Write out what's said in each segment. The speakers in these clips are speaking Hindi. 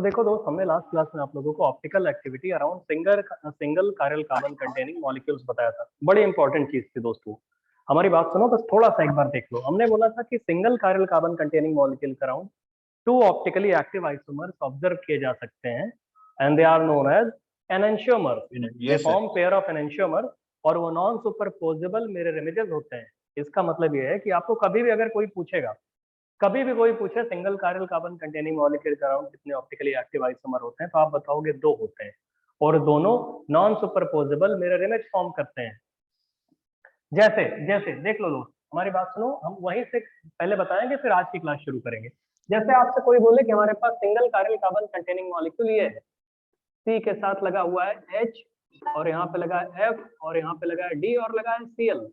तो देखो दोस्त, हमने लास्ट क्लास में आप लोगों को optical activity around single chiral carbon containing molecules बताया था। बड़ी इंपॉर्टेंट चीज थी दोस्तों। हमारी बात सुनो, बस थोड़ा सा एक बार देख लो। हमने बोला था कि single chiral carbon containing molecule के around 2 optically active isomers observe किए जा सकते हैं and they are known as enantiomers. They form pair of enantiomer और वो नॉन सुपरपोजेबल मिरर इमेजेस होते हैं। इसका मतलब ये है कि आपको कभी भी अगर कोई पूछेगा, कभी भी कोई पूछे single chiral carbon containing molecule के अराउंड कितने ऑप्टिकली एक्टिव आइसोमर होते हैं, तो आप बताओगे 2 होते हैं और दोनों नॉन सुपरपोजेबल मिरर इमेज फॉर्म करते हैं। जैसे जैसे देख लो दोस्त, हमारी बात सुनो, हम वहीं से पहले बताएंगे फिर आज की क्लास शुरू करेंगे। जैसे आपसे कोई बोले कि हमारे पास single chiral carbon containing molecule ये है, सी के साथ लगा हुआ है H और यहाँ पे लगा है F और यहाँ पे लगा है D और लगा है Cl,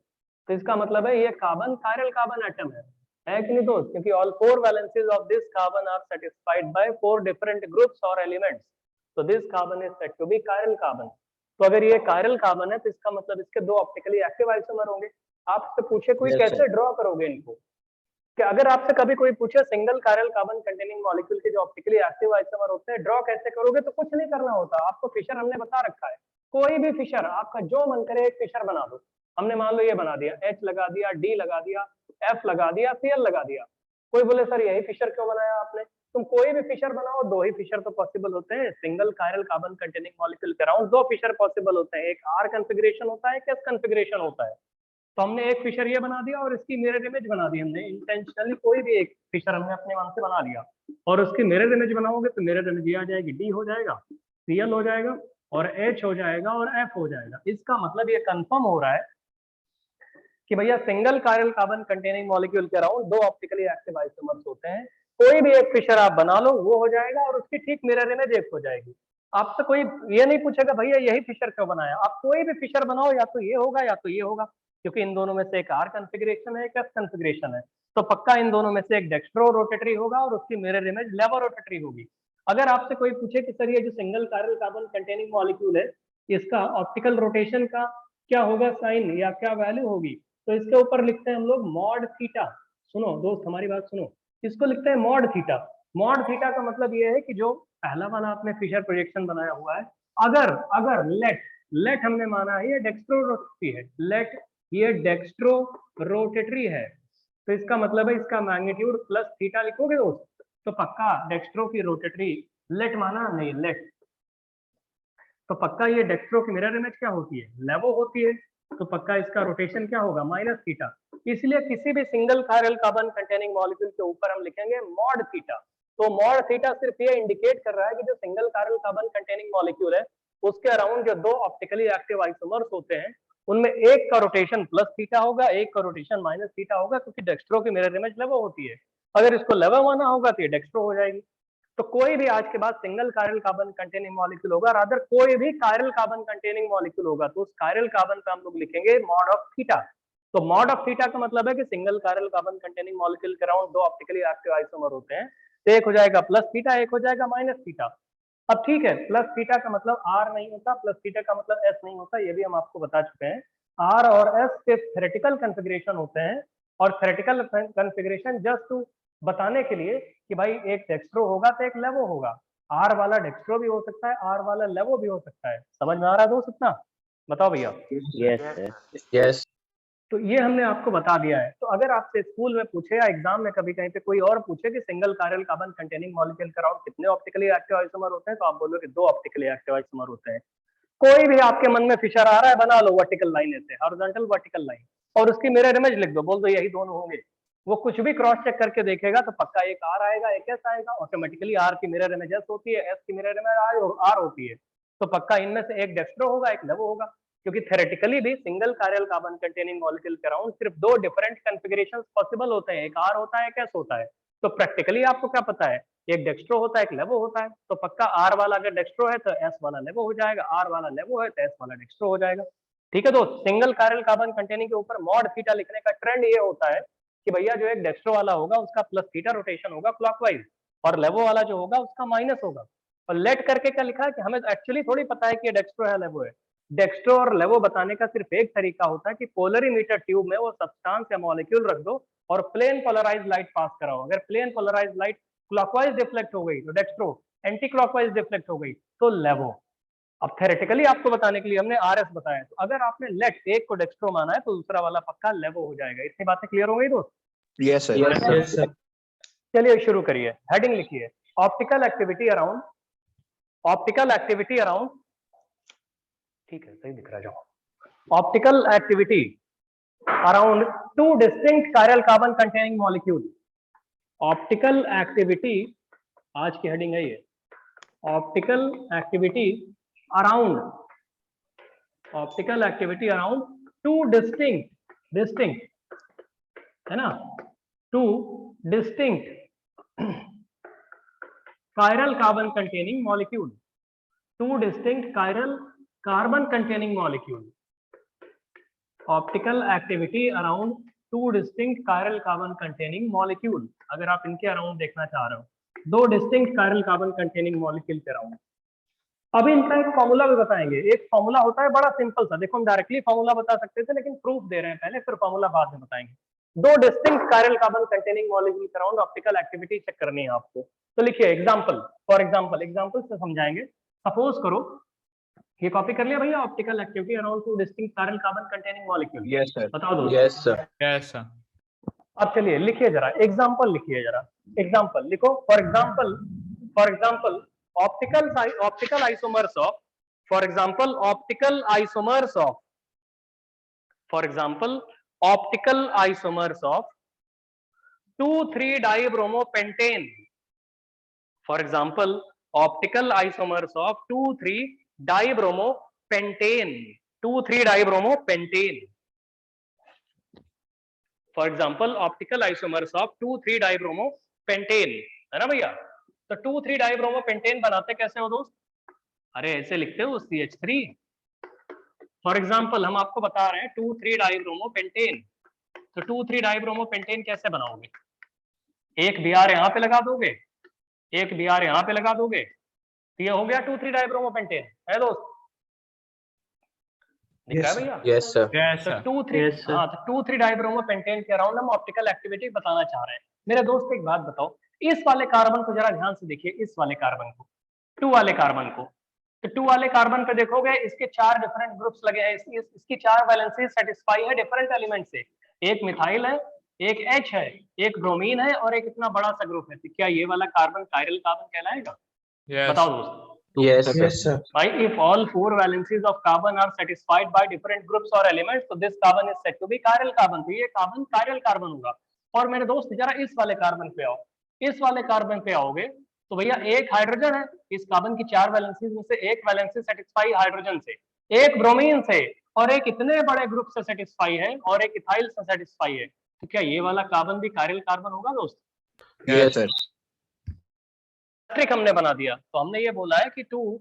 तो इसका मतलब है ये कार्बन कायरल कार्बन एटम है कि नहीं दोस्त? क्योंकि all 4 valencies of this carbon are satisfied by 4 different groups और एलिमेंट्स, तो this carbon is said to be chiral carbon. तो अगर ये कायरल कार्बन है तो इसका मतलब इसके 2 ऑप्टिकली एक्टिव आइसोमर होंगे। आपसे पूछे कोई कैसे ड्रॉ करोगे इनको, कि अगर आपसे कभी कोई पूछे single chiral carbon containing molecule के जो ऑप्टिकली एक्टिव आइसोमर होते हैं ड्रॉ कैसे करोगे, तो कुछ नहीं करना होता आपको। फिशर हमने बता रखा है, कोई भी फिशर आपका जो मन करे एक फिशर बना दो। हमने मान लो ये बना दिया, H लगा दिया, D लगा दिया, F लगा दिया, Cl लगा दिया। कोई बोले सर यही फिशर क्यों बनाया आपने? तुम कोई भी फिशर बनाओ, 2 ही फिशर तो पॉसिबल होते हैं। Single chiral carbon containing molecule के अराउंड 2 फिशर पॉसिबल होते हैं, एक R कॉन्फ़िगरेशन होता है, एक S कॉन्फ़िगरेशन होता है। तो हमने एक फिशर ये बना दिया और इसकी मिरर इमेज बना दी हमने इंटेंशनली। कोई भी एक फिशर हमने अपने मन से बना लिया और उसकी मिरर इमेज बनाओगे तो मिरर इमेज ये आ जाएगी, D हो जाएगा, Cl हो जाएगा और H हो जाएगा और F हो जाएगा। इसका मतलब ये कंफर्म हो रहा है कि भैया single chiral carbon containing molecule के अराउंड 2 ऑप्टिकली एक्टिव आइसोमर्स होते हैं। कोई भी एक फिशर आप बना लो वो हो जाएगा और उसकी ठीक मिरर इमेज एक हो जाएगी। आपसे कोई ये नहीं पूछेगा भैया यही फिशर क्यों बनाया, आप कोई भी फिशर बनाओ या तो ये होगा या तो ये होगा, क्योंकि इन दोनों में से एक R कॉन्फ़िगरेशन है, एक S कॉन्फ़िगरेशन है, तो पक्का इन दोनों में से एक डेक्स्ट्रो रोटेटरी होगा और उसकी मिरर इमेज लेवो रोटेटरी होगी। अगर आपसे कोई पूछे कि सर ये जो single chiral carbon containing molecule है इसका ऑप्टिकल रोटेशन का क्या होगा साइन या क्या वैल्यू होगी, तो इसके ऊपर लिखते हैं हम लोग मॉड थीटा। सुनो दोस्त हमारी बात सुनो, इसको लिखते हैं मॉड थीटा। मॉड थीटा का मतलब ये है कि जो पहला वाला आपने फिशर प्रोजेक्शन बनाया हुआ है, अगर अगर लेट हमने माना है ये डेक्स्ट्रो रोटेटरी है, लेट ये डेक्स्ट्रो रोटेटरी है, तो इसका मतलब है इसका मैग्नीट्यूड प्लस थीटा लिखोगे दोस्त, तो पक्का डेक्स्ट्रो की रोटेटरी लेट माना नहीं लेट, तो पक्का ये डेक्स्ट्रो की मिरर इमेज क्या होती है, लेवो होती है, तो पक्का इसका रोटेशन क्या होगा, माइनस थीटा। इसलिए किसी भी single chiral carbon containing molecule के ऊपर हम लिखेंगे मॉड थीटा। तो मॉड थीटा सिर्फ ये इंडिकेट कर रहा है कि जो single chiral carbon containing molecule है उसके अराउंड जो 2 ऑप्टिकली एक्टिव आइसोमर्स होते हैं उनमें एक का रोटेशन प्लस थीटा होगा, एक का रोटेशन माइनस थीटा होगा, क्योंकि डेक्स्ट्रो की मिरर इमेज लेवो होती है। अगर इसको लेवो माना होगा तो ये डेक्स्ट्रो हो जाएगी। तो कोई भी आज के बाद single chiral carbon containing molecule होगा, रादर कोई भी कायरल कार्बन कंटेनिंग मॉलिक्यूल होगा, तो उस कायरल कार्बन पे हम लोग लिखेंगे मॉड ऑफ थीटा। तो मॉड ऑफ थीटा का मतलब है कि single chiral carbon containing molecule के अराउंड 2 ऑप्टिकली एक्टिव आइसोमर होते हैं, तो एक हो जाएगा प्लस थीटा, एक हो जाएगा माइनस थीटा। अब ठीक है, प्लस थीटा का मतलब R नहीं होता, प्लस थीटा का मतलब S नहीं होता, ये भी हम आपको बता चुके हैं। R और S के थ्योरेटिकल कॉन्फ़िगरेशन होते हैं और थ्योरेटिकल कॉन्फ़िगरेशन जस्ट टू बताने के लिए कि भाई एक डेक्स्ट्रो होगा तो एक लेवो होगा, R वाला डेक्स्ट्रो भी हो सकता है, R वाला लेवो भी हो सकता है। समझ में आ रहा है दोस्त इतना? बताओ भैया। यस। तो ये हमने आपको बता दिया है। तो अगर आपसे स्कूल में पूछे या एग्जाम में कभी कहीं पे कोई और पूछे कि single chiral carbon containing molecule के अराउंड कितने ऑप्टिकली एक्टिव आइसोमर होते हैं, तो आप बोलोगे 2 ऑप्टिकली एक्टिव आइसोमर होते हैं। कोई भी आपके मन में फिशर आ रहा है बना लो वर्टिकल लाइन ऐसे, हॉरिजॉन्टल वर्टिकल लाइन, और उसकी मिरर इमेज लिख दो, बोल दो यही दोनों होंगे। वो कुछ भी क्रॉस चेक करके देखेगा तो पक्का एक R आएगा एक S आएगा, ऑटोमेटिकली R की मिरर इमेज S होती है, S की मिरर इमेज R होती है, तो पक्का इनमें से एक डेक्स्ट्रो होगा एक लेवो होगा, क्योंकि थ्योरेटिकली भी single chiral carbon containing molecule के अराउंड सिर्फ 2 डिफरेंट कॉन्फ़िगरेशंस पॉसिबल होते हैं, एक R होता है एक S होता है। तो प्रैक्टिकली आपको क्या पता है, एक डेक्स्ट्रो होता है एक लेवो होता है, तो पक्का R वाला अगर डेक्स्ट्रो है तो S वाला लेवो हो जाएगा, R वाला लेवो है तो S वाला डेक्स्ट्रो हो जाएगा। ठीक है दोस्त, सिंगल कायरल कार्बन कंटेनिंग के ऊपर मॉड थीटा लिखने का ट्रेंड ये होता है कि भैया जो एक डेक्स्ट्रो वाला होगा उसका प्लस थीटा रोटेशन होगा क्लॉकवाइज, और लेवो वाला जो होगा उसका माइनस होगा। और लेट करके क्या लिखा है कि हमें एक्चुअली थोड़ी पता है कि ये डेक्स्ट्रो है लेवो है। डेक्स्ट्रो और लेवो बताने का सिर्फ एक तरीका होता है कि पोलरीमीटर ट्यूब में वो सब्सटेंस या मॉलिक्यूल रख दो और प्लेन पोलराइज लाइट पास कराओ। अगर plane polarize light clockwise deflect हो गई तो डेक्स्ट्रो, एंटी क्लॉकवाइज डिफ्लेक्ट हो गई तो लेवो। अब थेरेटिकली आपको बताने के लिए हमने आरएस बताया, तो अगर आपने लेट एक को डेक्स्ट्रो माना है तो दूसरा वाला पक्का लेवो हो जाएगा। इतनी बातें क्लियर हो गई दोस्त? Yes, sir. Yes, sir. चलिए शुरू करिए, हेडिंग लिखिए optical activity around, optical activity around, ठीक है सही दिख रहा है, जाओ। Optical activity around two distinct chiral carbon containing molecule. Optical activity आज की हेडिंग है ये, optical activity around, optical activity around two distinct, distinct है ना, two distinct chiral carbon containing molecule, two distinct chiral carbon containing molecule, optical activity around two distinct chiral carbon containing molecule। अगर आप इनके अराउंड देखना चाह रहे हो, दो distinct chiral carbon containing molecule के अराउंड। अभी इनका एक फॉर्मूला भी बताएंगे, एक फॉर्मूला होता है बड़ा सिंपल सा, देखो हम डायरेक्टली फॉर्मूला बता सकते थे लेकिन प्रूफ दे रहे हैं पहले, फिर फॉर्मूला बाद में बताएंगे। दो distinct chiral carbon containing molecule के अराउंड ऑप्टिकल एक्टिविटी चेक करनी है आपको। तो लिखिए एग्जांपल, फॉर एग्जांपल, एग्जांपल से समझाएंगे। सपोज करो, ये कॉपी कर लिया भैया, optical activity around two distinct chiral carbon containing molecule. Yes, sir. बताओ दो। Yes, sir. Yes, sir. अब चलिए लिखिए जरा एग्जांपल, लिखिए जरा एग्जांपल लिखो। For example, for example optical isomers of, for example optical isomers of, for example optical isomers of 2,3-dibromopentane, for example optical isomers of 2,3-dibromopentane, 2,3-dibromopentane, for example optical isomers of 2,3-dibromopentane, है ना भैया। तो 2,3-dibromopentane बनाते कैसे हो दोस्त? अरे ऐसे लिखते हो CH3। फॉर एग्जांपल हम आपको बता रहे हैं 2,3-dibromopentane, तो 2,3-dibromopentane कैसे बनाओगे? एक बीआर यहाँ पे लगा दोगे, एक बीआर यहाँ पे लगा दोगे, तो ये हो गया 2,3-dibromopentane, है दोस्त? दिख रहा है भैया? Yes, sir. Yes, तो sir. 2,3-dibromopentane के अराउंड हम ऑप्टिकल एक्टिविटी बताना चाह रहे हैं। मेरे दोस्त एक बात बताओ, इस वाले कार्बन को जरा ध्यान से देखिए, इस वाले कार्बन को, 2 वाले कार्बन को, तो 2 वाले कार्बन पे देखोगे इसके 4 डिफरेंट ग्रुप्स लगे हैं, इसकी 4 वैलेंसीज सेटिस्फाई है डिफरेंट एलिमेंट से, एक मिथाइल है, एक H है, एक ब्रोमीन है और एक इतना बड़ा सा ग्रुप है। तो क्या ये वाला कार्बन कायरल कार्बन कहलाएगा? Yes. बताओ दोस्त। Yes, sir. Yes, sir. भाई if all 4 valencies of carbon are satisfied by different groups or elements, so this carbon is said to be chiral carbon। तो ये कार्बन chiral कार्बन होगा। और मेरे दोस्त जरा इस वाले कार्बन पे आओ, इस वाले कार्बन पे आओगे तो भैया एक हाइड्रोजन है, इस कार्बन की 4 वैलेंसीज में से एक वैलेंसी सेटिस्फाई हाइड्रोजन से, एक ब्रोमीन से और एक इतने बड़े ग्रुप से सेटिस्फाई है और एक इथाइल से सेटिस्फाई है। तो क्या ये वाला कार्बन भी chiral कार्बन होगा दोस्त? Yes, sir. ट्रिक हमने बना दिया, तो हमने ये बोला है कि 2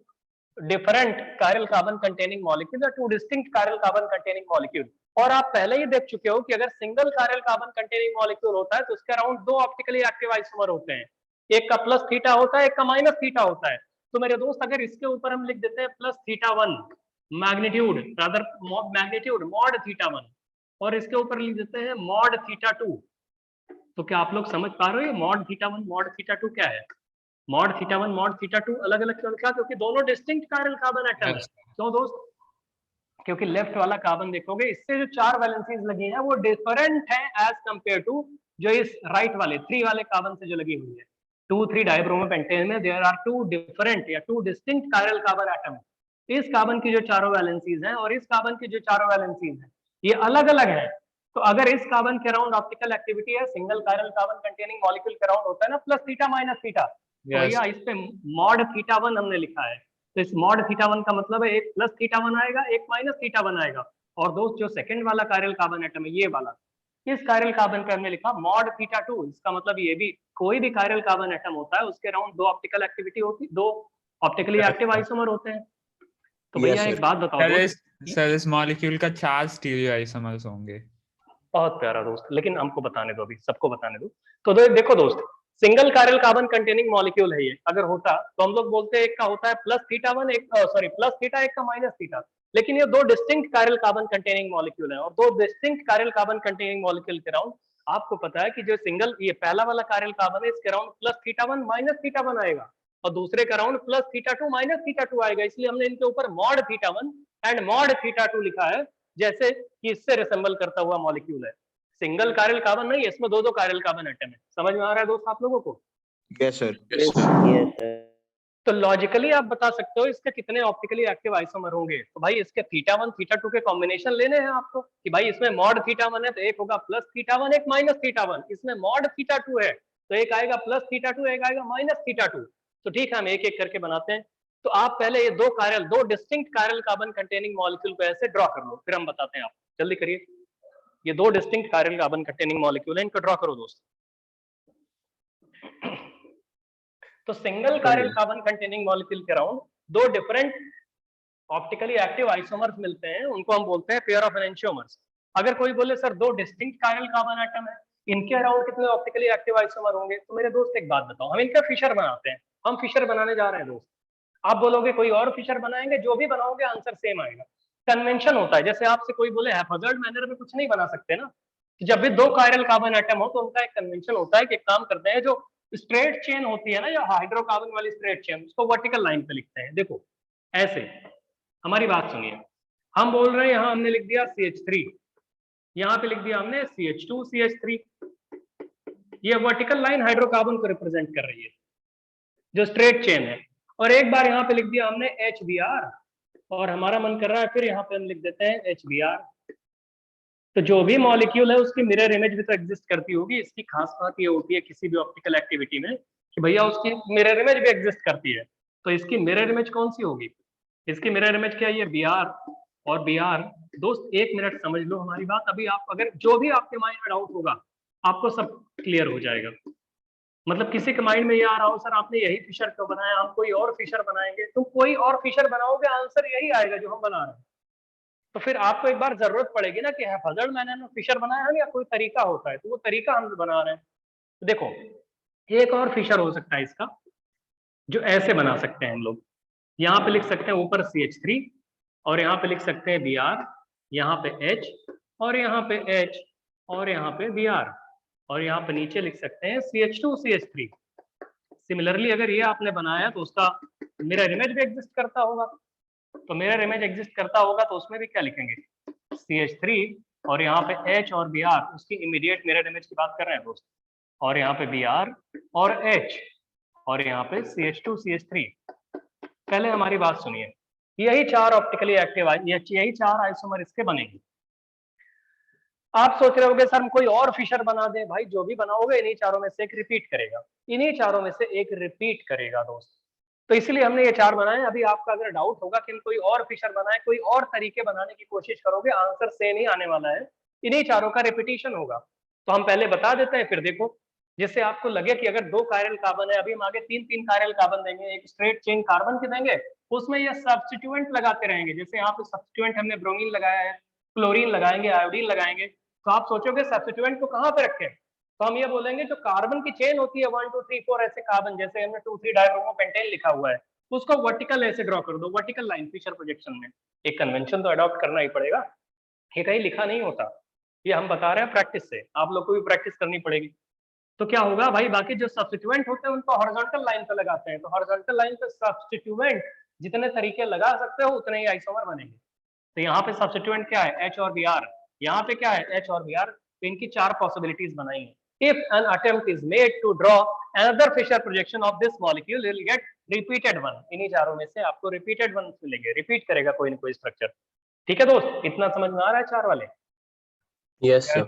different chiral carbon containing molecule या 2 distinct chiral carbon containing molecule. और आप पहले ही देख चुके हो कि अगर single chiral carbon containing molecule होता है तो उसके अराउंड 2 ऑप्टिकली एक्टिव आइसोमर होते हैं, एक का प्लस थीटा होता है, एक का माइनस थीटा होता है। तो मेरे दोस्त अगर इसके ऊपर हम लिख देते हैं plus theta 1 magnitude, rather magnitude mod theta 1, और इसके ऊपर लिख देते हैं मॉड थीटा 2, तो क्या आप लोग समझ पा रहे हो ये मॉड थीटा 1 मॉड थीटा 2 क्या है? मॉड थीटा 1 मॉड थीटा 2 अलग अलग क्यों लिखा? क्योंकि दोनों डिस्टिंक्ट कायरल कार्बन एटम है। क्यों दोस्त? क्योंकि लेफ्ट वाला कार्बन देखोगे इससे जो 4 वैलेंसीज लगी हैं वो डिफरेंट है एज कंपेयर टू जो इस राइट वाले 3 वाले कार्बन से जो लगी हुई है। 2,3-dibromopentane में देयर आर 2 डिफरेंट या 2 डिस्टिंक्ट कायरल कार्बन एटम। इस कार्बन की जो चारों वैलेंसीज हैं और इस कार्बन की जो चारों वैलेंसीज हैं ये अलग अलग है। तो अगर इस कार्बन के अराउंड ऑप्टिकल एक्टिविटी है, single chiral carbon containing molecule के अराउंड होता है ना प्लस थीटा माइनस थीटा, तो भैया इस पे मॉड थीटा 1 हमने लिखा है। तो इस मॉड थीटा 1 का मतलब है एक प्लस थीटा 1 आएगा, एक माइनस थीटा 1 आएगा। और दोस्त जो सेकंड वाला कायरल कार्बन एटम है ये वाला, इस कायरल कार्बन पे हमने लिखा मॉड थीटा 2। इसका मतलब ये भी कोई भी कायरल कार्बन एटम होता है उसके अराउंड 2 ऑप्टिकल एक्टिविटी होती, 2 ऑप्टिकली एक्टिव आइसोमर होते हैं। तो भैया एक बात बताओ दोस्त, सर इस मॉलिक्यूल का 4 स्टीरियो आइसोमर्स होंगे। बहुत प्यारा दोस्त, लेकिन हमको बताने दो, अभी सबको बताने दो। तो देखो दोस्त, single chiral carbon containing molecule है ये, अगर होता तो हम लोग बोलते हैं एक का होता है प्लस थीटा 1, एक सॉरी प्लस थीटा, एक का माइनस थीटा। लेकिन ये 2 distinct chiral carbon containing molecule है और 2 distinct chiral carbon containing molecule के अराउंड आपको पता है कि जो सिंगल ये पहला वाला कायरल कार्बन है इसके around plus theta 1 minus theta 1 आएगा। और दूसरे का around plus theta two minus theta two आएगा, इसलिए हमने इनके ऊपर mod theta one and mod theta two लिखा है, जैसे कि इससे रिसेंबल करता हुआ मॉलिक्यूल है। सिंगल कायरल कार्बन नहीं, इसमें दो दो कायरल कार्बन एटम है। समझ में आ रहा है दोस्त आप लोगों को? Yes, sir. Yes, sir. तो लॉजिकली आप बता सकते हो इसके कितने ऑप्टिकली एक्टिव आइसोमर होंगे। तो भाई इसके थीटा वन थीटा टू के कॉम्बिनेशन लेने हैं आपको, कि भाई इसमें मॉड थीटा वन है तो एक होगा प्लस थीटा वन, एक माइनस थीटा वन। इसमें मॉड थीटा टू है तो एक आएगा प्लस थीटा टू, एक आएगा माइनस थीटा टू। तो ठीक है, हम एक एक करके बनाते हैं। तो आप पहले ये दो distinct chiral carbon containing molecule को ऐसे ड्रॉ कर लो, फिर हम बताते हैं आपको। जल्दी करिए, ये दो distinct chiral carbon containing molecule है, इनको ड्रॉ करो दोस्त। तो single chiral carbon containing molecule के अराउंड दो डिफरेंट ऑप्टिकली एक्टिव आइसोमर्स मिलते हैं, उनको हम बोलते हैं पेयर ऑफ एनेंशियोमर्स। अगर कोई बोले सर दो डिस्टिंक्ट कायरल कार्बन एटम है, इनके अराउंड कितने ऑप्टिकली एक्टिव आइसोमर होंगे? तो मेरे दोस्त एक बात बताओ, हम इनका फिशर बनाते हैं, हम फिशर बनाने जा रहे हैं दोस्त। आप बोलोगे कोई और फिशर बनाएंगे, जो भी बनाओगे आंसर सेम आएगा। कन्वेंशन होता है, जैसे आपसे कोई बोले हैफर्ड मैनर में कुछ नहीं बना सकते ना, जब भी दो कायरल कार्बन एटम हो तो उनका एक कन्वेंशन होता है कि एक काम करते हैं, जो स्ट्रेट चेन होती है ना, जो हाइड्रोकार्बन वाली स्ट्रेट चेन, उसको वर्टिकल लाइन पे लिखते हैं। देखो ऐसे, हमारी बात सुनिए, हम बोल रहे हैं यहाँ हमने लिख दिया CH3, यहाँ पे लिख दिया हमने CH2 CH3। ये वर्टिकल लाइन हाइड्रोकार्बन को रिप्रेजेंट कर रही है, जो स्ट्रेट चेन है। और एक बार यहाँ पे लिख दिया हमने HBr, और हमारा मन कर रहा है फिर यहाँ पे हम लिख देते हैं HBr। तो जो भी मॉलिक्यूल है उसकी मिरर इमेज भी तो एग्जिस्ट करती होगी। इसकी खास बात ये होती है किसी भी ऑप्टिकल एक्टिविटी में कि भैया उसकी मिरर इमेज भी एग्जिस्ट करती है। तो इसकी मिरर इमेज कौन सी होगी? इसकी मिरर इमेज क्या है? ये Br और Br। दोस्त एक मिनट समझ लो हमारी बात, अभी आप अगर जो भी आपके माइंड में डाउट होगा आपको सब क्लियर हो जाएगा। मतलब किसी के माइंड में ये आ रहा हो सर आपने यही फिशर क्यों बनाया, हम कोई और फिशर बनाएंगे। तुम कोई और फिशर बनाओगे आंसर यही आएगा जो हम बना रहे हैं। तो फिर आपको एक बार जरूरत पड़ेगी ना कि हैफर्ड मैनर में फिशर बनाया है या कोई तरीका होता है, तो वो तरीका हम बना रहे हैं। तो देखो एक और फिशर हो सकता है इसका, जो ऐसे बना सकते हैं हम लोग। यहाँ पे लिख सकते हैं ऊपर CH3 और यहाँ पे लिख सकते हैं Br, यहाँ पे H और यहाँ पे H और यहाँ पे Br, और यहाँ पे नीचे लिख सकते हैं CH2 CH3। सिमिलरली अगर ये आपने बनाया तो उसका मिरर इमेज भी एग्जिस्ट करता होगा। तो मिरर इमेज एग्जिस्ट करता होगा तो उसमें भी क्या लिखेंगे? CH3 और यहाँ पे H और Br, उसकी इमीडिएट मिरर इमेज की बात कर रहे हैं दोस्त। और यहाँ पे Br और H और यहाँ पे CH2 CH3। पहले हमारी बात सुनिए, यही चार ऑप्टिकली एक्टिव यही चार आइसोमर इसके बनेंगे। आप सोच रहे होगे सर हम कोई और फिशर बना दें। भाई जो भी बनाओगे इन्हीं चारों में से एक रिपीट करेगा, इन्हीं चारों में से एक रिपीट करेगा दोस्त। तो इसलिए हमने ये चार बनाए। अभी आपका अगर डाउट होगा कि हम कोई और फिशर बनाए, कोई और तरीके बनाने की कोशिश करोगे, आंसर सेम ही आने वाला है, इन्हीं चारों का रिपीटिशन होगा। तो हम पहले बता देते हैं, फिर देखो जिससे आपको लगे कि अगर दो कायरल कार्बन है, अभी हम आगे तीन तीन कायरल कार्बन देंगे, एक स्ट्रेट चेन कार्बन के देंगे, उसमें ये सब्स्टिट्यूएंट लगाते रहेंगे। जैसे यहाँ पे सब्स्टिट्यूएंट हमने ब्रोमीन लगाया है, क्लोरीन लगाएंगे, आयोडीन लगाएंगे। तो आप सोचोगे सब्स्टिट्यूएंट को कहाँ पे रखें, तो हम ये बोलेंगे जो कार्बन की चेन होती है 1 2 3 4 ऐसे कार्बन, जैसे हमने 2 3 डाइब्रोमोपेंटेन लिखा हुआ है, उसको वर्टिकल ऐसे ड्रॉ कर दो, वर्टिकल लाइन फिशर प्रोजेक्शन में। एक कन्वेंशन तो अडॉप्ट करना ही पड़ेगा, ये कहीं लिखा नहीं होता, ये हम बता रहे हैं प्रैक्टिस से, आप लोग को भी प्रैक्टिस करनी पड़ेगी। तो क्या होगा भाई, बाकी जो सब्स्टिट्यूएंट होते हैं उनको हॉरिजॉन्टल लाइन पे लगाते हैं। तो हॉरिजॉन्टल लाइन पे सब्स्टिट्यूएंट जितने तरीके लगा सकते हो उतने ही आइसोमर बनेंगे। तो यहाँ पे सब्स्टिट्यूएंट क्या है? H और Br। यहाँ पे क्या है? H और Br। तो इनकी चार पॉसिबिलिटीज बनाई है। If an attempt is made to draw another Fisher projection of this molecule, you'll get repeated one। इन्हीं चारों में से आपको repeated one मिलेंगे, रिपीट करेगा कोई ना कोई स्ट्रक्चर। ठीक है दोस्त, इतना समझ में आ रहा है चार वाले? Yes, sir.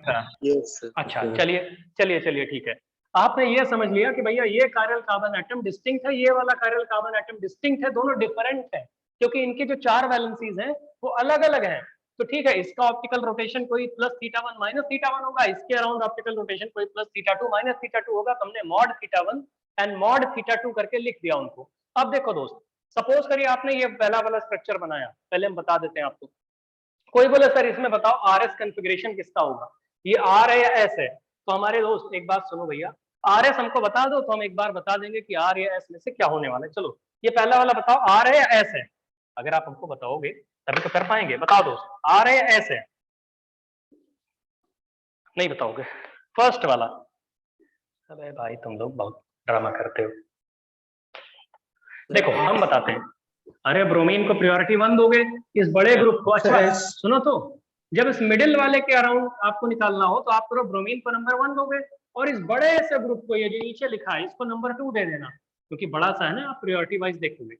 Yes, sir. अच्छा चलिए ठीक है। आपने ये समझ लिया कि भैया ये कायरल कार्बन एटम डिस्टिंक्ट है, ये वाला कायरल कार्बन एटम डिस्टिंक्ट है, दोनों डिफरेंट है क्योंकि इनके जो चार वैलेंसीज हैं वो अलग अलग हैं। तो ठीक है, इसका ऑप्टिकल रोटेशन कोई plus theta one minus theta one होगा, इसके अराउंड ऑप्टिकल रोटेशन कोई plus theta two minus theta two होगा। तो हमने mod theta one and mod theta two करके लिख दिया उनको। अब देखो दोस्त, सपोज करिए आपने ये पहला वाला स्ट्रक्चर बनाया, पहले हम बता देते हैं आपको। कोई बोले सर इसमें बताओ RS कॉन्फ़िगरेशन किसका होगा, ये R है या S है? तो हमारे दोस्त एक बात सुनो भैया, RS हमको बता दो तो हम एक बार बता देंगे कि R या S में से क्या होने वाला है। चलो ये पहला वाला बताओ, R है या S है? अगर आप हमको बताओगे तभी तो कर पाएंगे। बताओ दोस्त, R है या S है? नहीं बताओगे? फर्स्ट वाला। अबे भाई तुम लोग बहुत ड्रामा करते हो। देखो हम बताते हैं, अरे ब्रोमीन को प्रायोरिटी 1 दोगे, इस बड़े ग्रुप को, अच्छा सुनो तो, जब इस मिडिल वाले के अराउंड आपको निकालना हो तो आप करो ब्रोमीन को नंबर 1 दोगे, और इस बड़े से ग्रुप को, ये जो नीचे लिखा है, इसको नंबर 2 दे देना, क्योंकि बड़ा सा है ना, आप प्रायोरिटी वाइज देखोगे।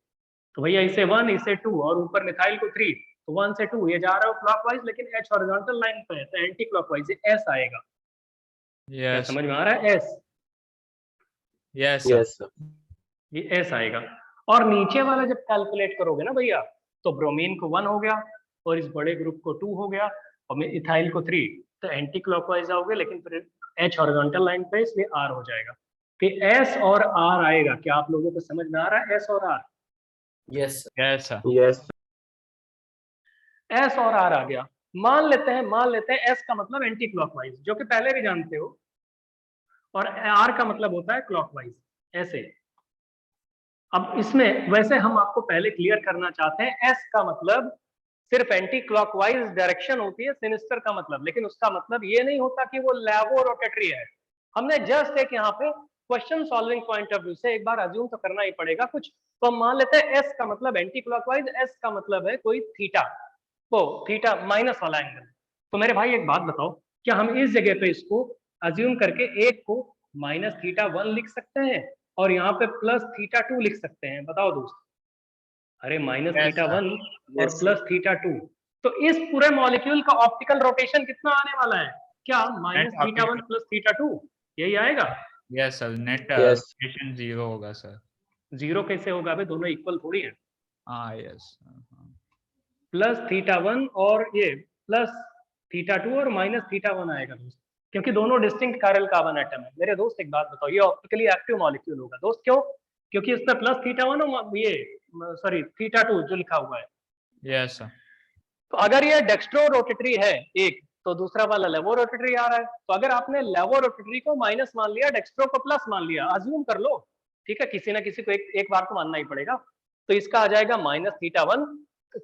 तो भैया इसे 1, इसे 2, और ऊपर मिथाइल को 3, तो 1 से 2 ये जा रहा है क्लॉकवाइज, लेकिन एच हॉरिजॉन्टल लाइन पे है, तो एंटी क्लॉकवाइज एस आएगा। क्या Yes. समझ में आ रहा है? S, Yes, sir. Yes, sir. ये एस आएगा। और नीचे वाला जब कैलकुलेट करोगे ना भैया, तो ब्रोमीन को 1 हो गया, और इस बड़े ग्रुप को 2 हो गया, और इथाइल को 3, तो एंटी क्लॉकवाइज आओगे, लेकिन फिर एच हॉरिजॉन्टल लाइन पे, इसलिए आर हो जाएगा। फिर एस और आर आएगा। क्या आप लोगों को समझ में आ रहा है एस और R? Yes, sir. Yes, sir. Yes. S और आर आ गया। मान लेते हैं एस का मतलब एंटी क्लॉकवाइज, जो कि पहले भी जानते हो, और आर का मतलब होता है क्लॉकवाइज, ऐसे। अब इसमें वैसे हम आपको पहले क्लियर करना चाहते हैं, एस का मतलब सिर्फ एंटी क्लॉकवाइज डायरेक्शन होती है सिनिस्टर का मतलब, लेकिन उसका मतलब ये नहीं होता कि वो लैवो रोटेटरी है। हमने जस्ट एक यहाँ पे question solving point of view से एक बार अज्यूम तो करना ही पड़ेगा कुछ। तो हम मान लेते हैं एस का मतलब एंटी क्लॉकवाइज, एस का मतलब है कोई थीटा, वो थीटा माइनस वाला एंगल। तो मेरे भाई एक बात बताओ, क्या हम इस जगह पे इसको अज्यूम करके एक को माइनस थीटा 1 लिख सकते हैं और यहाँ पे प्लस थीटा 2 लिख सकते हैं? बताओ दोस्त। अरे माइनस Yes, थीटा sir. 1 और Yes. प्लस थीटा 2, तो इस पूरे मॉलिक्यूल का ऑप्टिकल रोटेशन कितना आने वाला है? क्या माइनस थीटा 1 प्लस थीटा 2 यही आएगा? Yes, sir. Net Yes. rotation 0 होगा sir. जीरो कैसे होगा? अबे दोनों इक्वल थोड़ी है। हाँ, yes. प्लस थीटा 1 और ये प्लस थीटा 2 और माइनस थीटा 1 आएगा दोस्त, क्योंकि दोनों डिस्टिंक्ट कायरल कार्बन एटम है। मेरे दोस्त एक बात बताओ, ये ऑप्टिकली एक्टिव मॉलिक्यूल होगा दोस्त, क्यों? क्योंकि इसमें प्लस थीटा 1 और ये सॉरी थीटा 2 जो लिखा हुआ है। Yes, sir. तो अगर ये डेक्स्ट्रो रोटेटरी है एक, तो दूसरा वाला लेवो रोटेटरी आ रहा है। तो अगर आपने लेवो रोटेटरी को माइनस मान लिया, डेक्स्ट्रो को प्लस मान लिया, अज्यूम कर लो, ठीक है, किसी ना किसी को एक बार तो मानना ही पड़ेगा। तो इसका आ जाएगा माइनस थीटा 1,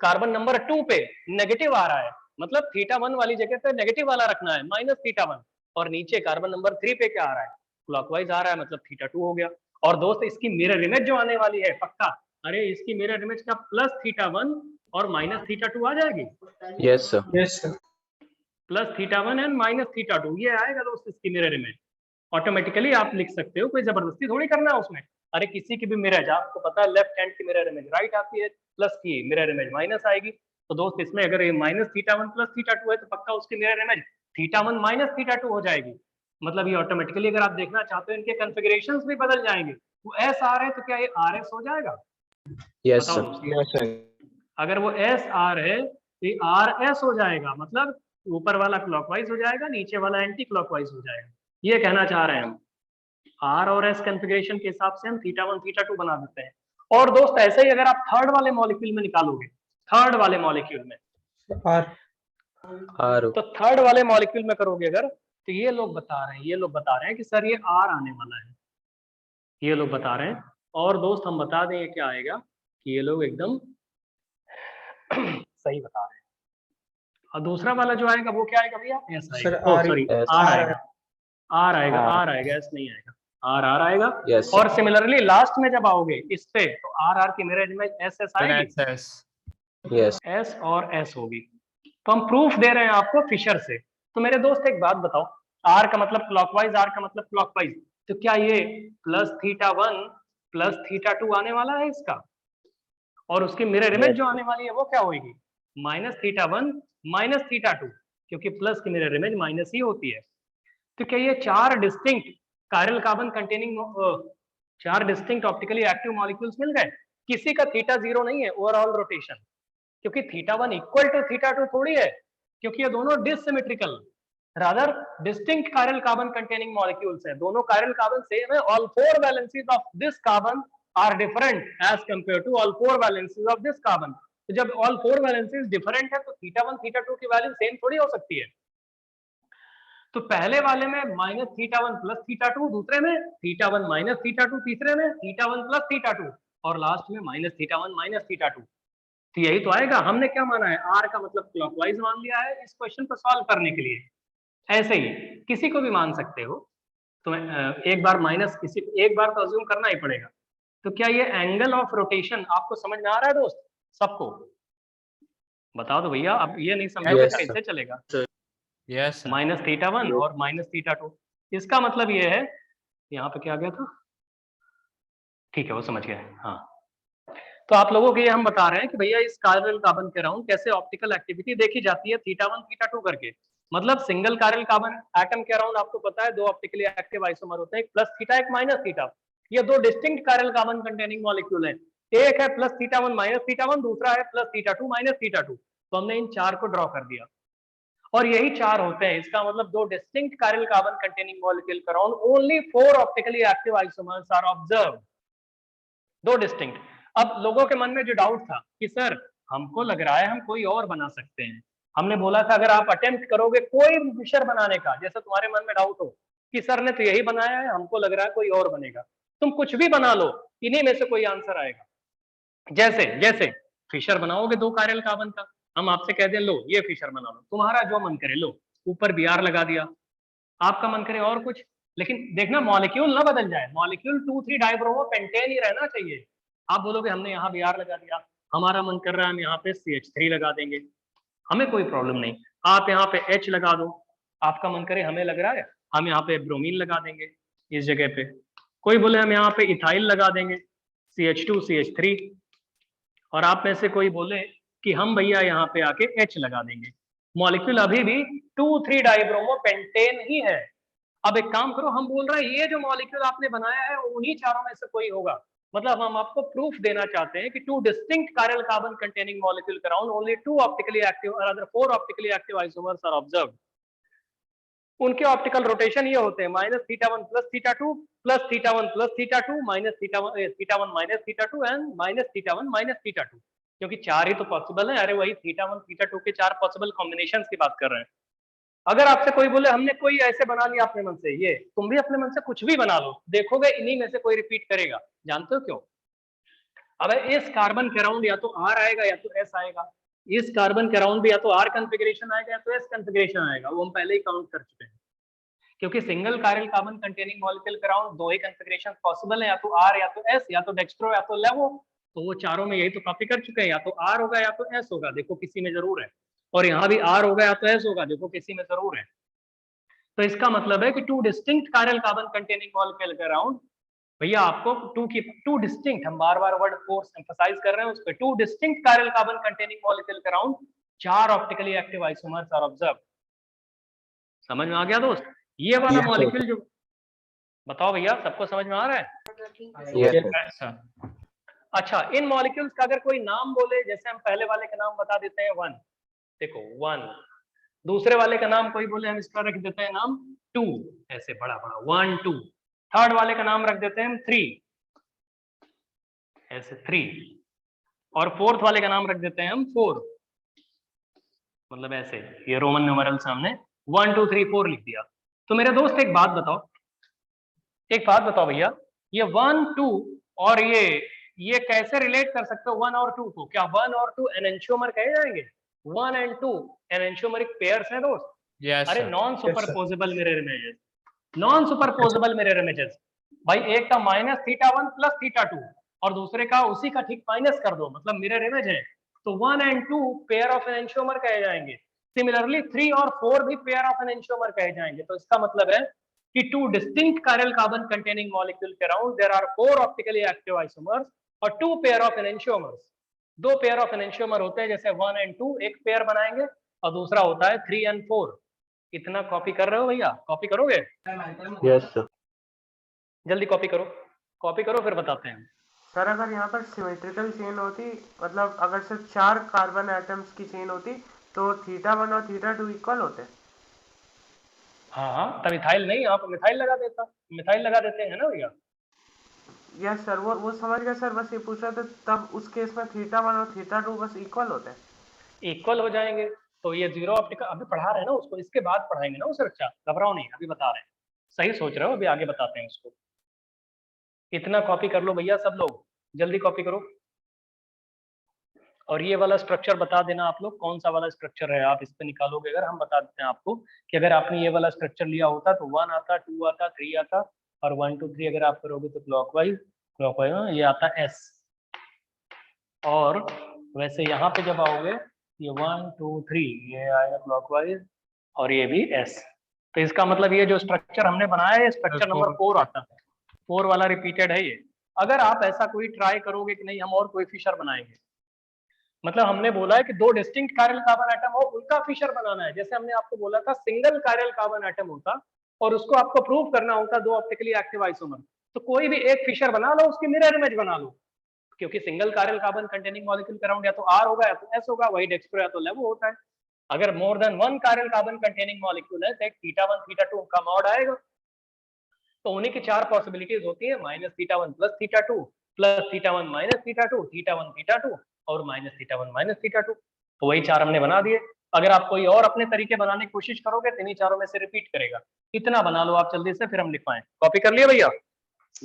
कार्बन नंबर 2 पे नेगेटिव आ रहा है, मतलब थीटा 1 वाली जगह पे नेगेटिव वाला रखना है, माइनस थीटा 1, और नीचे कार्बन नंबर 3 पे क्या आ रहा है? क्लॉकवाइज आ रहा है, मतलब थीटा 2 हो गया। और दोस्त इसकी मिरर इमेज जो आने वाली है, पक्का, अरे इसकी मिरर इमेज का प्लस थीटा 1 और माइनस थीटा 2 आ जाएगी। Yes, sir. Yes, sir. Plus theta 1 and minus theta 2 ये आएगा दोस्त इसकी मिरर इमेज। ऑटोमेटिकली आप लिख सकते हो, कोई जबरदस्ती थोड़ी करना है उसमें। अरे किसी की भी मिरर, आपको पता है लेफ्ट हैंड की मिरर इमेज राइट आती है, प्लस की मिरर इमेज माइनस आएगी। तो दोस्त इसमें अगर ये माइनस थीटा 1 प्लस थीटा 2 है, तो पक्का उसकी mirror image theta 1 minus theta 2 हो जाएगी। मतलब ये ऑटोमेटिकली, अगर आप देखना चाहते हो, इनके कॉन्फ़िगरेशंस भी बदल जाएंगे। वो एस आर है तो क्या ये आर एस हो जाएगा? Yes, बताओ sir. दोस्त। Yes, sir. अगर वो एस आर है तो ये आर एस हो जाएगा, मतलब ऊपर वाला क्लॉकवाइज हो जाएगा, नीचे वाला एंटी क्लॉकवाइज हो जाएगा। ये कहना चाह रहे हैं हम। आर और एस कॉन्फ़िगरेशन के हिसाब से हम थीटा 1 थीटा 2 बना देते हैं। और दोस्त ऐसे ही अगर आप थर्ड वाले मॉलिक्यूल में निकालोगे, थर्ड वाले मॉलिक्यूल में, R. R. तो थर्ड वाले मॉलिक्यूल में करोगे अगर, तो ये लोग बता रहे हैं कि सर ये आर आने वाला है, ये लोग बता रहे हैं। और दोस्त हम बता दें ये क्या आएगा, कि ये लोग एकदम सही बता रहे हैं। और दूसरा वाला जो आएगा वो क्या आएगा भैया? एस Sir, आएगा, R. Sorry S. आर आएगा, आर आएगा, R. आर आएगा, एस नहीं आएगा, आर आएगा। Yes. और सिमिलरली लास्ट में जब आओगे इस पे, तो आर की mirror image S S Then आएगी, SS. Yes. एस और एस होगी। तो हम प्रूफ दे रहे हैं आपको फिशर से। तो मेरे दोस्त एक बात बताओ, आर का मतलब क्लॉकवाइज, आर का मतलब क्लॉकवाइज, तो क्या ये प्लस थीटा 1 प्लस थीटा 2 आने वाला है इसका? और उसकी मिरर इमेज Yes. जो आने वाली है वो क्या होगी? माइनस थीटा 1 माइनस थीटा 2, क्योंकि प्लस की मिरर इमेज माइनस ही होती है। तो क्या ये चार डिस्टिंक्ट कायरल कार्बन कंटेनिंग, चार डिस्टिंक्ट ऑप्टिकली एक्टिव मॉलिक्यूल्स मिल गए? किसी का थीटा 0 नहीं है ओवरऑल रोटेशन, क्योंकि थीटा 1 इक्वल टू थीटा 2 थोड़ी है, क्योंकि ये दोनों dissymmetrical, rather distinct chiral carbon containing molecules हैं। दोनों कायरल कार्बन सेम है, all four valencies of this carbon are different as compare to all four valencies of this carbon. तो जब ऑल फोर वैलेंसीज डिफरेंट है, तो थीटा 1 थीटा 2 की वैल्यू सेम थोड़ी हो सकती है। तो पहले वाले में माइनस थीटा 1 प्लस थीटा 2, दूसरे में थीटा 1 माइनस थीटा 2, तीसरे में थीटा 1 प्लस थीटा 2, और लास्ट में माइनस थीटा 1 माइनस थीटा 2। तो यही तो आएगा। हमने क्या माना है? आर का मतलब क्लॉकवाइज मान लिया है इस क्वेश्चन को सॉल्व करने के लिए। ऐसे ही किसी को भी मान सकते हो, तो एक बार माइनस, किसी एक बार तो अज्यूम करना ही पड़ेगा। तो क्या ये एंगल ऑफ रोटेशन आपको समझ में आ रहा है दोस्त सबको? बता दो भैया, अब ये नहीं समझोगे Yes, कैसे चलेगा? Yes, sir. -θ1 और -θ2, इसका मतलब ये है, यहाँ पे क्या आ गया था, ठीक है वो समझ गए। हाँ, तो आप लोगों को ये हम बता रहे हैं कि भैया इस कायरल कार्बन के अराउंड कैसे ऑप्टिकल एक्टिविटी देखी जाती है θ1 θ2 करके। मतलब सिंगल कायरल कार्बन एटम के अराउंड आपको पता है दो ऑप्टिकली एक्टिव आइसोमर होते हैं, एक प्लस थीटा एक माइनस थीटा। ये दो distinct chiral carbon containing molecule है, एक है प्लस θ1 माइनस θ1, दूसरा है प्लस θ2 माइनस θ2। तो हमने इन चार को ड्रॉ कर दिया और यही चार होते हैं, इसका मतलब दो distinct chiral carbon containing molecule के around only 4 optically active isomers are observed, दो डिस्टिंक्ट। अब लोगों के मन में जो डाउट था कि सर हमको लग रहा है हम कोई और बना सकते हैं, हमने बोला था अगर आप अटेम्प्ट करोगे कोई भी फिशर बनाने का, जैसे तुम्हारे मन में डाउट हो कि सर ने तो यही बनाया है, हमको लग रहा है कोई और बनेगा, तुम कुछ भी बना लो, इन्हीं में से कोई आंसर आएगा। जैसे जैसे फिशर बनाओगे दो कायरल कार्बन का, हम आपसे कह दें लो ये फिशर बना लो, तुम्हारा जो मन करे लो, ऊपर Br लगा दिया, आपका मन करे और कुछ, लेकिन देखना मॉलिक्यूल ना बदल जाए, मॉलिक्यूल 2,3 डाइब्रोमो पेंटेन ही रहना चाहिए। आप बोलोगे हमने यहाँ Br लगा दिया, हमारा मन कर रहा है हम यहाँ पे CH3 लगा देंगे, हमें कोई प्रॉब्लम नहीं, आप यहाँ पे H लगा दो, आपका मन करे हमें लग रहा है हम यहाँ पे ब्रोमीन लगा देंगे इस जगह पे, कोई बोले हम यहाँ पे इथाइल लगा देंगे CH2 CH3, और आप में से कोई बोले कि हम भैया यहाँ पे आके H लगा देंगे, मॉलिक्यूल अभी भी 2,3 डाइब्रोमो पेंटेन ही है। अब एक काम करो, हम बोल रहे हैं ये जो मॉलिक्यूल आपने बनाया है उन्हीं चारों में से कोई होगा, मतलब हम आपको प्रूफ देना चाहते हैं कि two distinct chiral carbon containing molecule के अराउंड ओनली 2 ऑप्टिकली एक्टिव और other 4 optically active isomers are observed. उनके ऑप्टिकल रोटेशन ये होते हैं -θ1 plus θ2 plus θ1 plus θ2 minus θ1 minus θ2 and -θ1 minus θ2, क्योंकि चार ही तो पॉसिबल है, अरे वही θ1 θ2 के चार पॉसिबल कॉम्बिनेशंस की बात कर रहे हैं। अगर आपसे कोई बोले हमने कोई ऐसे बना लिया अपने मन से, ये तुम भी अपने मन से कुछ भी बना लो, देखोगे इन्हीं में से कोई रिपीट करेगा, जानते हो क्यों? अब इस कार्बन के अराउंड या तो R आएगा या तो S आएगा, इस कार्बन के अराउंड भी या तो R कॉन्फ़िगरेशन आएगा या तो S कॉन्फ़िगरेशन आएगा, वो हम पहले ही काउंट कर चुके हैं, क्योंकि single chiral carbon containing molecule के अराउंड दो ही कॉन्फ़िगरेशन पॉसिबल है, या तो R या तो S या तो डेक्स्ट्रो या तो लेवो, तो वो चारों में यही तो कॉपी कर चुके हैं, या तो R होगा या तो S होगा, देखो किसी में जरूर है, और यहाँ भी R होगा या तो S होगा, देखो किसी में जरूर है। तो इसका मतलब है कि two distinct chiral carbon containing molecule के अराउंड भैया आपको टू डिस्टिंक्ट, हम बार बार वर्ड फोर्स एम्फसाइज कर रहे हैं उस पे, two distinct chiral carbon containing molecule के around 4 optically active isomers are observed. समझ में आ गया दोस्त? ये वाला Yes, मॉलिक्यूल जो, बताओ भैया सबको समझ में आ रहा है? Yes, Yes, sir. अच्छा, इन मॉलिक्यूल्स का अगर कोई नाम बोले, जैसे हम पहले वाले का नाम बता देते हैं 1, देखो 1, दूसरे वाले का नाम कोई बोले हम इसका रख देते हैं नाम 2, ऐसे बड़ा बड़ा 1 2, थर्ड वाले का नाम रख देते हैं हम 3, ऐसे 3, और फोर्थ वाले का नाम रख देते हैं हम 4, मतलब ऐसे, ये रोमन न्यूमेरल से हमने 1 2 3 4 लिख दिया। तो मेरे दोस्त एक बात बताओ भैया, ये 1 2 और ये कैसे रिलेट कर सकते हो 1 और 2 को? क्या 1 और 2 एनेंटियोमर कहे जाएंगे? 1 एंड 2 एनेंटियोमरिक पेयर्स हैं दोस्त। Yes, अरे sir. Non सुपरपोजेबल mirror images, non सुपरपोजेबल mirror images भाई, एक का -θ1 प्लस θ2 और दूसरे का उसी का ठीक माइनस कर दो, मतलब मिरर इमेज है, तो 1 एंड 2 पेयर ऑफ एनेंटियोमर कहे जाएंगे। सिमिलरली 3 और 4 भी पेयर ऑफ एनेंटियोमर कहे जाएंगे। तो इसका मतलब है कि two distinct chiral carbon containing molecule के around there are 4 optically active isomers और 2 पेयर ऑफ एनेंटियोमर्स। दो पेयर ऑफ एनेंटियोमर होते हैं, जैसे 1 एंड 2 एक पेयर बनाएंगे और दूसरा होता है 3 एंड 4। इतना कॉपी कर रहे हो भैया? कॉपी करोगे? yes, sir. जल्दी कॉपी करो फिर बताते हैं। सर अगर यहाँ पर सिमेट्रिकल चेन होती, मतलब अगर सिर्फ 4 कार्बन एटम्स की चेन होती तो θ1 और θ2 इक्वल होते। हाँ, तब इथाइल नहीं, आप मिथाइल लगा देते हैं ना भैया। यस सर, वो समझ गया सर, बस ये पूछ रहा था तब उस केस में θ1 और θ2 बस इक्वल होते हैं। इक्वल हो जाएंगे तो ये जीरो ऑप्टिकल, अभी पढ़ा रहे हैं ना उसको, इसके बाद पढ़ाएंगे ना उसे, अच्छा घबराओ नहीं, अभी बता रहे हैं, सही सोच रहे हो, अभी आगे बताते हैं उसको। इतना कॉपी कर लो भैया सब लोग, जल्दी कॉपी करो। और ये वाला स्ट्रक्चर बता देना आप लोग, कौन सा वाला स्ट्रक्चर है, आप इस पे निकालोगे अगर, हम बता देते हैं आपको कि अगर आपने ये वाला स्ट्रक्चर लिया होता तो 1 आता, 2 आता, 3 आता, और 1 2 3 अगर आप करोगे तो क्लॉकवाइज, क्लॉकवाइज ये आता है एस, और वैसे यहाँ पे जब आओगे ये 1 2 3 ये आएगा क्लॉकवाइज, और ये भी एस। तो इसका मतलब ये जो स्ट्रक्चर हमने बनाया है स्ट्रक्चर नंबर 4 आता है, 4 वाला रिपीटेड है ये। अगर आप ऐसा कोई ट्राई करोगे कि नहीं हम और कोई फिशर बनाएंगे, मतलब हमने बोला है कि दो डिस्टिंक्ट कायरल कार्बन एटम हो उनका फिशर बनाना है। जैसे हमने आपको बोला था सिंगल कायरल कार्बन एटम होता और उसको आपको प्रूव करना होता दो ऑप्टिकली एक्टिव आइसोमर, तो कोई भी एक फिशर बना लो, उसकी मिरर इमेज बना लो, क्योंकि single chiral carbon containing molecule के अराउंड या तो आर होगा या तो एस होगा, वही डेक्स्ट्रो या तो लेवो होता है। अगर more than one chiral carbon containing molecule है तो थीटा 1 थीटा 2 का मॉड आएगा। तो उन्हीं की चार पॉसिबिलिटीज होती है, -θ1 + θ2 + θ1 - θ2, θ1 θ2 और -θ1 - θ2। तो वही चार हमने बना दिए। अगर आप कोई और अपने तरीके बनाने की कोशिश करोगे तो इन्हीं चारों में से रिपीट करेगा। इतना बना लो आप जल्दी से, फिर हम लिखवाएं। कॉपी कर लिया भैया?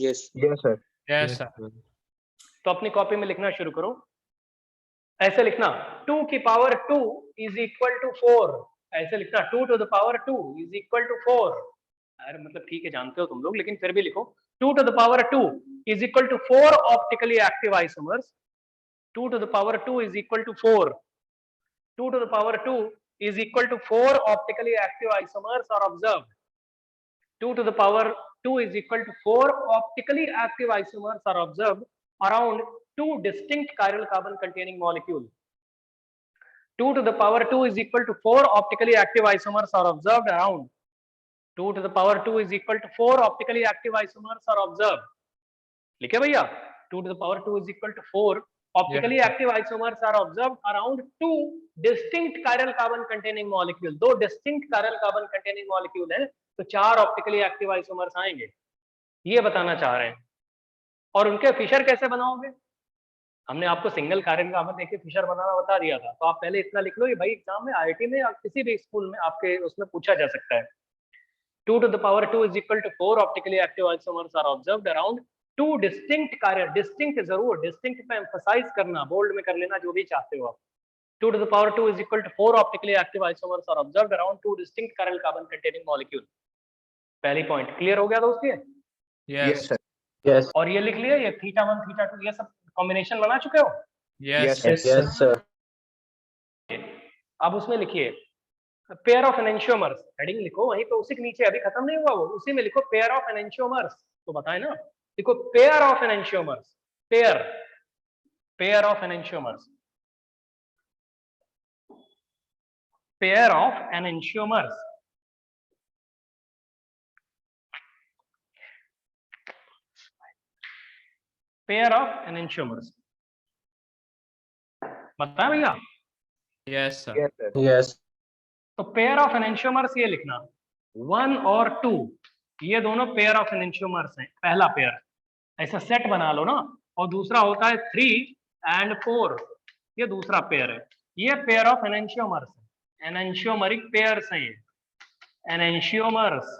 Yes. Yes, sir. Yes, sir. तो अपनी कॉपी में लिखना शुरू करो। ऐसे लिखना 2 की पावर 2 = 4, ऐसे लिखना 2 to the power 2 = 4। अरे मतलब ठीक है जानते हो तुम लोग, लेकिन फिर भी लिखो 2 to the power 2 = 4 optically active isomers. 2 to the power 2 = 4, 2 to the power 2 = 4 optically active isomers are observed। 2 to the power 2 = 4 optically active isomers are observed around two distinct chiral carbon containing molecule। 2 to the power 2 = 4 optically active isomers are observed around 2 to the power 2 = 4 optically active isomers are observed। लिखे भैया? 2 to the power 2 = 4 optically active isomers are observed around two distinct chiral carbon containing molecule। दो distinct chiral carbon containing molecule है तो चार optically active isomers आएंगे, ये बताना चाह रहे हैं। और उनके फिशर कैसे बनाओगे? हमने आपको सिंगल कायरल कार्बन देके फिशर बनाना बता दिया था, तो आप पहले इतना लिख लो, ये भाई एग्जाम में आईआईटी में या किसी भी स्कूल में आपके उसमें पूछा जा सकता है। 2 to the power 2 = 4 optically active isomers are observed around two distinct कार्य, डिस्टिंक्ट जरूर, डिस्टिंक्ट पे एम्फसाइज करना, बोल्ड में कर लेना जो भी चाहते हो आप। 2 to the power 2 = 4 optically active isomers are observed around two distinct chiral carbon containing molecule। पहली पॉइंट क्लियर हो गया दोस्तों? Yes, sir. Yes. और ये लिख लिया, ये θ1 θ2 ये सब कॉम्बिनेशन बना चुके हो? yes, Yes, yes, sir. अब उसमें लिखिए पेयर ऑफ एनेंशियोमर्स, हेडिंग लिखो वहीं पे, उसी के नीचे, अभी खत्म नहीं हुआ वो, उसी में लिखो पेयर ऑफ एनेंशियोमर्स। तो बताए ना, लिखो pair of enantiomers, pair of enantiomers, pair of enantiomers. Pair of enantiomers बताया भैया? yes, sir. Yes, sir. Yes. तो पेयर ऑफ एनेंशियोमर्स ये लिखना 1 और 2, ये दोनों पेयर ऑफ एनेंशियोमर्स हैं, पहला पेयर ऐसा सेट बना लो ना। और दूसरा होता है 3 and 4, ये दूसरा पेयर है। ये पेयर ऑफ एनेंशियोमर्स है, एनेंशियोमरिक पेयर्स हैं ये, एनेंशियोमर्स,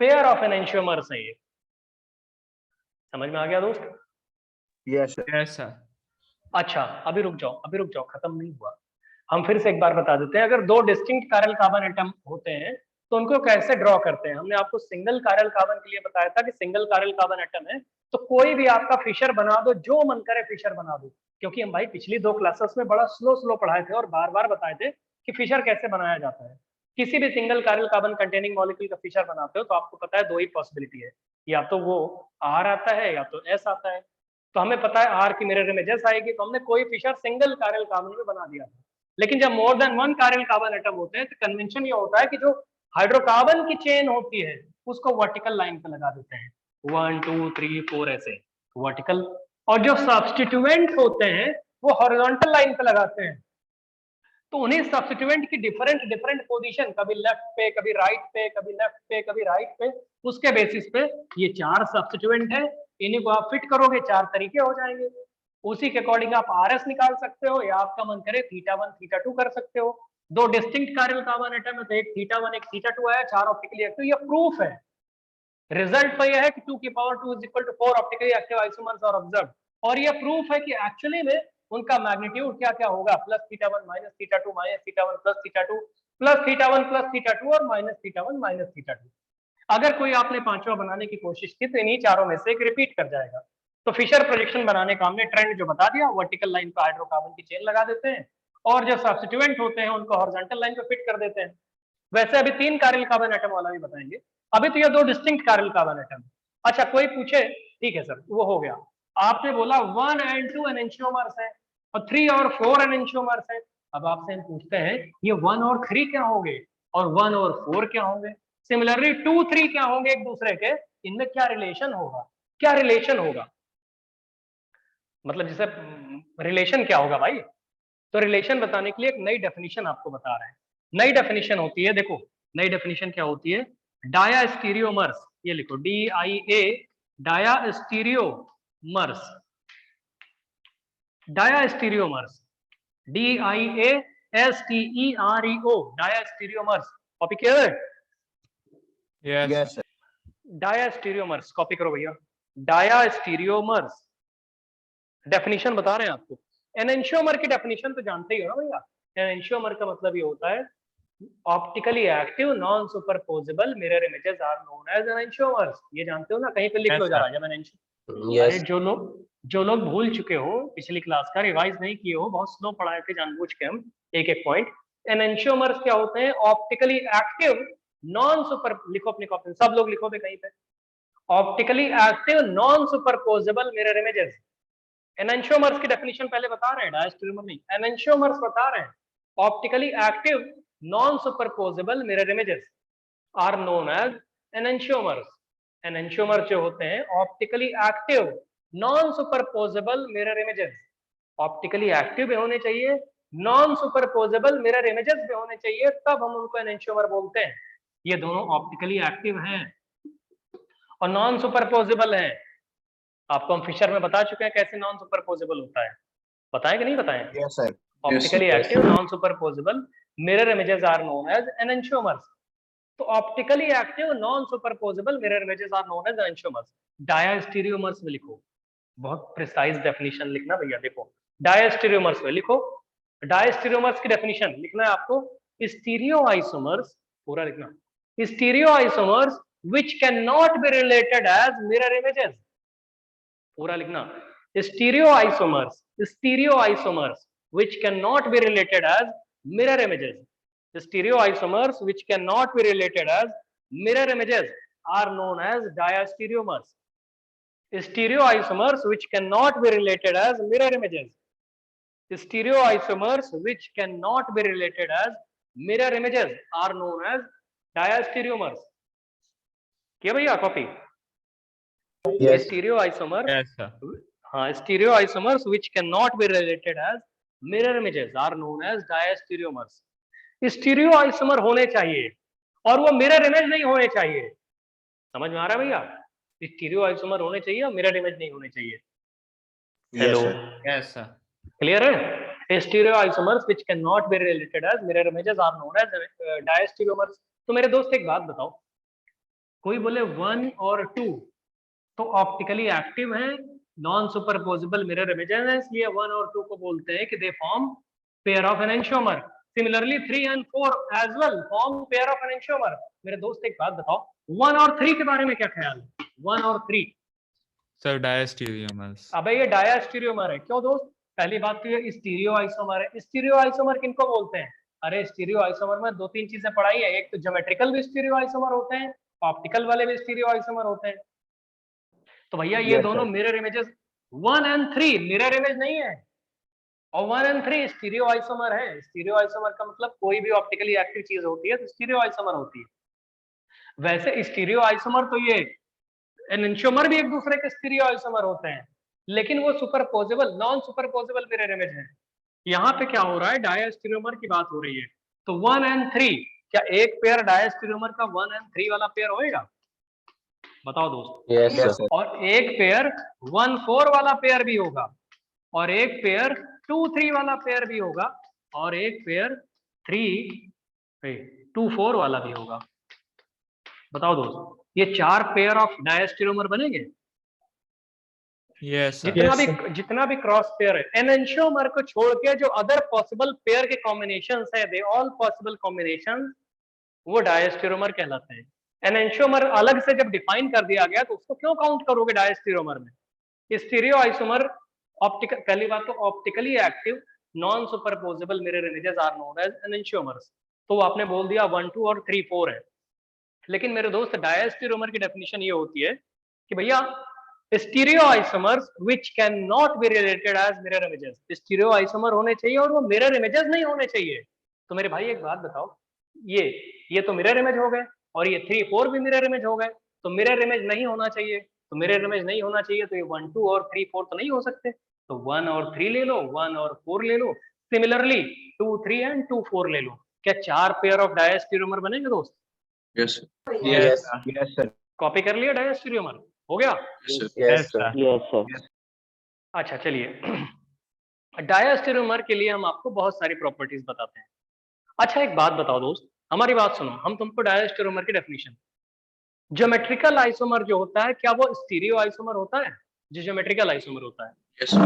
पेयर ऑफ एनेंशियोमर्स हैं ये। समझ में आ गया दोस्त? Yes, sir. Yes, sir. अच्छा अभी रुक जाओ, अभी रुक जाओ, खत्म नहीं हुआ। हम फिर से एक बार बता देते हैं, अगर दो डिस्टिंक्ट कायरल कार्बन एटम होते हैं तो उनको कैसे ड्रॉ करते हैं। हमने आपको सिंगल कायरल कार्बन के लिए बताया था कि सिंगल कायरल कार्बन एटम है तो कोई भी आपका फिशर बना दो, जो मन करे फिशर बना दो। क्योंकि हम भाई पिछली 2 क्लासेस में बड़ा स्लो पढ़ाए थे और बार बार बताए थे कि फिशर कैसे बनाया जाता है। किसी भी single chiral carbon containing molecule का फिशर बनाते हो तो आपको पता है 2 ही पॉसिबिलिटी है, या तो वो आर आता है या तो एस आता है। तो हमें पता है आर की मिरर इमेजेस आएगी, तो हमने कोई फिशर सिंगल कायरल कार्बन में बना दिया था। लेकिन जब more than one chiral carbon atom होते हैं तो कन्वेंशन ये होता है कि जो हाइड्रोकार्बन की चेन होती है उसको वर्टिकल लाइन पे लगा देते हैं, 1 2 3 4 ऐसे वर्टिकल, और जो सब्स्टिट्यूएंट होते हैं वो हॉरिजॉन्टल लाइन पे लगाते हैं। तो उन्हीं सब्स्टिट्यूएंट की डिफरेंट पोजीशन, कभी लेफ्ट पे, कभी राइट पे, कभी लेफ्ट पे, कभी राइट पे, उसके बेसिस पे ये 4 सब्स्टिट्यूएंट है, इन्हीं को आप फिट करोगे 4 तरीके हो जाएंगे। उसी के अकॉर्डिंग आप आरएस निकाल सकते हो या आपका मन करे θ1 θ2 कर सकते हो। दो डिस्टिंक्ट कायरल कार्बन एटम है तो एक θ1 एक θ2 आया, 4 ऑप्टिकली एक्टिव, ये प्रूफ है। रिजल्ट तो यह है कि 2 की power 2 = 4 optically active isomers are observed, और ये प्रूफ है कि एक्चुअली में उनका मैग्नीट्यूड क्या क्या होगा, +θ1 -θ2 -θ1 +θ2 +θ1 +θ2 और -θ1 -θ2। अगर कोई आपने पांचवा बनाने की कोशिश की तो इन्हीं चारों में से एक रिपीट कर जाएगा। तो फिशर प्रोजेक्शन बनाने का हमने ट्रेंड जो बता दिया, वर्टिकल लाइन पे हाइड्रोकार्बन की चेन लगा देते हैं और जो सब्स्टिट्यूएंट होते हैं उनको हॉरिजॉन्टल लाइन पे फिट कर देते हैं। वैसे अभी 3 कारिल कार्बन एटम वाला भी बताएंगे, अभी तो ये 2 डिस्टिंक्ट कारिल कार्बन एटम। अच्छा कोई पूछे, ठीक है सर वो हो गया, आपने बोला 1 and 2 एनेंशियोमर्स है और 3 और 4 एनेंशियोमर्स है। अब आपसे हम पूछते हैं ये 1 और 3 क्या होंगे और 1 और 4 क्या होंगे, सिमिलरली 2 3 क्या होंगे एक दूसरे के, इनमें क्या रिलेशन होगा, क्या रिलेशन होगा, मतलब जैसे रिलेशन क्या होगा भाई। तो रिलेशन बताने के लिए एक नई डेफिनेशन आपको बता रहे हैं। नई डेफिनेशन होती है, देखो नई डेफिनेशन क्या होती है, डायास्टीरियोमर्स, ये लिखो DIA, डायास्टीरियोमर्स, डायास्टीरियोमर्स, DIASTEREO, डायास्टीरियोमर्स, कॉपी किया है? Yes. Yes, sir. डायास्टीरियोमर्स कॉपी करो भैया, डायास्टीरियोमर्स डेफिनेशन बता रहे हैं आपको। एनेंशियोमर की डेफिनेशन तो जानते ही हो ना भैया, एनेंशियोमर का मतलब ये होता है optically active non सुपरपोजेबल mirror images are known as enantiomers, ये जानते हो ना, कहीं पे लिख लो Yes, जरा sir. जब एनेंशियो। अरे Yes. जो लोग भूल चुके हो पिछली क्लास का, रिवाइज नहीं किए हो, बहुत स्लो पढ़ाए थे जानबूझ के हम एक एक पॉइंट। एनेंशियोमर्स क्या होते हैं, ऑप्टिकली एक्टिव नॉन सुपर, लिखो अपनी कॉपी सब लोग लिखो भी कहीं पे, optically active non सुपरपोजेबल mirror images. Enantiomers की डेफिनेशन पहले बता रहे हैं, डायस्टीरियोमर नहीं, एनेंशियोमर्स बता रहे हैं, optically active non सुपरपोजेबल mirror images are known as enantiomers. Enantiomer जो होते हैं optically active non सुपरपोजेबल mirror images, optically active भी होने चाहिए, नॉन सुपरपोजेबल मिरर इमेजेस भी होने चाहिए, तब हम उनको एनेंशियोमर बोलते हैं। ये दोनों ऑप्टिकली एक्टिव हैं और नॉन सुपरपोजेबल हैं। आपको हम फिशर में बता चुके हैं कैसे नॉन सुपरपोजेबल होता है, बताएं कि नहीं बताएं? Yes, sir. Optically active non सुपरपोजेबल mirror images are known as enantiomers. तो optically active non सुपरपोजेबल mirror images are known as enantiomers. Diastereomers में लिखो, बहुत प्रिसाइज डेफिनेशन लिखना भैया, देखो डायास्टीरियोमर्स में लिखो, डायास्टीरियोमर्स की डेफिनेशन लिखना है आपको, स्टीरियोआइसोमर्स, पूरा लिखना, stereoisomers which cannot be related as mirror images, पूरा लिखना, stereoisomers, stereoisomers which cannot be related as mirror images, stereoisomers which cannot be related as mirror images are known as diastereomers. Stereoisomers which cannot be related as mirror images, stereoisomers which cannot be related as mirror images are known as diastereomers. क्या भैया copy? Yes. Stereoisomer, Yes, sir. हाँ, stereoisomers which cannot be related as mirror images are known as diastereomers. स्टीरियोआइसोमर होने चाहिए और वो मिरर इमेज नहीं होने चाहिए, समझ में आ रहा है भैया? स्टीरियोआइसोमर होने चाहिए और मिरर इमेज नहीं होने चाहिए। Hello, Yes, sir. Yes, sir. Clear है? Stereoisomers which can not be related as mirror images are known as diastereomers. तो मेरे दोस्त एक बात बताओ, कोई बोले 1 और 2 तो ऑप्टिकली एक्टिव है, नॉन सुपरपोजेबल मिरर इमेजेस है, इसलिए 1 और 2 को बोलते हैं कि they form pair of enantiomer. Similarly 3 and 4 as well form pair of enantiomer. मेरे दोस्त एक बात बताओ, 1 और 3 के बारे में क्या ख्याल है? 1 और 3 Sir, diastereomers. अबे ये डायास्टीरियोमर है, क्यों दोस्त? पहली बात तो ये स्टीरियोआइसोमर है। स्टीरियोआइसोमर किनको बोलते हैं? अरे स्टीरियोआइसोमर में 2-3 चीजें पढ़ाई है, एक तो ज्योमेट्रिकल भी स्टीरियोआइसोमर होते हैं, ऑप्टिकल वाले भी स्टीरियोआइसोमर होते हैं। तो भैया ये Yes, दोनों sir. Mirror images 1 and 3 mirror image नहीं है और 1 and 3 स्टीरियोआइसोमर है। स्टीरियोआइसोमर का मतलब कोई भी ऑप्टिकली एक्टिव चीज होती है तो स्टीरियोआइसोमर होती है। वैसे स्टीरियोआइसोमर तो ये एनेंशियोमर भी एक दूसरे के स्टीरियोआइसोमर होते हैं, लेकिन वो सुपरपोजेबल नॉन सुपरपोजेबल मिरर इमेज है। यहाँ पे क्या हो रहा है, डायास्टीरियोमर की बात हो रही है। तो 1 and 3, क्या एक पेयर डायास्टीरियोमर का 1 and 3 वाला पेयर होएगा? बताओ दोस्त। Yes, Yes, sir. sir. और एक पेयर 1-4 वाला पेयर भी होगा और एक पेयर 2-3 वाला पेयर भी होगा और एक पेयर 3-2-4 वाला भी होगा। बताओ दोस्त, ये 4 पेयर ऑफ डायस्टीरियोमर बनेंगे? Yes, sir. जितना भी क्रॉस पेयर है, एनेंशियोमर को छोड़ के जो अदर पॉसिबल पेयर के कॉम्बिनेशंस है, दे ऑल पॉसिबल कॉम्बिनेशंस, वो डायस्टीरियोमर कहलाते हैं। एनेंशियोमर अलग से जब डिफाइन कर दिया गया तो उसको क्यों काउंट करोगे डायस्टीरियोमर में? स्टीरियो आइसोमर ऑप्टिकल, पहली बात तो optically active non सुपरपोजेबल mirror images are known as enantiomers. तो आपने बोल दिया 1, 2 और 3, 4 है, लेकिन मेरे दोस्त डायस्टीरियोमर की डेफिनेशन ये होती है कि भैया stereo isomers which can not be related as mirror images. Stereo isomer होने चाहिए और वो मिरर इमेजेस नहीं होने चाहिए। तो मेरे भाई एक बात बताओ, ये तो मिरर इमेज हो गए और ये 3, 4 भी मिरर इमेज हो गए, तो मिरर इमेज नहीं होना चाहिए। तो मिरर इमेज नहीं होना चाहिए तो ये 1, 2 और 3, 4 तो नहीं हो सकते। तो 1 और 3 ले लो, 1 और 4 ले लो, सिमिलरली 2, 3 एंड 2, 4 ले लो। क्या 4 पेयर ऑफ डायस्टीरियोमर बनेंगे दोस्त? Yes. Yes. Yes, sir. Copy कर लिया डायस्टीरियोमर, हो गया? Yes, sir. Yes, sir. Yes, sir. अच्छा चलिए, डायस्टीरियोमर के लिए हम आपको बहुत सारी प्रॉपर्टीज बताते हैं। अच्छा एक बात बताओ दोस्त, हमारी बात सुनो, हम तुमको डायस्टीरियोमर की डेफिनेशन, ज्योमेट्रिकल आइसोमर जो होता है क्या वो स्टीरियो आइसोमर होता है? जो ज्योमेट्रिकल आइसोमर होता है, Yes, sir.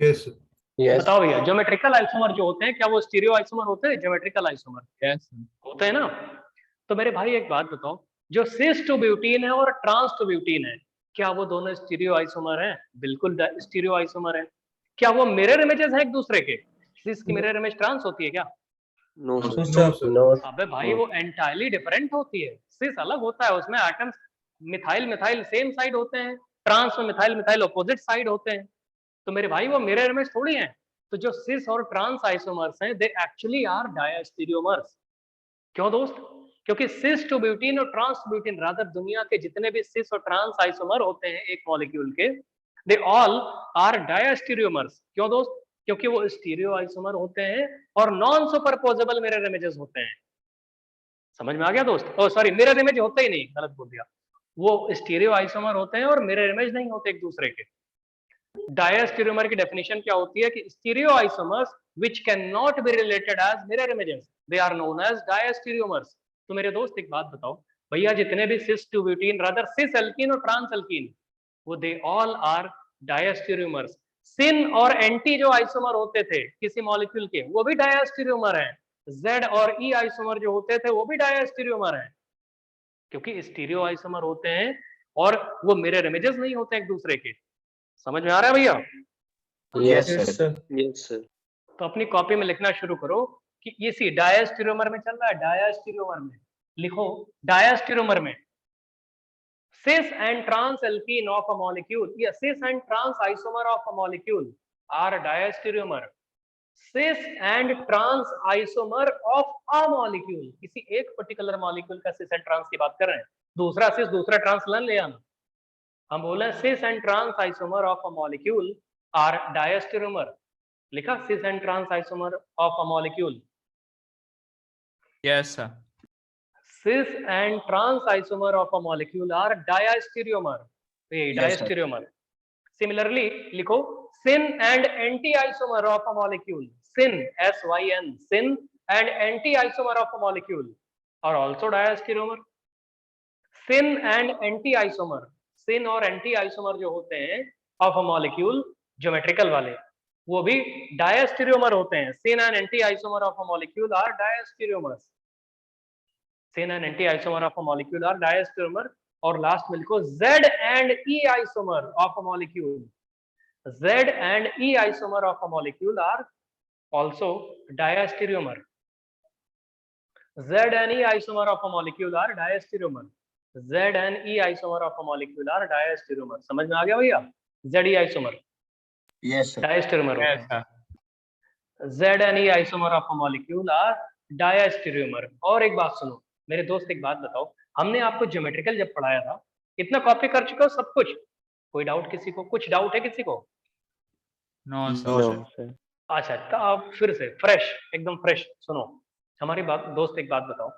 Yes, sir. Yes. बताओ भैया, ज्योमेट्रिकल आइसोमर जो होते हैं क्या वो स्टीरियो आइसोमर होते हैं? ज्योमेट्रिकल आइसोमर यस होते हैं ना? तो मेरे भाई एक बात बताओ, जो सिस टू ब्यूटीन है और ट्रांस टू ब्यूटीन है, क्या वो दोनों स्टीरियो आइसोमर हैं? बिल्कुल स्टीरियो आइसोमर है। क्या वो मिरर इमेजेस हैं एक दूसरे के? सिस की मिरर इमेज ट्रांस होती है क्या? No, sir. No, sir. No. अबे भाई वो एंटायरली डिफरेंट होती है। सिस अलग होता है, उसमें atoms methyl methyl same side होते हैं, ट्रांस में मिथाइल मिथाइल अपोजिट साइड होते हैं। तो मेरे भाई वो मिरर इमेज थोड़ी है। तो जो सिस और ट्रांस आइसोमर्स हैं, दे एक्चुअली आर डायस्टीरियोमर्स। क्यों दोस्त? क्योंकि सिस टू ब्यूटीन और ट्रांस टू ब्यूटीन, रादर दुनिया के जितने भी सिस और ट्रांस आइसोमर होते हैं एक मॉलिक्यूल के, दे ऑल आर डायस्टीरियोमर्स। क्यों दोस्त? क्योंकि वो स्टीरियो आइसोमर होते हैं और नॉन सुपरपोजेबल मिरर इमेजेस होते हैं। समझ में आ गया दोस्त? ओ सॉरी, मिरर इमेज होते ही नहीं, गलत बोल दिया। वो स्टीरियो आइसोमर होते हैं और मिरर इमेज नहीं होते एक दूसरे के। डायस्टीरियोमर की डेफिनेशन क्या होती है कि stereo isomers which can not be related as mirror images, they are known as diastereomers. तो मेरे दोस्त एक बात बताओ भैया, जितने भी cis two butene, rather cis alkene और ट्रांस एल्कीन, वो they all are diastereomers. Syn और एंटी जो आइसोमर होते थे किसी मॉलिक्यूल के, वो भी डायस्टीरियोमर हैं। जेड और ई आइसोमर जो होते थे वो भी डायस्टीरियोमर हैं, क्योंकि स्टीरियो आइसोमर होते हैं और वो मिरर इमेजेस नहीं होते एक दूसरे के। समझ में आ रहा है भैया? Yes, Yes, sir. sir. Yes, sir. तो अपनी कॉपी में लिखना शुरू करो कि ये सी डायस्टीरियोमर में चल रहा है, डायस्टीरियोमर में लिखो, डायस्टीरियोमर में cis and trans alkene of a molecule, या cis and trans isomer of a molecule are diastereomer. cis and trans isomer of a molecule, किसी एक पर्टिकुलर मॉलिक्यूल का cis and trans की बात कर रहे हैं, दूसरा cis दूसरा trans न ले आना। हम बोले cis and trans isomer of a molecule are diastereomer। लिखा cis and trans isomer of a molecule, yes sir cis and trans isomer of a molecule are diastereomer। Yes, sir. diastereomer। Similarly, लिखो sin and anti-isomer of a molecule, sin SYN, sin and anti-isomer of a molecule are also diastereomer। sin and anti-isomer, sin और anti-isomer जो होते हैं of a molecule, ज्योमेट्रिकल वाले, वो भी diastereomer होते हैं। sin and anti-isomer of a molecule are diastereomers। sin and anti-isomer of a molecule are diastereomer। और लास्ट में लिखो Z and E isomer of a molecule, Z and E isomer of a molecule are also diastereomer। Z and E isomer of a molecule are diastereomer। Z and E isomer of a molecule are diastereomer। समझ में आ गया भैया? Z E isomer Yes, sir. diastereomer होते यस हैं। Sir Z and E isomer of a molecule are diastereomer। और एक बात सुनो मेरे दोस्त, एक बात बताओ, हमने आपको ज्योमेट्रिकल जब पढ़ाया था, इतना कॉपी कर चुके हो सब कुछ? कोई डाउट किसी को? कुछ डाउट है किसी को? No No, sir sir. अच्छा, तो अब फिर से फ्रेश, एकदम फ्रेश सुनो हमारी बात दोस्त। एक बात बताओ,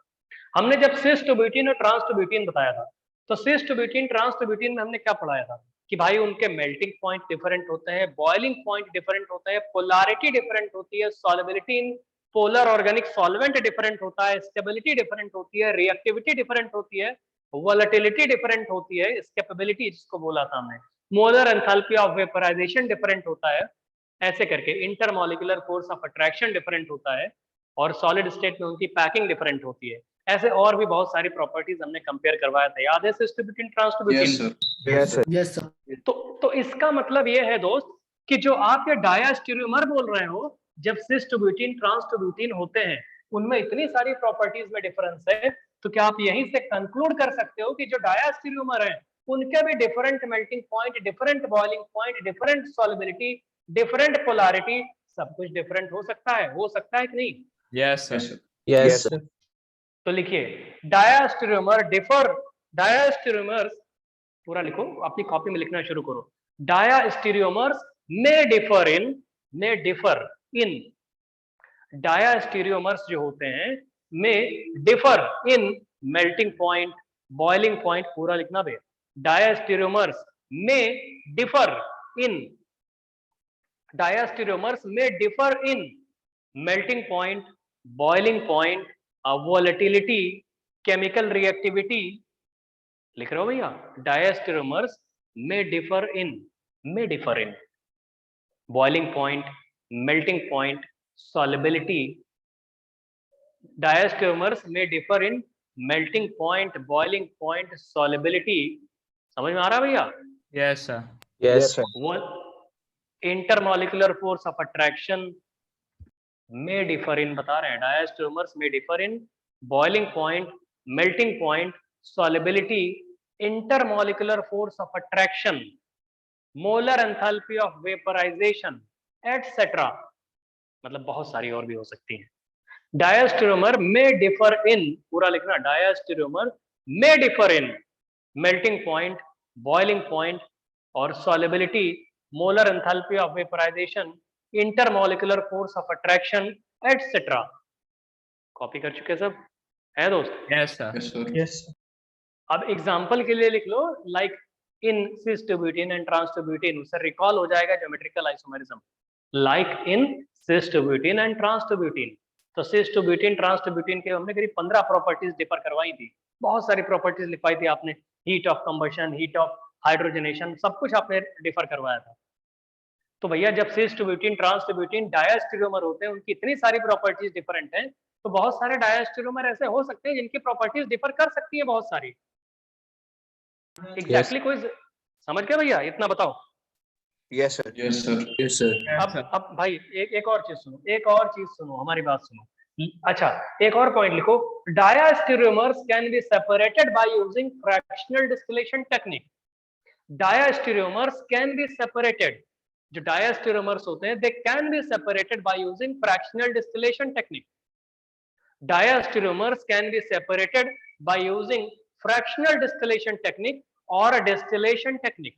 हमने जब सिस टू ब्यूटीन और ट्रांस टू ब्यूटीन बताया था, तो cis two butene trans two butene में हमने क्या पढ़ाया था कि भाई उनके मेल्टिंग पॉइंट डिफरेंट होते हैं, बॉइलिंग पॉइंट डिफरेंट होते हैं, पोलैरिटी डिफरेंट होती है, solubility in polar organic solvent different होता है, स्टेबिलिटी डिफरेंट होती है, रिएक्टिविटी डिफरेंट होती है, वोलेटिलिटी डिफरेंट होती है, एस्केपेबिलिटी जिसको बोला था हमने, molar enthalpy of vaporization different होता है, ऐसे करके intermolecular force of attraction different होता है, और सॉलिड स्टेट में उनकी पैकिंग डिफरेंट होती है। ऐसे और भी बहुत सारी प्रॉपर्टीज हमने कंपेयर करवाया था, याद है cis two butene trans two butene? Yes, sir. तो इसका मतलब ये है दोस्त कि जो आप ये डायास्टीरियोमर बोल रहे हो, जब cis two butene trans two butene होते हैं उनमें इतनी सारी प्रॉपर्टीज में डिफरेंस है, तो क्या आप यहीं से कंक्लूड कर सकते हो कि जो डायास्टीरियोमर है उनके भी different melting point, different boiling point, different solubility, different polarity, सब कुछ डिफरेंट हो सकता है कि नहीं? Yes, Yes, sir. sir. Yes, sir. तो लिखिए डायास्टीरियोमर डिफर, डायास्टीरियोमर्स पूरा लिखो, अपनी कॉपी में लिखना शुरू करो। डायास्टीरियोमर्स में डिफर इन डायास्टीरियोमर्स जो होते हैं में differ in melting point, boiling point, पूरा लिखना बे। डायास्टीरियोमर्स में differ in melting point, boiling point, volatility, chemical reactivity, लिख रहे हो भैया? डायास्टीरियोमर्स में differ in boiling point, melting point, solubility. Diastereomers may differ in melting point, boiling point, solubility. समझ में आ रहा है भैया? Yes, sir. Yes, sir. Intermolecular force of attraction may differ in, बता रहे हैं, diastereomers may differ in boiling point, melting point, solubility, intermolecular force of attraction, molar enthalpy of vaporization, etc. मतलब बहुत सारी और भी हो सकती हैं। डायास्टीरियोमर में डिफर इन, पूरा लिखना, डायास्टीरियोमर में differ in melting point, boiling point और solubility, molar enthalpy of vaporisation, intermolecular force of attraction, etcetera. Copy कर चुके सब है दोस्त? Yes, sir. Yes, sir. Yes, sir. अब एग्जाम्पल के लिए लिख लो, like in cis two butene and trans two butene, उससे रिकॉल हो जाएगा geometrical isomerism. Like in cis two butene and trans two butene, तो cis two butene trans two butene के हमने करीब 15 प्रॉपर्टीज डिफर करवाई थी, बहुत सारी प्रॉपर्टीज लिखवाई थी आपने, heat of combustion, heat of hydrogenation, सब कुछ आपने डिफर करवाया था। तो भैया जब cis two butene trans two butene diastereomer होते हैं, उनकी इतनी सारी प्रॉपर्टीज डिफरेंट हैं, तो बहुत सारे डायास्टीरियोमर ऐसे हो सकते हैं जिनकी प्रॉपर्टीज डिफर कर सकती है बहुत सारी। एग्जैक्टली कोई समझ गया भैया? इतना बताओ। Yes, sir. Yes, sir. Yes, sir. अब भाई एक और चीज सुनो, हमारी बात सुनो। अच्छा, एक और पॉइंट लिखो, diastereomers can be separated by using fractional distillation technique. Diastereomers can be separated, जो डायास्टीरियोमर्स होते हैं they can be separated by using fractional distillation technique. Diastereomers can be separated by using fractional distillation technique or a distillation technique.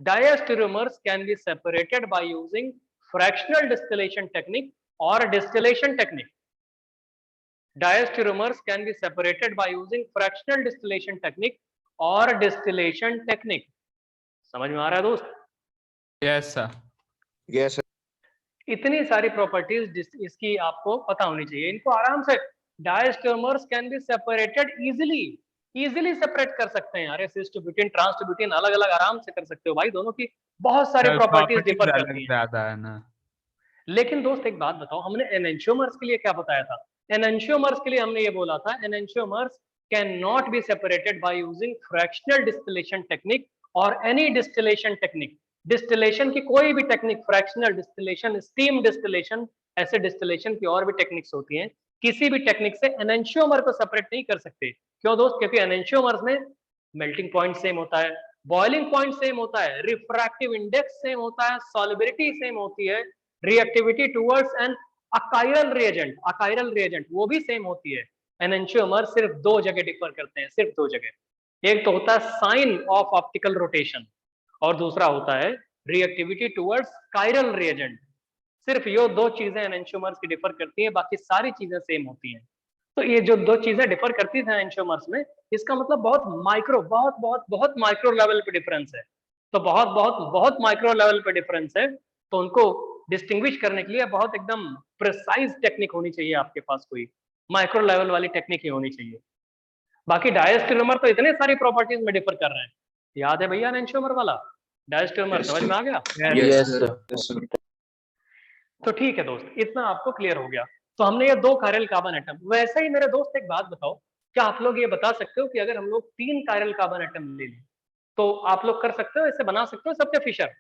Diastereomers can be separated by using fractional distillation technique or a distillation technique. Diastereomers can be separated by using fractional distillation technique or a distillation technique. समझ में आ रहा है दोस्त? Yes, sir. Yes, sir. इतनी सारी प्रॉपर्टीज इसकी आपको पता होनी चाहिए, इनको आराम से diastereomers can be separated easily separate कर सकते हैं। अरे cis two butene trans two butene अलग अलग आराम से कर सकते हो भाई, दोनों की बहुत सारी प्रॉपर्टीज डिफर करती हैं। ज्यादा है ना। लेकिन दोस्त एक बात बताओ, हमने एनेंशियोमर्स के लिए क्या बताया था? एनेंशियोमर्स के लिए हमने ये बोला था, enantiomers can not B separated by using fractional distillation technique और एनी डिस्टिलेशन टेक्निक। डिस्टिलेशन की कोई भी technique, fractional distillation, steam distillation, ऐसे डिस्टिलेशन की और भी टेक्निक्स होती हैं, किसी भी टेक्निक से एनेंशियोमर को सेपरेट नहीं कर सकते। क्यों दोस्त? क्योंकि एनेंशियोमर्स में मेल्टिंग पॉइंट सेम होता है, बॉइलिंग पॉइंट सेम होता है, रिफ्रैक्टिव इंडेक्स सेम होता है, सॉल्युबिलिटी सेम होती है, reactivity towards an achiral reagent वो भी सेम होती है। एनेंशियोमर सिर्फ दो जगह डिफर करते हैं, सिर्फ दो जगह। एक तो होता है साइन ऑफ ऑप्टिकल रोटेशन और दूसरा होता है रिएक्टिविटी टुवर्ड्स कायरल रिएजेंट। सिर्फ ये दो चीजें एनेंशियोमर्स की डिफर करती हैं, बाकी सारी चीजें सेम होती हैं। तो ये जो दो चीजें डिफर करती थी एनेंशियोमर्स में, इसका मतलब बहुत माइक्रो लेवल पे डिफरेंस है। तो बहुत माइक्रो लेवल पे डिफरेंस है, तो उनको डिस्टिंग्विश करने के लिए बहुत एकदम प्रिसाइज टेक्निक होनी चाहिए आपके पास, कोई माइक्रो लेवल वाली टेक्निक ही होनी चाहिए। बाकी डायस्टेरोमर तो इतने सारी प्रॉपर्टीज में डिफर कर रहे हैं, याद है भैया एनेंशियोमर वाला? डायस्टेरोमर समझ में आ गया? Yes, sir. Yes, sir. तो ठीक है दोस्त, इतना आपको क्लियर हो गया। तो हमने ये 2 कायरल कार्बन एटम। वैसे ही मेरे दोस्त एक बात बताओ, क्या आप लोग ये बता सकते हो कि अगर हम लोग 3 कायरल कार्बन एटम ले लें तो आप लोग कर सकते हो, ऐसे बना सकते हो सबके फिशर?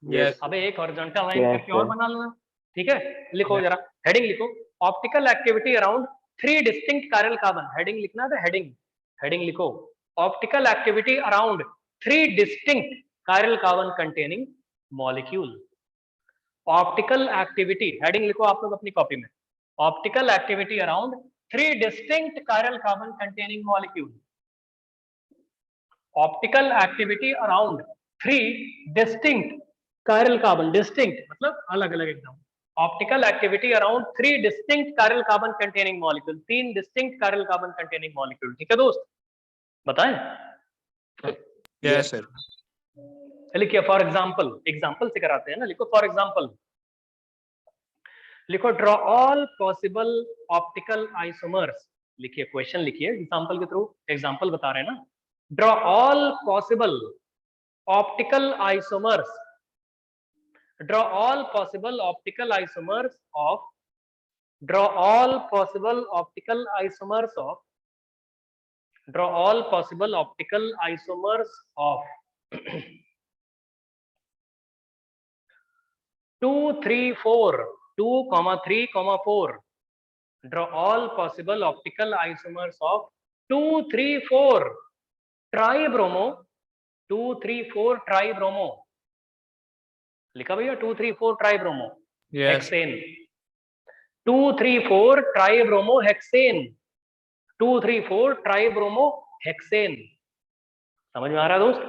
Yes. अबे एक हॉरिजॉन्टल लाइन Yes, करके और sir. बना लेना, ठीक है? लिखो जरा, हेडिंग लिखो, optical activity around 3 distinct chiral carbon. Heading लिखना है, हेडिंग, हेडिंग लिखो, optical activity around 3 distinct chiral carbon containing molecule. Optical activity, heading लिखो आप लोग अपनी कॉपी में, optical activity around 3 distinct chiral carbon containing molecule. Optical activity around 3 distinct chiral carbon, distinct मतलब अलग अलग एकदम। Optical activity around 3 distinct chiral carbon containing molecule, 3 distinct chiral carbon containing molecule. ठीक है दोस्त, बताएं? Yes, sir. लिखिए फॉर एग्जांपल, एग्जांपल से कराते हैं ना, लिखो फॉर एग्जांपल, लिखो draw all possible optical isomers. लिखिए, क्वेश्चन लिखिए एग्जांपल के थ्रू, एग्जांपल बता रहे हैं ना। Draw all possible optical isomers, draw all possible optical isomers of, draw all possible optical isomers of, draw all possible optical isomers of 2 3 4, 2, 3, 4, draw all possible optical isomers of 2 3 4 tribromo, 2 3 4 tribromo। लिखा भैया, 2 3 4 tribromo Yes. Hexane, 2 3 4 tribromo hexane, 2 3 4 tribromo hexane. समझ में आ रहा है दोस्त?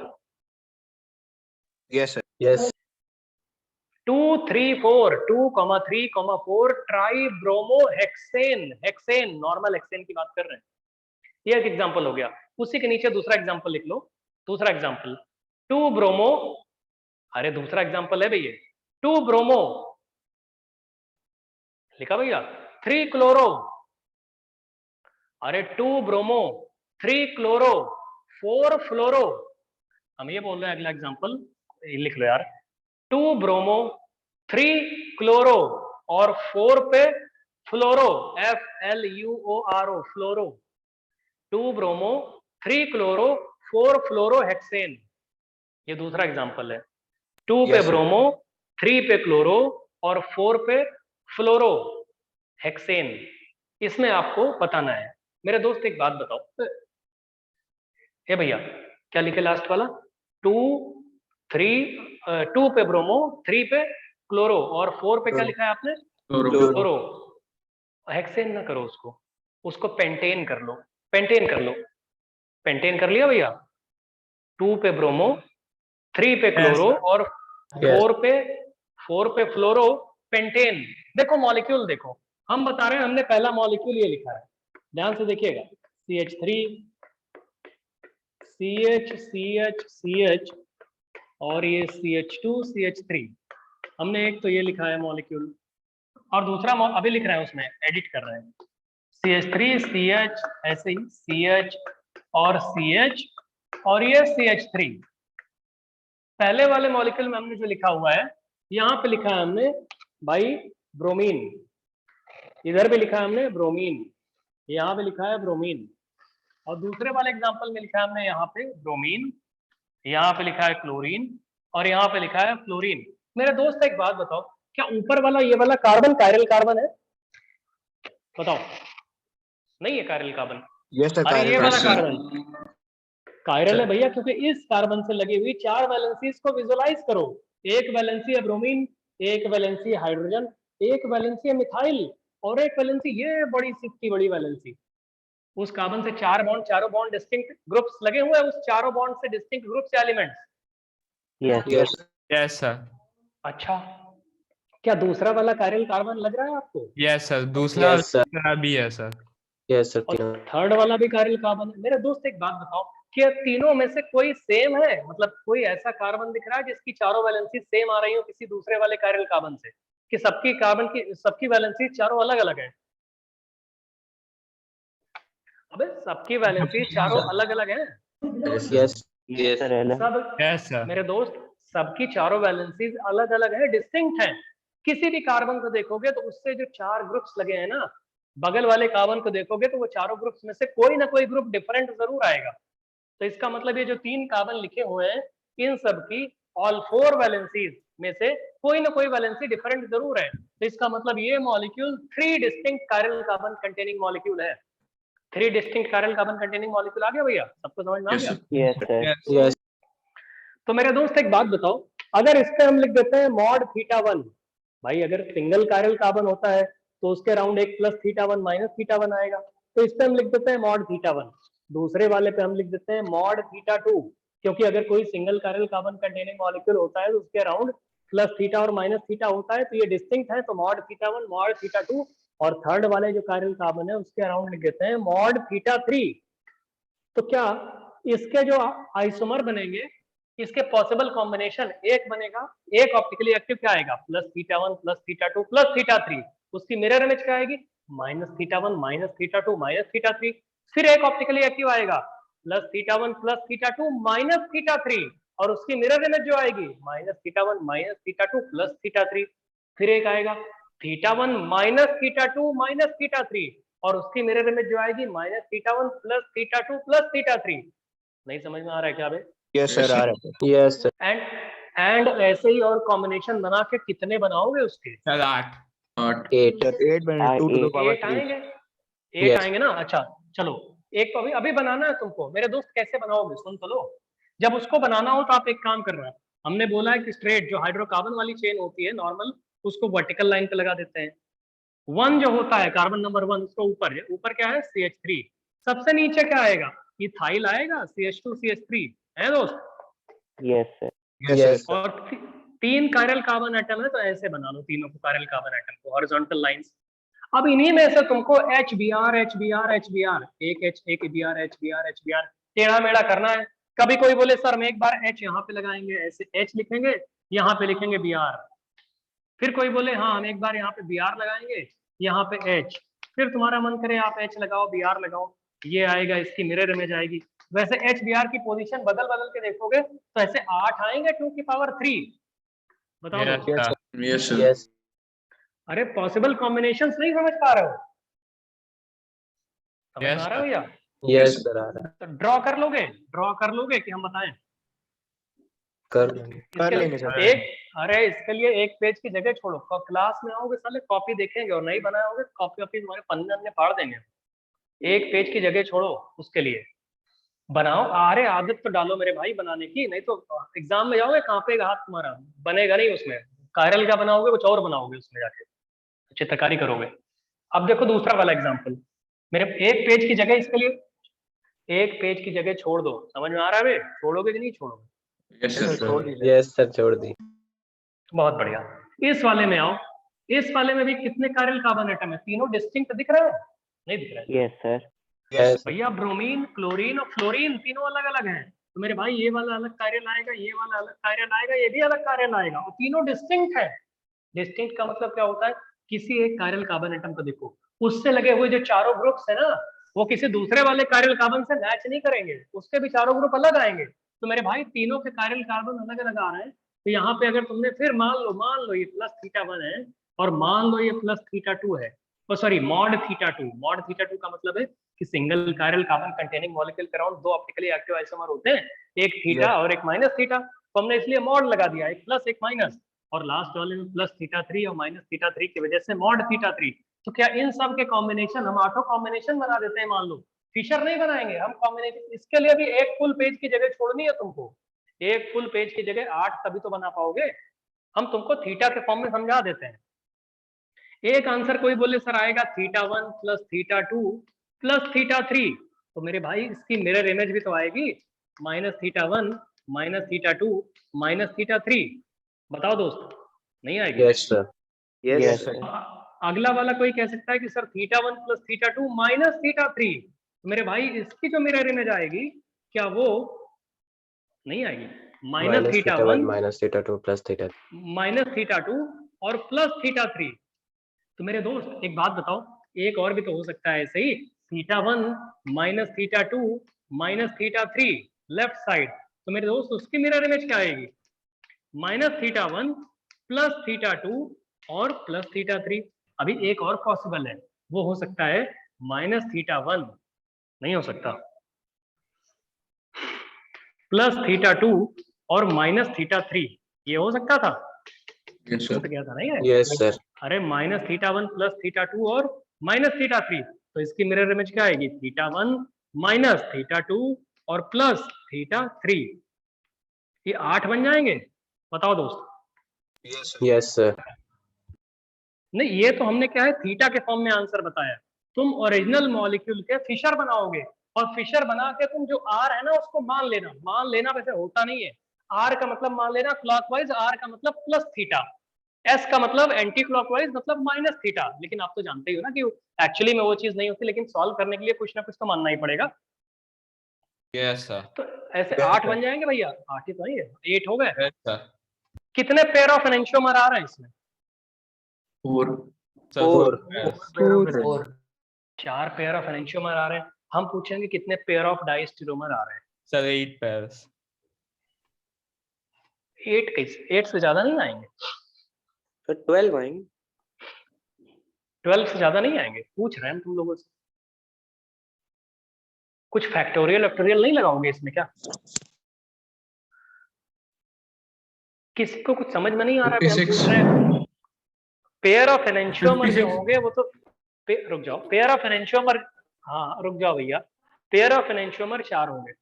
Yes, sir. Yes. 2 3 4, 2, 3, 4 tribromo hexane, hexane normal hexane की बात कर रहे हैं। ये एक एग्जांपल हो गया। उसी के नीचे दूसरा एग्जांपल लिख लो, दूसरा एग्जांपल 2 ब्रोमो, अरे दूसरा एग्जांपल है भैया, 2 ब्रोमो, लिखा भैया, 3 क्लोरो, अरे 2 ब्रोमो, 3 क्लोरो, 4 फ्लोरो। हम ये बोल रहे हैं, अगला एग्जांपल लिख लो यार, 2 ब्रोमो, 3 क्लोरो और 4 पे फ्लोरो, FLUORO, फ्लोरो। 2 ब्रोमो, 3 क्लोरो, 4 फ्लोरो हेक्सेन। ये दूसरा एग्जांपल है। 2 पे Yes, sir. ब्रोमो, 3 पे क्लोरो और 4 पे फ्लोरो हेक्सेन। इसमें आपको बताना है। मेरे दोस्त एक बात बताओ, हे भैया क्या लिखे लास्ट वाला, 2 3, 2 पे ब्रोमो, 3 पे क्लोरो और 4 पे क्या लिखा है आपने, क्लोरो। हेक्सेन ना करो उसको, उसको पेंटेन कर लो, पेंटेन कर लो, पेंटेन कर लिया भैया। 2 पे ब्रोमो, 3 पे क्लोरो और 4 पे फ्लोरो, पेंटेन। देखो मॉलिक्यूल देखो, हम बता रहे हैं, हमने पहला मॉलिक्यूल ये लिखा है, ध्यान से देखिएगा, CH3 CH और ये CH2 CH3। हमने एक तो ये लिखा है मॉलिक्यूल, और दूसरा अभी लिख रहे हैं, उसमें एडिट कर रहे हैं, CH3 CH, ऐसे ही CH और CH और ये CH3। पहले वाले मॉलिक्यूल में हमने जो लिखा हुआ है, यहाँ पे लिखा है हमने भाई ब्रोमीन, इधर भी लिखा है हमने ब्रोमीन, यहाँ पे लिखा है ब्रोमीन, और दूसरे वाले एग्जांपल में लिखा है हमने यहाँ पे ब्रोमीन, यहाँ पे लिखा है क्लोरीन और यहाँ पे लिखा है फ्लोरीन। मेरे दोस्त एक बात बताओ, क्या ऊपर वाला ये वाला कार्बन कायरल कार्बन है? बताओ, नहीं है कायरल कार्बन? Yes, sir. अरे ये वाला Sir. कार्बन कायरल है भैया, क्योंकि इस कार्बन से लगी हुई 4 वैलेंसीज को विजुअलाइज करो। एक वैलेंसी है ब्रोमीन, एक वैलेंसी है हाइड्रोजन, एक वैलेंसी है मिथाइल और एक वैलेंसी ये बड़ी सिक्की बड़ी वैलेंसी। उस कार्बन से 4 बॉन्ड, चारों बॉन्ड डिस्टिंक्ट ग्रुप्स लगे हुए हैं, उस चारों बॉन्ड से distinct groups elements. Yes. Yes, sir. अच्छा, क्या दूसरा वाला कायरल कार्बन लग रहा है आपको? Yes, sir. दूसरा Yes, sir. दूसरा भी है सर। Yes, sir. और थर्ड वाला भी कायरल कार्बन है। मेरे दोस्त एक बात बताओ, क्या तीनों में से कोई सेम है? मतलब कोई ऐसा कार्बन दिख रहा है जिसकी चारों वैलेंसी सेम आ रही हो किसी दूसरे वाले कायरल कार्बन से, कि सबकी कार्बन की सबकी वैलेंसी चारों अलग अलग है? अबे सबकी वैलेंसी चारों अलग अलग है Yes. Yes, sir. सब। Yes, sir. मेरे दोस्त सबकी चारों वैलेंसीज अलग अलग है, डिस्टिंक्ट है। किसी भी कार्बन को देखोगे तो उससे जो 4 ग्रुप्स लगे हैं ना, बगल वाले कार्बन को देखोगे तो वो चारों ग्रुप्स में से कोई ना कोई ग्रुप डिफरेंट जरूर आएगा। तो इसका मतलब ये जो 3 कार्बन लिखे हुए हैं, इन सब की ऑल 4 वैलेंसीज में से कोई ना कोई वैलेंसी डिफरेंट जरूर है। तो इसका मतलब ये molecule 3 distinct chiral carbon containing molecule है। 3 distinct chiral carbon containing molecule आ गया भैया, सबको समझ में आ गया? Yes, sir. Yes. Yes. तो मेरे दोस्त एक बात बताओ, अगर इस पे हम लिख देते हैं मॉड थीटा 1, भाई अगर सिंगल कायरल कार्बन होता है तो उसके अराउंड एक प्लस थीटा 1 माइनस थीटा 1 आएगा, तो इस पे हम लिख देते हैं मॉड थीटा 1। दूसरे वाले पे हम लिख देते हैं मॉड थीटा 2, क्योंकि अगर कोई single chiral carbon containing molecule होता है तो उसके अराउंड प्लस थीटा और माइनस थीटा होता है, तो ये डिस्टिंक्ट है, तो मॉड थीटा 1 मॉड थीटा 2। और थर्ड वाले जो कायरल कार्बन है उसके अराउंड लिख देते हैं मॉड थीटा 3। तो क्या इसके जो आइसोमर बनेंगे, इसके पॉसिबल कॉम्बिनेशन एक बनेगा, एक ऑप्टिकली एक्टिव क्या आएगा, plus theta 1 plus theta 2 plus theta 3, उसकी मिरर इमेज क्या आएगी, minus theta 1 minus theta 2 minus theta 3। फिर एक ऑप्टिकली एक्टिव आएगा plus theta 1 plus theta 2 minus theta 3, और उसकी मिरर इमेज जो आएगी minus theta 1 minus theta 2 plus theta 3। फिर एक आएगा theta 1 minus theta 2 minus theta 3, और उसकी मिरर इमेज जो आएगी minus theta 1 plus theta 2 plus theta 3। नहीं समझ में आ रहा है क्या बे? Yes, sir. आ रहा है। Yes, sir. एंड ऐसे ही और कॉम्बिनेशन बना के कितने बनाओगे उसके? Sir, 8. 8. Sir, 8 minus 2 to the power 8 3. आएंगे, 8 Yes. आएंगे ना। अच्छा चलो, एक तो अभी अभी बनाना है तुमको मेरे दोस्त, कैसे बनाओगे सुन तो लो। जब उसको बनाना हो तो आप एक काम करना, हमने बोला है कि स्ट्रेट जो हाइड्रोकार्बन वाली चेन होती है नॉर्मल, उसको वर्टिकल लाइन पे लगा देते हैं। 1 जो होता है कार्बन नंबर 1, उसको ऊपर है, ऊपर क्या है CH3, सबसे नीचे क्या आएगा, इथाइल आएगा CH2 CH3 है दोस्त। Yes, sir. Yes, Yes, sir. sir. और 3 कायरल कार्बन एटम है, तो ऐसे बना लो तीनों को, कायरल कार्बन एटम को हॉरिजॉन्टल लाइंस। अब इन्हीं में से तुमको HBr HBr HBr एक H एक Br HBr HBr टेढ़ा मेढ़ा करना है। कभी कोई बोले सर हम एक बार H यहाँ पे लगाएंगे, ऐसे H लिखेंगे, यहाँ पे लिखेंगे Br। फिर कोई बोले हाँ हम एक बार यहाँ पे Br लगाएंगे, यहाँ पे H। फिर तुम्हारा मन करे आप H लगाओ Br लगाओ, ये आएगा, इसकी मिरर इमेज आएगी। वैसे HBr की पोजीशन बदल बदल के देखोगे तो ऐसे 8 आएंगे 2 की पावर 3। बताओ Yes, दोस्त। sir. Yes, sir. Yes. अरे पॉसिबल कॉम्बिनेशंस नहीं समझ पा रहे हो? समझ Yes, में आ रहा है sir. भैया? Yes, sir. आ रहा है। तो ड्रॉ कर लोगे, ड्रॉ कर लोगे कि हम बताएं? कर लेंगे। कर इसके लेंगे लिए सर। एक, अरे इसके लिए एक पेज की जगह छोड़ो, क्लास में आओगे साले कॉपी देखेंगे, और नहीं बनाए होगे कॉपी वॉपी तुम्हारे पन्ने अन्ने फाड़ देंगे। एक पेज की जगह छोड़ो उसके लिए, बनाओ। अरे आदत तो डालो मेरे भाई बनाने की, नहीं तो एग्जाम में जाओगे कांपेगा हाथ तुम्हारा, बनेगा नहीं उसमें। कायरल का बनाओगे कुछ और बनाओगे उसमें जाके, चित्रकारी करोगे। अब देखो दूसरा वाला एग्जाम्पल, मेरे एक पेज की जगह, इसके लिए एक पेज की जगह छोड़ दो। समझ में आ रहा है बे? छोड़ोगे कि नहीं छोड़ोगे? Yes, sir. छोड़ दीजिए। Yes, sir. छोड़ दी। बहुत बढ़िया। इस वाले में आओ, इस वाले में भी कितने कायरल कार्बन एटम है? तीनों डिस्टिंक्ट दिख रहे हैं? नहीं दिख रहे हैं? Yes, sir. Yes. भैया ब्रोमीन क्लोरीन और फ्लोरीन तीनों अलग अलग हैं, तो मेरे भाई ये वाला अलग कायरल आएगा, ये वाला अलग कायरल आएगा, ये भी अलग कायरल आएगा, और तीनों डिस्टिंक्ट है। डिस्टिंक्ट का मतलब क्या होता है, किसी एक कायरल कार्बन एटम को देखो, उससे लगे हुए जो चारों ग्रुप्स है ना, वो किसी दूसरे वाले कायरल कार्बन से मैच नहीं करेंगे, उसके भी चारों ग्रुप अलग आएंगे। तो मेरे भाई तीनों के कायरल कार्बन अलग अलग आ रहे हैं। तो यहाँ पे अगर तुमने फिर मान लो ये प्लस थीटा 1 है, और मान लो ये प्लस थीटा 2 है, sorry mod theta 2। Mod theta 2 का मतलब है कि single chiral carbon containing molecule के अराउंड 2 ऑप्टिकली एक्टिव आइसोमर होते हैं, एक थीटा और एक माइनस थीटा। तो हमने इसलिए मॉड लगा दिया, एक प्लस एक माइनस, और लास्ट वाले में प्लस थीटा 3 और माइनस थीटा 3 की वजह से मॉड थीटा 3। तो क्या इन सब के कॉम्बिनेशन हम ऑटो कॉम्बिनेशन बना देते हैं? मान लो फिशर नहीं बनाएंगे हम कॉम्बिनेशन, इसके लिए भी एक फुल पेज की जगह छोड़नी है तुमको, एक फुल पेज की जगह 8 तभी तो बना पाओगे। हम तुमको थीटा के फॉर्म में समझा देते हैं। एक आंसर कोई बोले सर आएगा theta 1 plus theta 2 plus theta 3, तो मेरे भाई इसकी मिरर इमेज भी तो आएगी minus theta 1 minus theta 2 minus theta 3। बताओ दोस्त, नहीं आएगी? Yes, sir. Yes, Yes, sir. sir. अगला वाला कोई कह सकता है कि sir theta 1 plus theta 2 minus theta 3, तो मेरे भाई इसकी जो मिरर इमेज आएगी क्या वो नहीं आएगी? Minus Minus theta theta 1 1 minus theta 2 plus theta. Minus theta 2 और प्लस थीटा 3। तो मेरे दोस्त एक बात बताओ, एक और भी तो हो सकता है ऐसे ही, theta 1 minus theta 2 minus theta 3 left side, तो मेरे दोस्त उसकी मिरर इमेज क्या आएगी? माइनस थीटा 1 प्लस थीटा 2 और प्लस थीटा 3। अभी एक और पॉसिबल है, वो हो सकता है माइनस थीटा 1, नहीं हो सकता, प्लस थीटा 2 और माइनस थीटा 3, ये हो सकता था? Yes, छूट sir. गया था नहीं है? Yes, sir. अरे माइनस थीटा 1 प्लस थीटा 2 और माइनस थीटा 3, तो इसकी मिरर इमेज क्या आएगी? थीटा 1 माइनस थीटा 2 और प्लस थीटा 3, ये 8 बन जाएंगे? बताओ दोस्त। Yes, sir. नहीं, ये तो हमने क्या है थीटा के फॉर्म में आंसर बताया। तुम ओरिजिनल मॉलिक्यूल के फिशर बनाओगे, और फिशर बना के तुम जो आर है ना उसको मान लेना। मान लेना वैसे होता नहीं है, आर का मतलब मान लेना क्लॉकवाइज, आर का मतलब प्लस थीटा, एस का मतलब एंटी क्लॉकवाइज मतलब माइनस थीटा। लेकिन आप तो जानते ही हो ना कि एक्चुअली में वो चीज नहीं होती, लेकिन सॉल्व करने के लिए कुछ ना कुछ तो मानना ही पड़ेगा। Yes sir. तो ऐसे 8 बन जाएंगे भैया, 8 ही तो नहीं है, 8 हो गए। Yes sir. कितने पेयर ऑफ एनेंशियोमर आ रहे हैं इसमें? 4. Four. 4. 4 पेयर ऑफ एनेंशियोमर आ रहे हैं। हम पूछेंगे कितने पेयर ऑफ डायस्टेरोमर आ रहे हैं? Sir 8 pairs. 8 कैसे? 8 से ज्यादा नहीं आएंगे, So 12 आएंगे। 12 से ज्यादा नहीं आएंगे। पूछ रहे हैं हम तुम लोगों से, कुछ फैक्टोरियल वैक्टोरियल नहीं लगाओगे इसमें क्या? किसी को कुछ समझ में नहीं आ रहा है? हम 56. पूछ रहे हैं पेयर ऑफ एनेंशियोमर जो 56. होंगे वो तो रुक जाओ, पेयर ऑफ एनेंशियोमर, हाँ रुक जाओ भैया, पेयर ऑफ एनेंशियोमर 4 होंगे,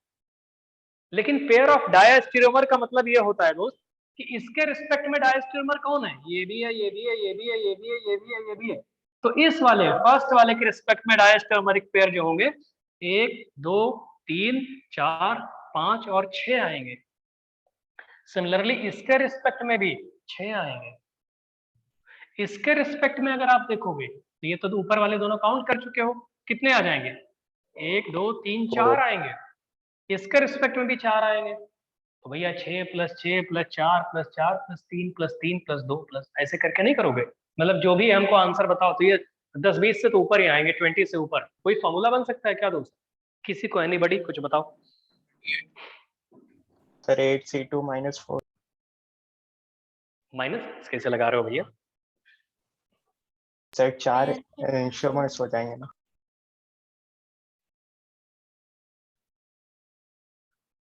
लेकिन पेयर ऑफ डायस्टेरोमर का मतलब ये होता है दोस्त कि इसके रिस्पेक्ट में डायस्टेरोमर कौन है? ये भी है, ये भी है, ये भी है, ये भी है, ये भी है, ये भी है। तो इस वाले फर्स्ट वाले के रिस्पेक्ट में डायस्टेरोमरिक पेयर जो होंगे 1 2 3 4 5 और 6 आएंगे। सिमिलरली इसके रिस्पेक्ट में भी 6 आएंगे। इसके रिस्पेक्ट में अगर आप देखोगे तो ये तो ऊपर वाले दोनों काउंट कर चुके हो, कितने आ जाएंगे? 1 2 3 4 आएंगे। इसके रिस्पेक्ट में भी 4 आएंगे, तो भैया 6 plus 6 plus 4 plus 4 plus 3 plus 3 plus 2 plus, ऐसे करके नहीं करोगे? मतलब जो भी हमको आंसर बताओ तो ये 10-20 से तो ऊपर ही आएंगे, 20 से ऊपर। कोई फॉर्मूला बन सकता है क्या दोस्त? किसी को एनीबॉडी कुछ बताओ। Sir 8C2 minus 4। माइनस कैसे लगा रहे हो भैया? सर 4 एनेंशियोमर्स हो जाएंगे ना।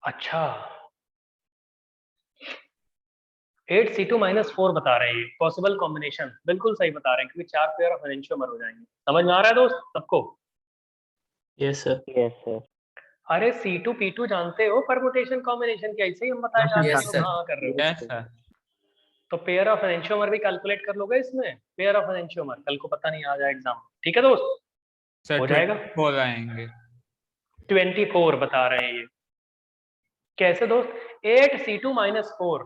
अच्छा, 8C2 माइनस 4 बता रहे हैं, पॉसिबल कॉम्बिनेशन बिल्कुल सही बता रहे हैं, क्योंकि 4 पेयर ऑफ एनेंशियोमर हो जाएंगे। समझ में आ रहा है दोस्त सबको? Yes, sir. Yes sir. अरे C2 P2 जानते हो परमुटेशन कॉम्बिनेशन क्या? ऐसे ही हम बताया जाते हैं। Yes, तुम sir. हाँ कर रहे हो। Yes sir. तो पेयर ऑफ एनेंशियोमर भी कैलकुलेट कर लोगे इसमें, पेयर ऑफ एनेंशियोमर कल को पता नहीं आ जाए एग्जाम। ठीक है दोस्त, सर हो जाएगा। 24 आएंगे। 24 बता रहे हैं ये। कैसे दोस्त? 8C2 माइनस 4,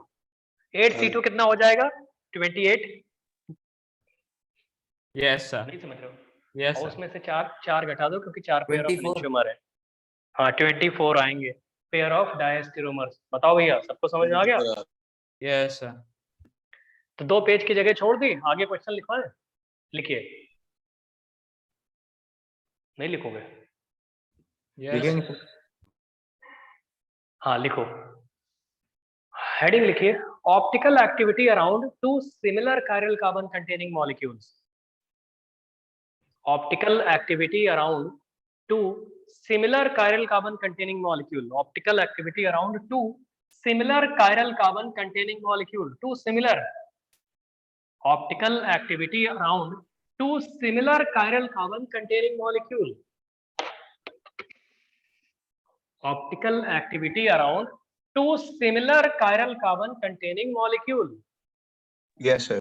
8C2 कितना हो जाएगा? 28। Yes sir. नहीं समझ रहे हो? यस और सर। उसमें से 4 घटा दो, क्योंकि 4 पेयर ऑफ 24 एनेंशियोमर है। हाँ 24 आएंगे पेयर ऑफ डायस्टेरोमर्स। बताओ भैया, सबको समझ में आ गया? Yes sir. तो 2 पेज की जगह छोड़ दी, आगे क्वेश्चन लिखवाएं? लिखिए। नहीं लिखोगे? यस। हाँ लिखो। हेडिंग लिखिए, optical activity around 2 similar chiral carbon containing molecules। Optical activity around 2 similar chiral carbon containing molecule। Optical activity around 2 similar chiral carbon containing molecule। 2 similar, optical activity around 2 similar chiral carbon containing molecule। optical activity around 2 similar chiral carbon containing molecule। Yes, sir.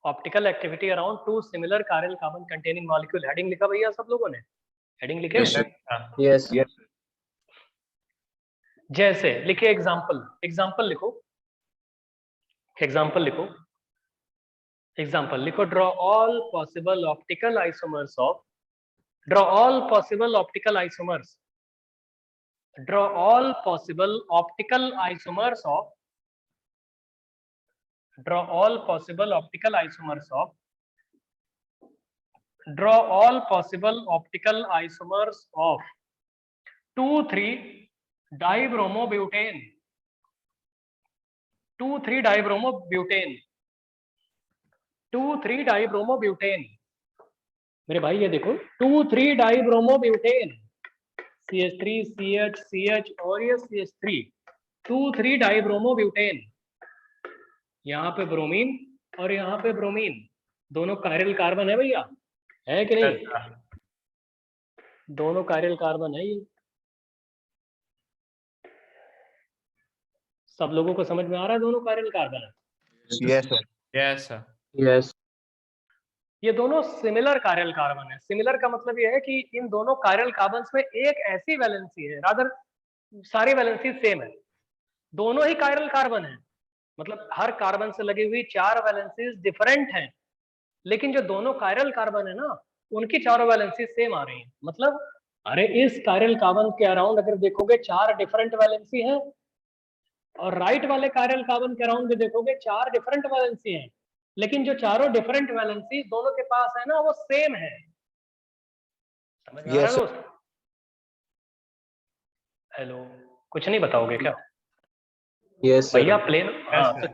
Optical activity around 2 similar chiral carbon containing molecule। Heading लिखा भैया सब लोगों ने? हेडिंग लिखे? Yes, sir. Yes. Yes. जैसे लिखे एग्जांपल, एग्जांपल लिखो, एग्जांपल लिखो, एग्जांपल लिखो। Draw all possible optical isomers of, draw all possible optical isomers, draw all possible optical isomers of, draw all possible optical isomers of, draw all possible optical isomers of 2,3 dibromobutane, 2,3-डाइब्रोमोब्यूटेन, 2,3-डाइब्रोमोब्यूटेन। मेरे भाई ये देखो 2,3-डाइब्रोमोब्यूटेन, CH3 CH CH और ये CH3, 2,3-डाइब्रोमोब्यूटेन। यहाँ पे ब्रोमीन और यहाँ पे ब्रोमीन, दोनों कायरल कार्बन है भैया, है कि नहीं? दोनों कायरल कार्बन है ये। सब लोगों को समझ में आ रहा है दोनों कायरल कार्बन है? Yes, sir. Yes, sir. Yes. ये दोनों सिमिलर कायरल कार्बन है। सिमिलर का मतलब ये है कि इन दोनों कायरल कार्बन्स में एक ऐसी वैलेंसी है, रादर सारी वैलेंसी सेम है, दोनों ही कायरल कार्बन है, मतलब हर कार्बन से लगी हुई 4 वैलेंसीज डिफरेंट हैं, लेकिन जो दोनों कायरल कार्बन है ना, उनकी चारों वैलेंसी सेम आ रही है। मतलब अरे इस कायरल कार्बन के अराउंड अगर देखोगे 4 डिफरेंट वैलेंसी है, और राइट वाले कायरल कार्बन के अराउंड भी देखोगे 4 डिफरेंट वैलेंसी हैं, लेकिन जो चारों डिफरेंट वैलेंसी दोनों के पास है ना, वो सेम है। समझ में आ रहा है Yes, sir. दोस्त? हेलो, कुछ नहीं बताओगे क्या Yes, sir. भैया? Plane Yes, sir.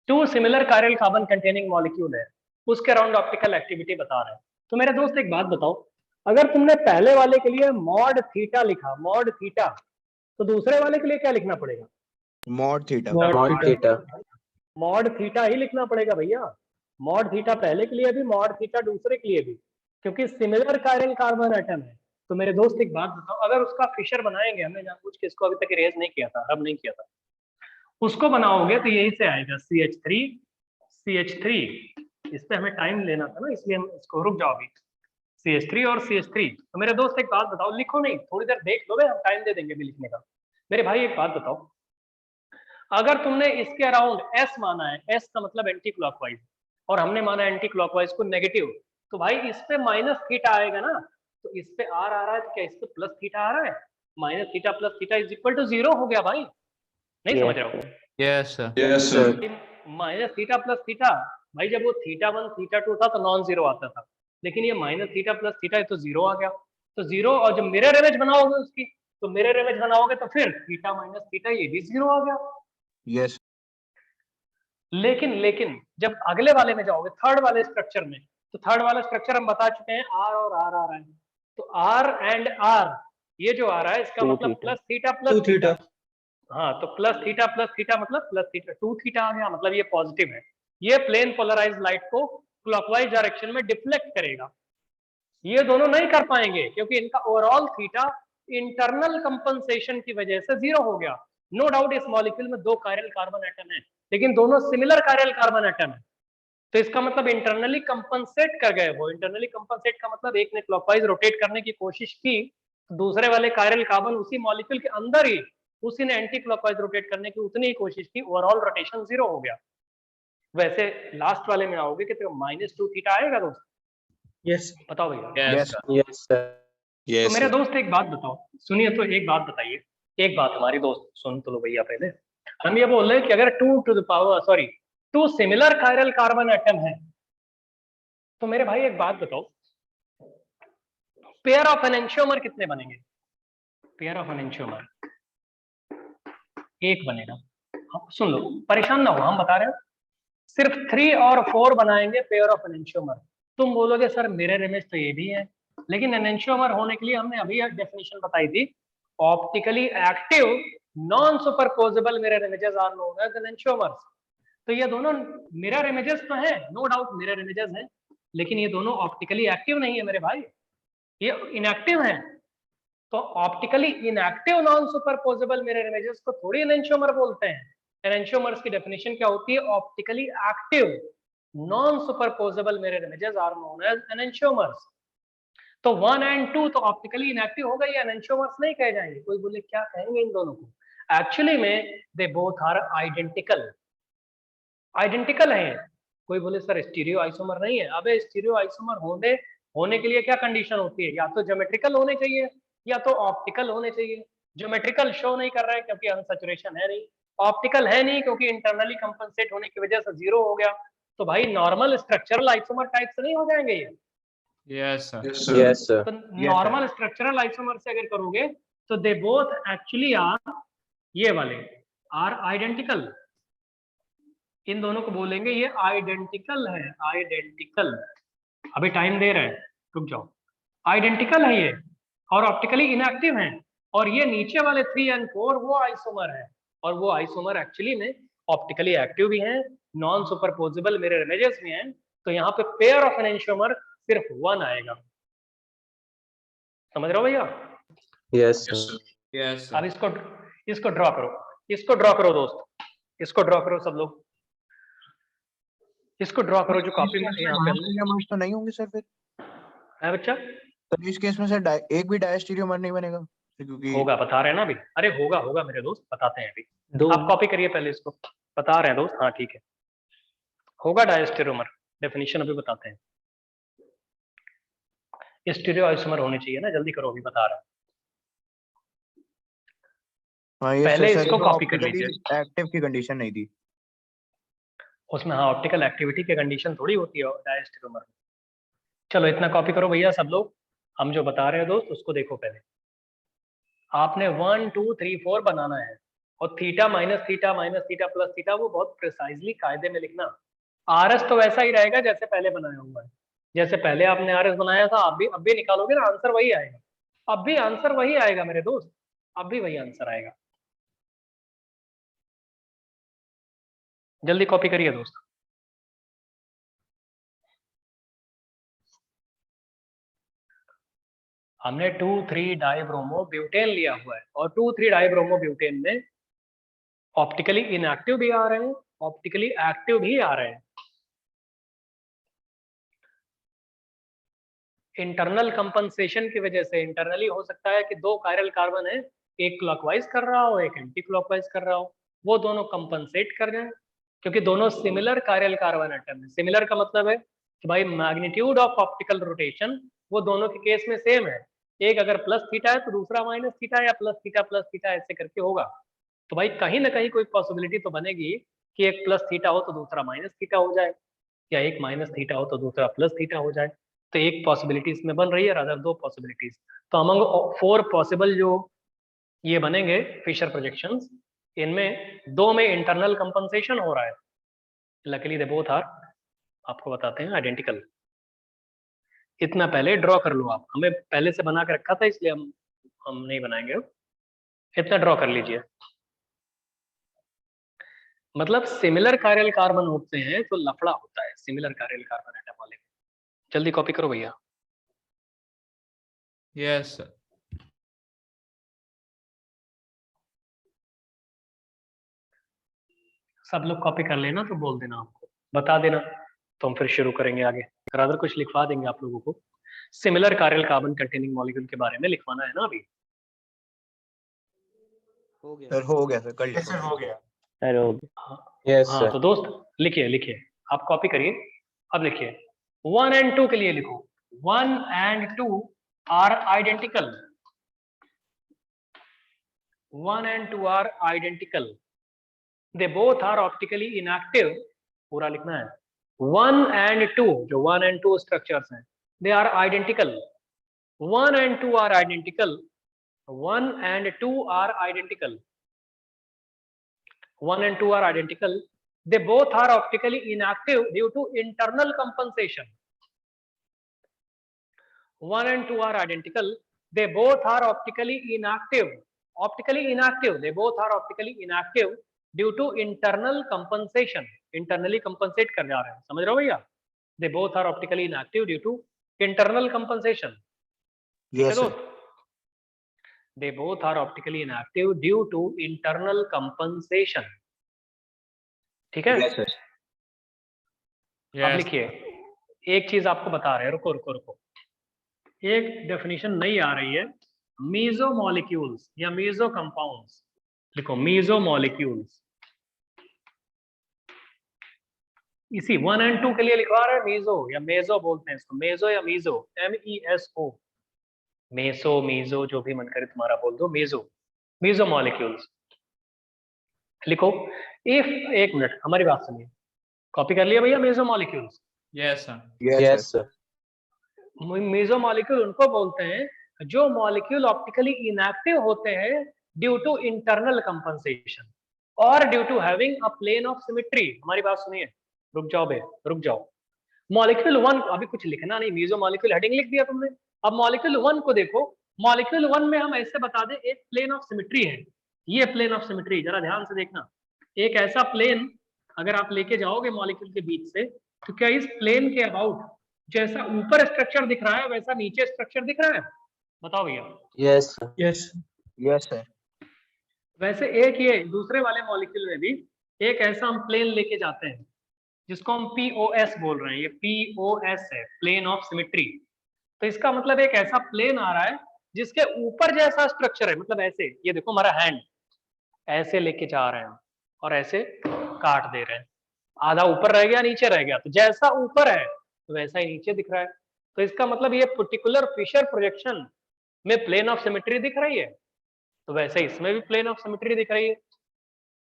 2 similar chiral carbon containing molecule है, उसके अराउंड ऑप्टिकल एक्टिविटी बता रहे हैं। तो मेरे दोस्त एक बात बताओ, अगर तुमने पहले वाले के लिए मॉड थीटा लिखा, मॉड थीटा, तो दूसरे वाले के लिए क्या लिखना पड़ेगा? Mod theta. Mod theta. Mod theta ही लिखना पड़ेगा भैया। मॉड थीटा पहले के लिए भी, मॉड थीटा दूसरे के लिए भी, क्योंकि सिमिलर कायरल कार्बन एटम है। तो मेरे दोस्त एक बात बताओ, अगर उसका फिशर बनाएंगे, हमने जानबूझ के इसको अभी तक इरेज नहीं किया था, रब नहीं किया था, उसको बनाओगे तो यही से आएगा CH3 CH3। इस पे हमें टाइम लेना था ना, इसलिए हम इसको, रुक जाओ अभी, CH3 और CH3। तो मेरे दोस्त एक बात बताओ, लिखो नहीं, थोड़ी देर देख लो, हम टाइम दे देंगे भी लिखने का। मेरे भाई एक बात बताओ, अगर तुमने इसके अराउंड S माना है, S का मतलब एंटी क्लॉकवाइज, और हमने माना एंटी क्लॉकवाइज को नेगेटिव, तो भाई इस पे माइनस थीटा आएगा ना, तो इस पे R आ रहा है, तो क्या इस पे प्लस थीटा आ रहा है? Minus theta plus theta is equal to 0 हो गया भाई, नहीं समझ रहे हो? Yes, sir. Yes, sir. Minus theta plus theta, भाई जब वो θ1 θ2 था तो नॉन जीरो आता था, लेकिन ये माइनस थीटा प्लस थीटा तो 0 आ गया, तो 0, और जब मिरर इमेज बनाओगे उसकी, तो मिरर इमेज बनाओगे तो फिर थीटा माइनस थीटा ये भी 0 आ गया। Yes. लेकिन जब अगले वाले में जाओगे, थर्ड वाले स्ट्रक्चर में, तो थर्ड वाला स्ट्रक्चर हम बता चुके हैं, R और R आ रहा है, तो R एंड R, ये जो आ रहा है इसका मतलब प्लस थीटा प्लस थीटा। हाँ, तो प्लस थीटा मतलब प्लस थीटा, 2 थीटा आ गया, मतलब ये पॉजिटिव है। ये प्लेन पोलराइज्ड लाइट को क्लॉकवाइज डायरेक्शन में डिफ्लेक्ट करेगा। ये दोनों नहीं कर पाएंगे क्योंकि इनका ओवरऑल थीटा इंटरनल कंपनसेशन की वजह से 0 हो गया। नो डाउट इस मॉलिक्यूल में 2 कायरल कार्बन एटम है, लेकिन दोनों सिमिलर कायरल कार्बन एटम है, तो इसका मतलब इंटरनली कंपनसेट कर गए वो। इंटरनली कंपनसेट का मतलब एक ने क्लॉकवाइज रोटेट करने की कोशिश की, तो दूसरे वाले कायरल कार्बन उसी मॉलिक्यूल के अंदर ही उसी ने एंटी क्लॉकवाइज रोटेट करने की उतनी ही कोशिश की, ओवरऑल रोटेशन 0 हो गया। वैसे लास्ट वाले में आओगे कि तो -2 थीटा आएगा दोस्त? Yes. बताओ भैया। Yes, sir. Yes, sir. Yes, तो मेरे sir. दोस्त एक बात बताओ, सुनिए, तो एक बात बताइए, एक बात हमारी दोस्त सुन तो लो भैया पहले। हम ये बोल रहे हैं कि अगर 2 सिमिलर कायरल कार्बन एटम है, तो मेरे भाई एक बात बताओ, पेयर ऑफ एनेंशियोमर कितने बनेंगे? पेयर ऑफ एनेंशियोमर एक बनेगा। सुन लो, परेशान ना हो, हम बता रहे हैं, सिर्फ 3 और 4 बनाएंगे पेयर ऑफ एनेंशियोमर। तुम बोलोगे सर मिरर इमेज तो ये भी है, लेकिन एनेंशियोमर होने के लिए हमने अभी एक डेफिनेशन बताई थी, optically active non सुपरपोजेबल mirror images are known as enantiomers. तो ये दोनों मिरर इमेजेस तो हैं, नो डाउट मिरर इमेजेस हैं, लेकिन ये दोनों ऑप्टिकली एक्टिव नहीं है मेरे भाई, ये इनएक्टिव हैं। तो optically inactive non सुपरपोजेबल mirror images को थोड़ी एनेंशियोमर बोलते हैं। एनेंशियोमर्स की डेफिनेशन क्या होती है? Optically active non सुपरपोजेबल mirror images are known as enantiomers. तो 1 और 2 तो ऑप्टिकली इनएक्टिव होगा, ये एनेंशियोमर्स नहीं कहे जाएंगे। कोई बोले क्या कहेंगे इन दोनों को? एक्चुअली में they both are identical, identical है। कोई बोले सर स्टीरियो आइसोमर नहीं है। अबे स्टीरियो आइसोमर होने के लिए क्या कंडीशन होती है? या तो ज्योमेट्रिकल होने चाहिए या तो ऑप्टिकल होने चाहिए। ज्योमेट्रिकल शो नहीं कर रहा है क्योंकि अनसैचुरेशन है नहीं, ऑप्टिकल है नहीं क्योंकि इंटरनली कंपनसेट होने की वजह से 0 हो गया। तो भाई नॉर्मल स्ट्रक्चरल आइसोमर टाइप से नहीं हो जाएंगे ये? Yes, sir. Yes, sir. Yes, sir. तो नॉर्मल स्ट्रक्चरल आइसोमर से अगर करोगे तो दे बोथ एक्चुअली आर, ये वाले आर आइडेंटिकल। इन दोनों को बोलेंगे ये आइडेंटिकल है, आइडेंटिकल। अभी टाइम दे रहे हैं, रुक जाओ। आइडेंटिकल है ये और ऑप्टिकली इनएक्टिव है, और ये नीचे वाले 3 और 4 वो आइसोमर है, और वो आइसोमर एक्चुअली में ऑप्टिकली एक्टिव भी हैं, नॉन सुपरपोजिबल मिरर इमेजेस भी हैं। तो यहाँ पे पेयर ऑफ एनेंशियोमर सिर्फ 1 आएगा। समझ रहे हो भैया? Yes, sir. Yes, अब इसको ड्रॉ करो, इसको ड्रॉ करो दोस्त, इसको ड्रॉ करो सब लोग, इसको ड्रॉ करो जो कॉपी में यहाँ पे डायस्टेरियोमर्स तो नहीं होंगे सर फिर? है बच्चा। तो इस केस में सर एक भी डायस्टेरियोमर नहीं बनेगा क्योंकि होगा, बता रहे हैं ना अभी। अरे होगा होगा मेरे दोस्त, बताते हैं अभी। दो आप कॉपी करिए पहले इसको, बता रहे हैं दोस्त। हाँ ठीक है, होगा डायस्टेरियोमर, डेफिनेशन अभी बताते हैं। स्टीरियो आइसोमर होने चाहिए ना, जल्दी करो अभी बता रहा हूँ। हाँ ये पहले सर, इसको तो कॉपी कर optically लीजिए। एक्टिव की कंडीशन नहीं थी। उसमें हाँ ऑप्टिकल एक्टिविटी की कंडीशन थोड़ी होती है डायस्टेरियोमर में। चलो इतना कॉपी करो भैया सब लोग, हम जो बता रहे हैं दोस्त उसको देखो पहले। आपने 1 2 3 4 बनाना है, और theta minus theta plus theta वो बहुत प्रिसाइजली कायदे में लिखना। आरएस तो वैसा ही रहेगा जैसे पहले बनाया हुआ है, जैसे पहले आपने आरएस बनाया था, अब भी निकालोगे ना आंसर वही आएगा। अब भी आंसर वही आएगा मेरे दोस्त, अब भी वही आंसर आएगा। जल्दी कॉपी करिए दोस्त। हमने 2,3 डाइब्रोमो ब्यूटेन लिया हुआ है, और 2,3 डाइब्रोमो ब्यूटेन में ऑप्टिकली इनएक्टिव भी आ रहे हैं, ऑप्टिकली एक्टिव भी आ रहे हैं। इंटरनल कंपनसेशन की वजह से इंटरनली हो सकता है कि 2 कायरल कार्बन है, एक क्लॉकवाइज कर रहा हो एक एंटी क्लॉकवाइज कर रहा हो, वो दोनों कंपनसेट कर जाए, क्योंकि दोनों सिमिलर कायरल कार्बन एटम है। सिमिलर का मतलब है कि भाई मैग्नीट्यूड ऑफ ऑप्टिकल रोटेशन वो दोनों के केस में सेम है। एक अगर प्लस थीटा है तो दूसरा माइनस थीटा, या प्लस थीटा ऐसे करके होगा। तो भाई कहीं ना कहीं कोई पॉसिबिलिटी तो बनेगी कि एक प्लस थीटा हो तो दूसरा माइनस थीटा हो जाए, या एक माइनस थीटा हो तो दूसरा प्लस थीटा हो जाए। तो एक पॉसिबिलिटी इसमें बन रही है, अदर 2 पॉसिबिलिटीज। तो अमंग 4 पॉसिबल जो ये बनेंगे फिशर प्रोजेक्शंस, इनमें 2 में इंटरनल कंपनसेशन हो रहा है। लकीली दे बोथ आर, आपको बताते हैं, आइडेंटिकल। इतना पहले ड्रॉ कर लो आप, हमें पहले से बना के रखा था इसलिए हम नहीं बनाएंगे। इतना ड्रॉ कर लीजिए। मतलब सिमिलर कायरल कार्बन होते हैं तो लफड़ा होता है सिमिलर कायरल कार्बन एटम वाले। जल्दी कॉपी करो भैया। yes, sir. सब लोग कॉपी कर लेना तो बोल देना, हमको बता देना, तो हम फिर शुरू करेंगे आगे। रादर कुछ लिखवा देंगे आप लोगों को। Similar chiral carbon containing molecule के बारे में लिखवाना है ना अभी। सर हो गया सर, कर सर लिया। हो गया। yes, हाँ sir. तो दोस्त लिखिए लिखिए, आप कॉपी करिए। अब लिखिए 1 और 2 के लिए लिखो। 1 और 2 आर आइडेंटिकल। 1 और 2 are identical. They both are optically inactive. पूरा लिखना है। 1 और 2 जो 1 और 2 स्ट्रक्चर्स हैं, दे आर आइडेंटिकल। 1 और 2 आर आइडेंटिकल। 1 और 2 are identical. 1 and 2 are identical. They both are optically inactive due to internal compensation. 1 and 2 are identical. They both are optically inactive. Optically inactive. They both are optically inactive due to internal compensation. Internally compensate कर जा रहे हैं, समझ रहे हो भैया? They both are optically inactive due to internal compensation. Yes sir. They both are optically inactive due to internal compensation. ठीक है? Yes sir. अब Yes. लिखिए, एक चीज आपको बता रहे हैं, रुको रुको रुको। एक डेफिनेशन नहीं आ रही है, मीजो मॉलिक्यूल्स या मीजो कंपाउंड्स। लिखो मीजो मॉलिक्यूल्स। इसी 1 और 2 के लिए लिखवा रहे हैं मीजो या मेजो बोलते हैं इसको, मेजो या मीजो, MESO। मेसो मीजो जो भी मन करे तुम्हारा बोल दो, मेजो, मीजो मॉलिक्यूल्स। लिखो इफ, एक मिनट हमारी बात सुनिए, कॉपी कर लिया भैया meso molecules. Yes, sir. Yes, sir. Meso molecule उनको बोलते हैं जो मॉलिक्यूल ऑप्टिकली इनएक्टिव होते हैं ड्यू टू इंटरनल कंपनसेशन। और due to having a plane of symmetry. हमारी बात सुनिए, रुक जाओ बे, रुक जाओ। मॉलिक्यूल 1 अभी कुछ लिखना नहीं, मीजो मॉलिक्यूल हेडिंग लिख दिया तुमने। अब मॉलिक्यूल 1 को देखो, मॉलिक्यूल 1 में हम ऐसे बता दें एक प्लेन ऑफ सिमेट्री है, ये प्लेन ऑफ सिमेट्री, जरा ध्यान से देखना। एक ऐसा प्लेन अगर आप लेके जाओगे मॉलिक्यूल के बीच से, तो क्या इस प्लेन के अबाउट जैसा ऊपर स्ट्रक्चर दिख रहा है वैसा नीचे स्ट्रक्चर दिख रहा है? बताओ भैया। Yes, sir. Yes yes sir. वैसे एक ये दूसरे वाले मॉलिक्यूल में भी एक ऐसा हम प्लेन लेके जाते हैं जिसको हम POS बोल रहे हैं, ये POS है, प्लेन ऑफ सिमेट्री। तो इसका मतलब एक ऐसा प्लेन आ रहा है जिसके ऊपर जैसा स्ट्रक्चर है, मतलब ऐसे, ये देखो हमारा हैंड ऐसे लेके जा रहे हैं और ऐसे काट दे रहे हैं, आधा ऊपर रह गया नीचे रह गया, तो जैसा ऊपर है तो वैसा ही नीचे दिख रहा है। तो इसका मतलब ये पर्टिकुलर फिशर प्रोजेक्शन में प्लेन ऑफ सिमेट्री दिख रही है, तो वैसे इसमें भी प्लेन ऑफ सिमेट्री दिख रही है।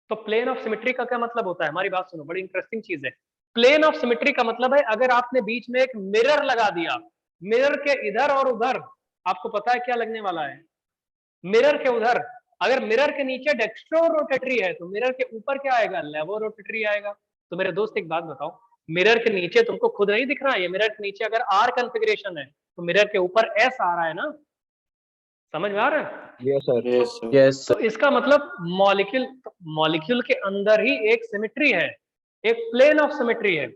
तो प्लेन ऑफ सिमेट्री का क्या मतलब होता है? हमारी बात सुनो, बड़ी इंटरेस्टिंग चीज है। प्लेन ऑफ सिमेट्री का मतलब है अगर आपने बीच में एक मिरर लगा दिया, मिरर के इधर और उधर आपको पता है क्या लगने वाला है? मिरर के उधर अगर मिरर के नीचे डेक्स्ट्रो रोटेटरी है तो मिरर के ऊपर क्या आएगा? लेवो रोटेटरी आएगा। तो मेरे दोस्त एक बात बताओ, मिरर के नीचे तुमको खुद नहीं दिख रहा है, ये मिरर के नीचे अगर आर कॉन्फ़िगरेशन है तो मिरर के ऊपर एस आ रहा है ना, समझ में आ रहा है? Yes sir. Yes, sir. Yes, तो sir. इसका मतलब मॉलिक्यूल के अंदर ही एक सिमेट्री है, एक प्लेन ऑफ सिमेट्री है।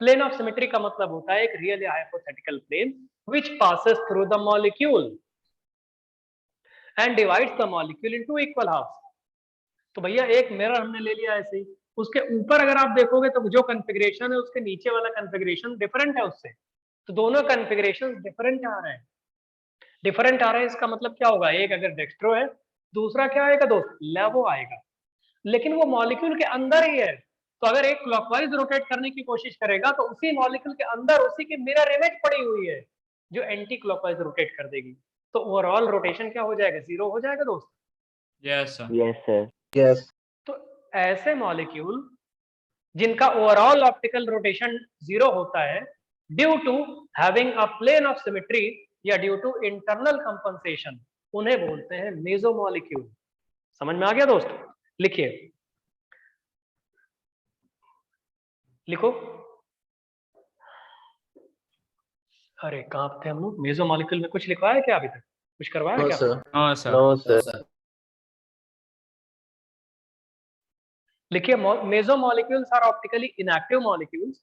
प्लेन ऑफ सिमेट्री का मतलब होता है एक रियल या hypothetical plane which passes through the molecule and divides the molecule into equal halves. तो भैया एक मिरर हमने ले लिया ऐसे ही, उसके ऊपर अगर आप देखोगे तो जो कॉन्फ़िगरेशन है उसके नीचे वाला कॉन्फ़िगरेशन डिफरेंट है उससे, तो दोनों कॉन्फ़िगरेशन डिफरेंट आ रहे हैं। डिफरेंट आ रहा है इसका मतलब क्या होगा? एक अगर डेक्स्ट्रो है, दूसरा क्या आएगा दोस्त? लेवो आएगा, लेकिन वो मॉलिक्यूल के अंदर ही है। तो अगर एक क्लॉकवाइज रोटेट करने की कोशिश करेगा तो उसी मॉलिक्यूल के अंदर उसी की मिरर इमेज पड़ी हुई है जो एंटी क्लॉकवाइज रोटेट कर देगी, तो ओवरऑल रोटेशन क्या हो जाएगा? जीरो हो जाएगा दोस्त। Yes, sir. Yes, sir. Yes. तो ऐसे मॉलिक्यूल जिनका ओवरऑल ऑप्टिकल रोटेशन जीरो होता है due to having a plane of symmetry या ड्यू टू इंटरनल कंपनसेशन, उन्हें बोलते हैं मेसोमॉलिक्यूल। समझ में आ गया दोस्त? लिखिए, लिखो। अरे कहाँ थे हम लोग? मेसोमॉलिक्यूल में कुछ लिखवाया क्या अभी तक? कुछ करवाया No, क्या? sir. No, sir. No, sir. लिखिए, mesomolecules are optically inactive molecules.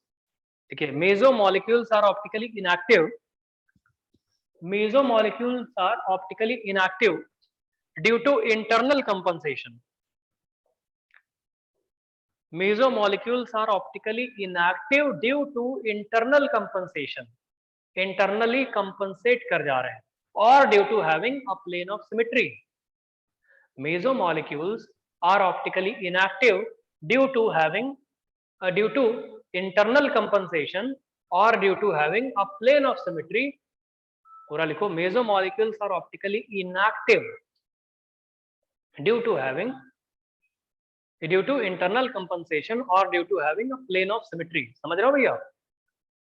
देखिए, mesomolecules are optically inactive, mesomolecules are optically inactive due to internal compensation. Mesomolecules are optically inactive due to internal compensation. Internally compensate कर जा रहे हैं, or due to having a plane of symmetry. Mesomolecules are optically inactive due to having due to internal compensation or due to having a plane of symmetry. पूरा लिखो, mesomolecules are optically inactive due to internal compensation और due to having a plane of symmetry. समझ रहे हो भैया?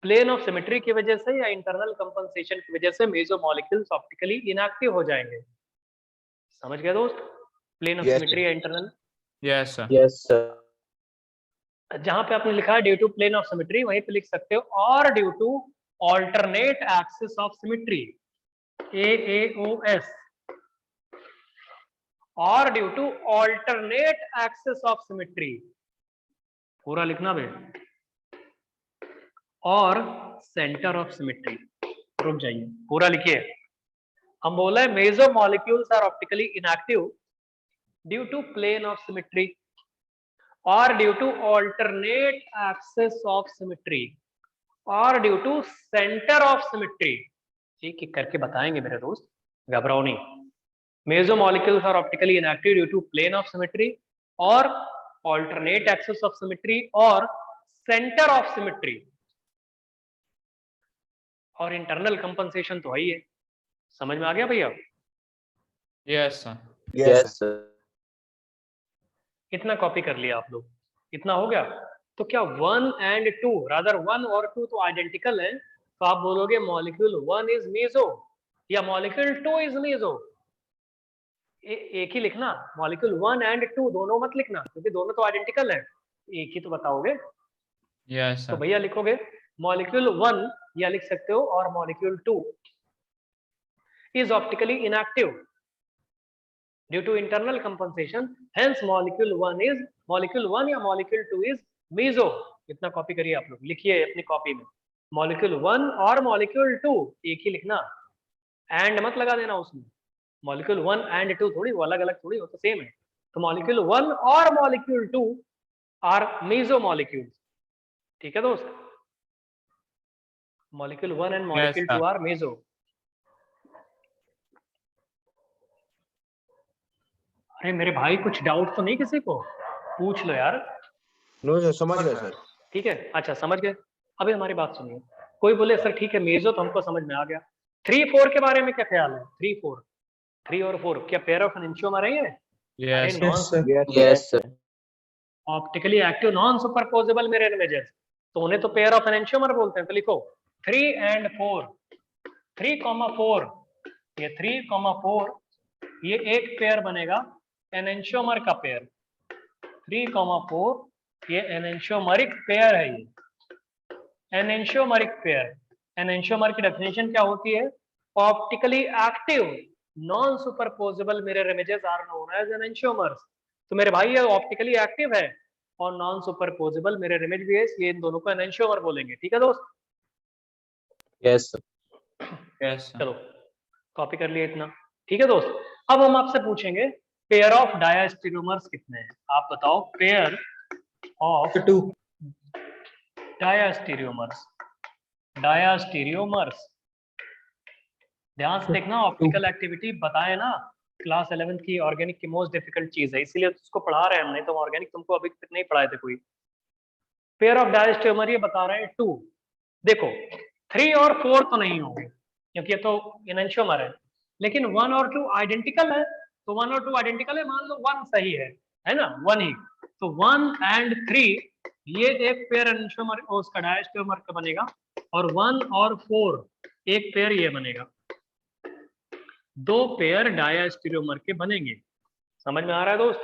प्लेन ऑफ सिमेट्री की वजह से या इंटरनल कंपनसेशन की वजह से मेसोमॉलिक्यूल्स ऑप्टिकली इनएक्टिव हो जाएंगे। समझ गए दोस्त? प्लेन ऑफ सिमेट्री या internal. Yes, sir. Yes, sir. जहां पे आपने लिखा है due to plane of symmetry, वहीं पे लिख सकते हो और due to alternate axis of symmetry AAOS or due to alternate axis of symmetry, पूरा लिखना बे, और center of symmetry। रुक जाइए, पूरा लिखिए। हम बोला है mesomolecules are optically inactive due to plane of symmetry और due to alternate axis of symmetry और due to centre of symmetry. एक एक करके बताएंगे मेरे दोस्त, घबराओ नहीं। Mesomolecules are optically inactive due to plane of symmetry और ऑल्टरनेट एक्सिस ऑफ सिमेट्री और सेंटर ऑफ सिमेट्री, और इंटरनल कंपनसेशन तो है ही है। समझ में आ गया भैया? Yes, sir. Yes, sir. इतना कॉपी कर लिया आप लोग, इतना हो गया। तो क्या 1 and 2 रादर 1 और 2 तो आइडेंटिकल है, तो आप बोलोगे मॉलिक्यूल 1 इज मेसो या मॉलिक्यूल 2 इज मेसो। एक ही लिखना, मॉलिक्यूल 1 एंड 2 दोनों मत लिखना, क्योंकि दोनों तो आइडेंटिकल है, एक ही तो बताओगे। Yes, तो sir. भैया लिखोगे मॉलिक्यूल 1 या लिख सकते हो, और molecule 2 is optically inactive due to internal compensation, hence molecule 1 या molecule 2 is meso। इतना कॉपी करिए आप लोग, लिखिए अपनी कॉपी में molecule 1 और molecule 2 एक ही लिखना, एंड मत लगा देना उसमें, molecule 1 एंड 2 थोड़ी, वो अलग अलग थोड़ी, वो तो सेम है। तो molecule 1 और molecule 2 आर meso molecules, ठीक है दोस्त, molecule 1 and molecule 2 sir. Are meso। अरे मेरे भाई कुछ डाउट तो नहीं किसी को, पूछ लो यार। नो सर, समझ गए सर। ठीक है, अच्छा समझ गए। अभी हमारी बात सुनिए, कोई बोले सर ठीक है मेजो तो हमको समझ में आ गया, 3-4 के बारे में क्या ख्याल है? 3 और 4 क्या पेयर ऑफ एनेंटियोमर है ये? अरे Yes, non Yes, sir. Optically active non सुपरपोजेबल mirror images, तो उन्हें तो पेयर ऑफ एनेंटियोमर बोलते हैं। तो लिखो 3 एंड 4, 3,4, ये 3,4 ये एक पेयर बनेगा एनेंटियोमर का पेयर, 3,4 ये एनेंटियोमरिक पेयर है। ये एनेंटियोमरिक पेयर, एनेंटियोमर की डेफिनेशन क्या होती है? Optically active non सुपरपोजेबल mirror images are known as enantiomers. तो मेरे भाई ये ऑप्टिकली एक्टिव है और नॉन सुपरपोजेबल मिरर इमेज भी है, ये इन दोनों को एनेंटियोमर बोलेंगे। ठीक है दोस्त, Yes, sir. yes, sir. चलो कॉपी कर लिए इतना। ठीक है दोस्त, अब हम आपसे पूछेंगे पेयर ऑफ डायास्टेरियोमर्स कितने हैं? आप बताओ पेयर ऑफ 2 डायास्टेरियोमर्स, डायास्टेरियोमर्स ध्यान से देखना, ऑप्टिकल एक्टिविटी बताए ना क्लास 11th की ऑर्गेनिक की मोस्ट डिफिकल्ट चीज है, इसीलिए उसको पढ़ा रहे हैं हम, नहीं तो ऑर्गेनिक तुमको अभी तक नहीं पढ़ाए थे कोई। पेयर ऑफ डायास्टेरियोमर ये बता रहे हैं 2। देखो 3 और 4 तो नहीं होंगे क्योंकि ये तो एनेंटियोमर है, लेकिन 1 और 2 आइडेंटिकल है, तो 1 और 2 आइडेंटिकल है, मान लो 1 सही है ना, 1 ही। तो 1 एंड 3 ये एक पेयर एनेंटियोमर उसका डायास्टेरियोमर का बनेगा, और 1 और 4 एक पेयर ये बनेगा, 2 पेयर डायास्टेरियोमर के बनेंगे। समझ में आ रहा है दोस्त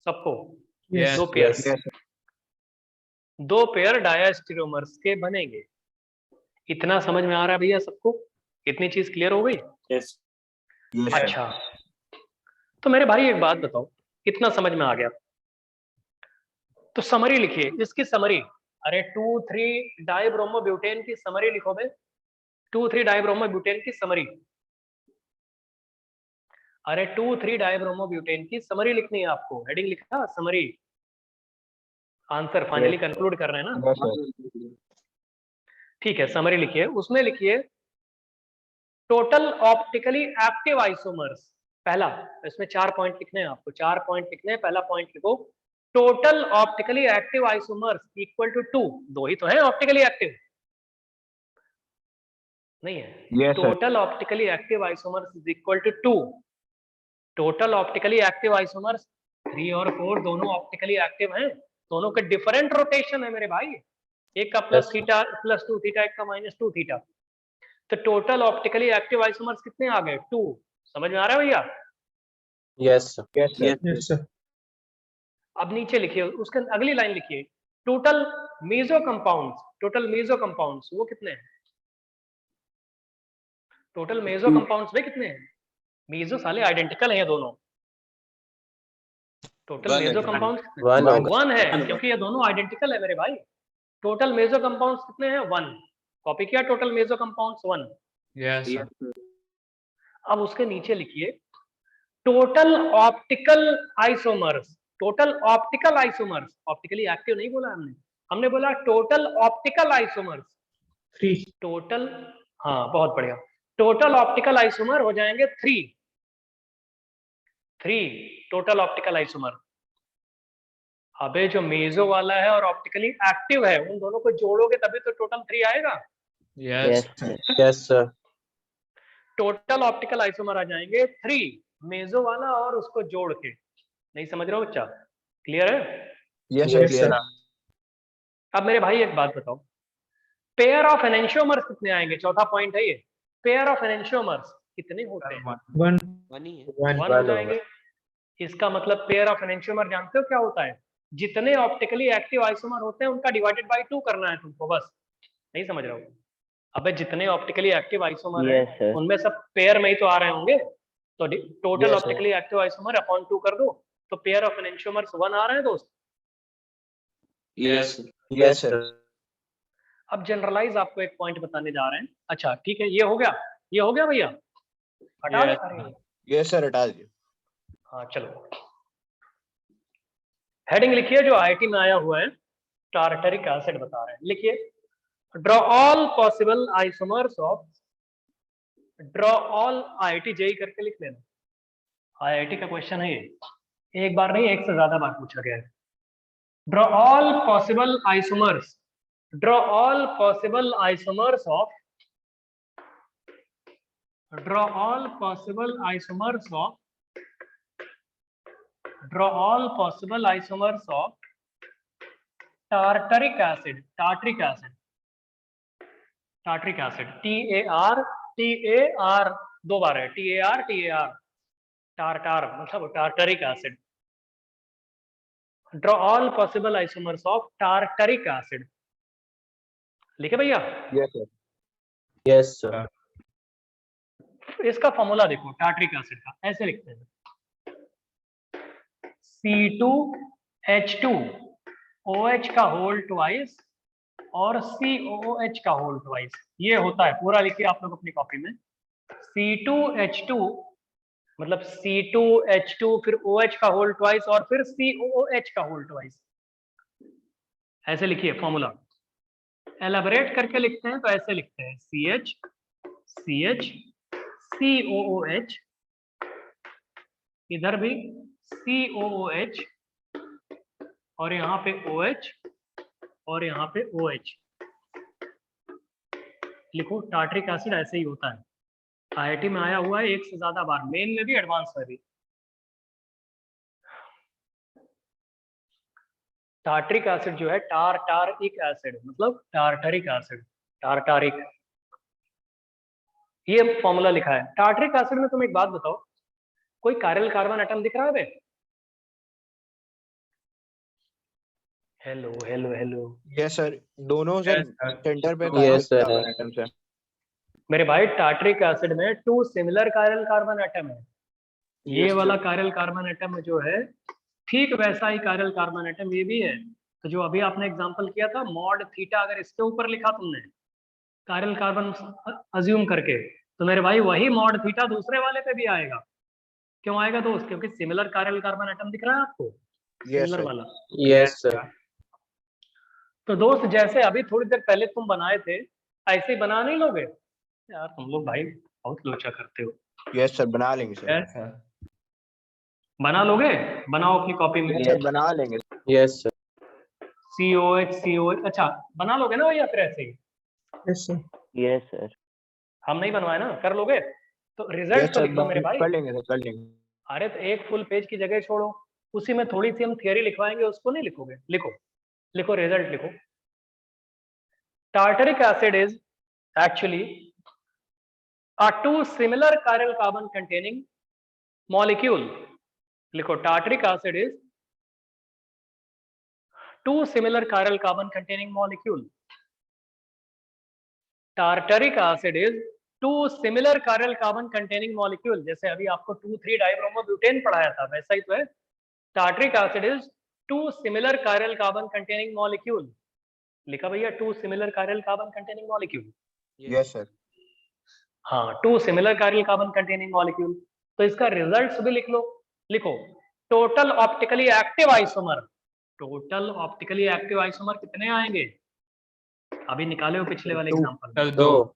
सबको? Yes, दो पेयर, yes. 2 पेयर डायास्टेरियोमर्स के बनेंगे। इतना समझ में आ रहा है भैया सबको? इतनी चीज क्लियर हो गई? Yes. अच्छा, तो मेरे भाई एक बात बताओ, इतना समझ में आ गया तो समरी लिखिए, इसकी समरी। अरे 2,3 डाइब्रोमोब्यूटेन की समरी लिखो बे, 2,3 डाइब्रोमोब्यूटेन की समरी। अरे 2,3 डाइब्रोमोब्यूटेन की समरी लिखनी है आपको, हेडिंग लिखा समरी, आंसर फाइनली कंक्लूड कर रहे हैं ना। ठीक है, समरी लिखिए, उसमें लिखिए टोटल ऑप्टिकली एक्टिव आइसोमर्स। पहला, इसमें 4 पॉइंट लिखने हैं आपको, 4 पॉइंट लिखने हैं। पहला पॉइंट लिखो total optically active isomers equal to 2। 2 ही तो है ऑप्टिकली एक्टिव, नहीं है? Total optically active isomers is equal to 2। Total optically active isomers 3 और 4 दोनों ऑप्टिकली एक्टिव हैं, दोनों का डिफरेंट रोटेशन है मेरे भाई, एक का प्लस थीटा प्लस 2 थीटा, एक का माइनस 2 थीटा। तो टोटल ऑप्टिकली एक्टिव आइसोमर्स कितने आ गए? 2। समझ में आ रहा है भैया? Yes, sir. Yes, sir. अब नीचे लिखिए, उसके अगली लाइन लिखिए total meso compounds. Total meso compounds वो कितने हैं? टोटल मेसो कंपाउंड्स वे कितने हैं? मेसो साले आइडेंटिकल हैं ये दोनों। टोटल मेसो कंपाउंड्स One होगा। 1 है, क्योंकि ये दोनों आइडेंटिकल है मेरे भाई। टोटल मेसो कंपाउंड्स कितने हैं? 1। कॉपी किया, total meso compounds 1। yes, sir. अब उसके नीचे लिखिए total optical isomers. Total optical isomers, optically active नहीं बोला हमने, हमने बोला टोटल ऑप्टिकल आइसोमर्स। 3 टोटल, हाँ बहुत बढ़िया, टोटल ऑप्टिकल आइसोमर हो जाएंगे 3 टोटल ऑप्टिकल आइसोमर। अबे जो मेजो वाला है और ऑप्टिकली एक्टिव है, उन दोनों को जोड़ोगे तभी तो टोटल 3 आएगा। Yes, Yes, sir. Total optical isomer आ जाएंगे 3, मेजो वाला और उसको जोड़ के। नहीं समझ रहे हो बच्चा? क्लियर है? Yes, Yes, sir. sir. अब मेरे भाई एक बात बताओ, पेयर ऑफ एनेंटियोमर्स कितने आएंगे? चौथा पॉइंट है ये, पेयर ऑफ एनेंटियोमर्स कितने होते हैं? 1 One ही है। 1 हो जाएंगे। इसका मतलब पेयर ऑफ एनेंटियोमर जानते हो क्या होता है? जितने ऑप्टिकली एक्टिव आइसोमर होते हैं उनका डिवाइडेड बाय 2 करना है तुमको, बस। नहीं समझ रहे हो? अबे जितने ऑप्टिकली एक्टिव आइसोमर Yes, है sir. उनमें सब पेयर में ही तो आ रहे होंगे, तो total Yes, sir. Optically active isomer upon 2 कर दो, तो पेयर ऑफ एनेंटियोमर्स 1 आ रहे हैं दोस्त। Yes. Yes, sir. अब जनरलाइज आपको एक पॉइंट बताने जा रहे हैं। अच्छा ठीक है, ये हो गया भैया, हटा दे। Yes. अरे Yes, sir. हटा दीजिए। हाँ चलो, हेडिंग लिखिए जो आईआईटी में आया हुआ है, टार्टरिक एसिड बता रहे हैं। लिखिए, draw all possible isomers of, draw all IIT JEE करके लिख लेना। आईआईटी का क्वेश्चन है ये, एक बार नहीं एक से ज्यादा बार पूछा गया है। Draw all possible isomers, draw all possible isomers of, draw all possible isomers of, draw all possible isomers of tartaric acid, tartaric acid, tartaric acid, TAR दो बार है, TAR, tartar मतलब tartaric acid. Draw all possible isomers of tartaric acid. लिखे भैया? Yes, sir. Yes, sir. इसका फॉर्मूला देखो टार्टरिक एसिड का, ऐसे लिखते हैं C2H2OH का होल ट्वाइस और COOH का होल ट्वाइस, ये होता है। पूरा लिखिए आप लोग अपनी कॉपी में, C2H2 मतलब C2H2 फिर OH का होल ट्वाइस और फिर COOH का होल ट्वाइस, ऐसे लिखिए फॉर्मूला। एलाबोरेट करके लिखते हैं तो ऐसे लिखते हैं CH COOH, इधर भी COOH और यहाँ पे OH और यहाँ पे OH। लिखो टार्टरिक एसिड ऐसे ही होता है, आईआईटी में आया हुआ है एक से ज्यादा बार, मेन में भी एडवांस में भी। टार्टरिक एसिड जो है टार्टारिक एसिड मतलब टार्टरिक एसिड, टार्टारिक, ये फॉर्मूला लिखा है। टार्टरिक एसिड में तुम एक बात बताओ, कोई कायरल कार्बन एटम दिख रहा है बे? Hello hello hello. Yes, sir. दोनों सर Yes, sir. सेंटर पे Yes, sir. कार्बन एटम्स हैं। मेरे भाई टार्टरिक एसिड में 2 सिमिलर कायरल कार्बन एटम है। ये Yes, वाला sir. कायरल कार्बन एटम जो है ठीक वैसा ही कायरल कार्बन एटम ये भी है। तो जो अभी आपने एग्जांपल किया था मॉड थीटा, अगर इसके ऊपर लिखा तुमने कायरल कार्बन अज्यूम करके, तो मेरे भाई वही मॉड थीटा दूसरे वाले पे भी आएगा। क्यों आएगा दोस्त? क्योंकि सिमिलर कायरल कार्बन एटम दिख रहा है आपको, Yes, सिमिलर sir. वाला। Yes, sir. तो दोस्त जैसे अभी थोड़ी देर पहले तुम बनाए थे, ऐसे ही बना नहीं लोगे यार? तुम लोग भाई बहुत लोचा करते हो। Yes, sir. बना लेंगे सर। Yes, sir. बना लोगे? बनाओ अपनी कॉपी में। Yes, sir. बना लेंगे। Yes, sir. COH अच्छा बना लोगे ना भैया फिर ऐसे ही? Yes, sir. Yes, sir. हम नहीं बनवाए ना, कर लोगे? तो रिजल्ट Yes, तो sir. लिख लो मेरे भाई। कर लेंगे सर, कर लेंगे। अरे तो एक फुल पेज की जगह छोड़ो, उसी में थोड़ी सी हम थियरी लिखवाएंगे, उसको नहीं लिखोगे? लिखो लिखो, रिजल्ट लिखो। Tartaric acid is actually a two similar chiral carbon containing molecule. लिखो tartaric acid is two similar chiral carbon containing molecule. Tartaric acid is two similar chiral carbon containing molecule. जैसे अभी आपको 2,3 डाइब्रोमोब्यूटेन पढ़ाया था वैसा ही तो है। Tartaric acid is two similar chiral carbon containing molecule. लिखा भैया two similar chiral carbon containing molecule. Yes, sir. हाँ, two similar chiral carbon containing molecule. तो इसका रिजल्ट्स भी लिख लो। लिखो total optically active isomer, total optically active isomer कितने आएंगे? अभी निकाले हो पिछले वाले एग्जांपल में। Sir, दो.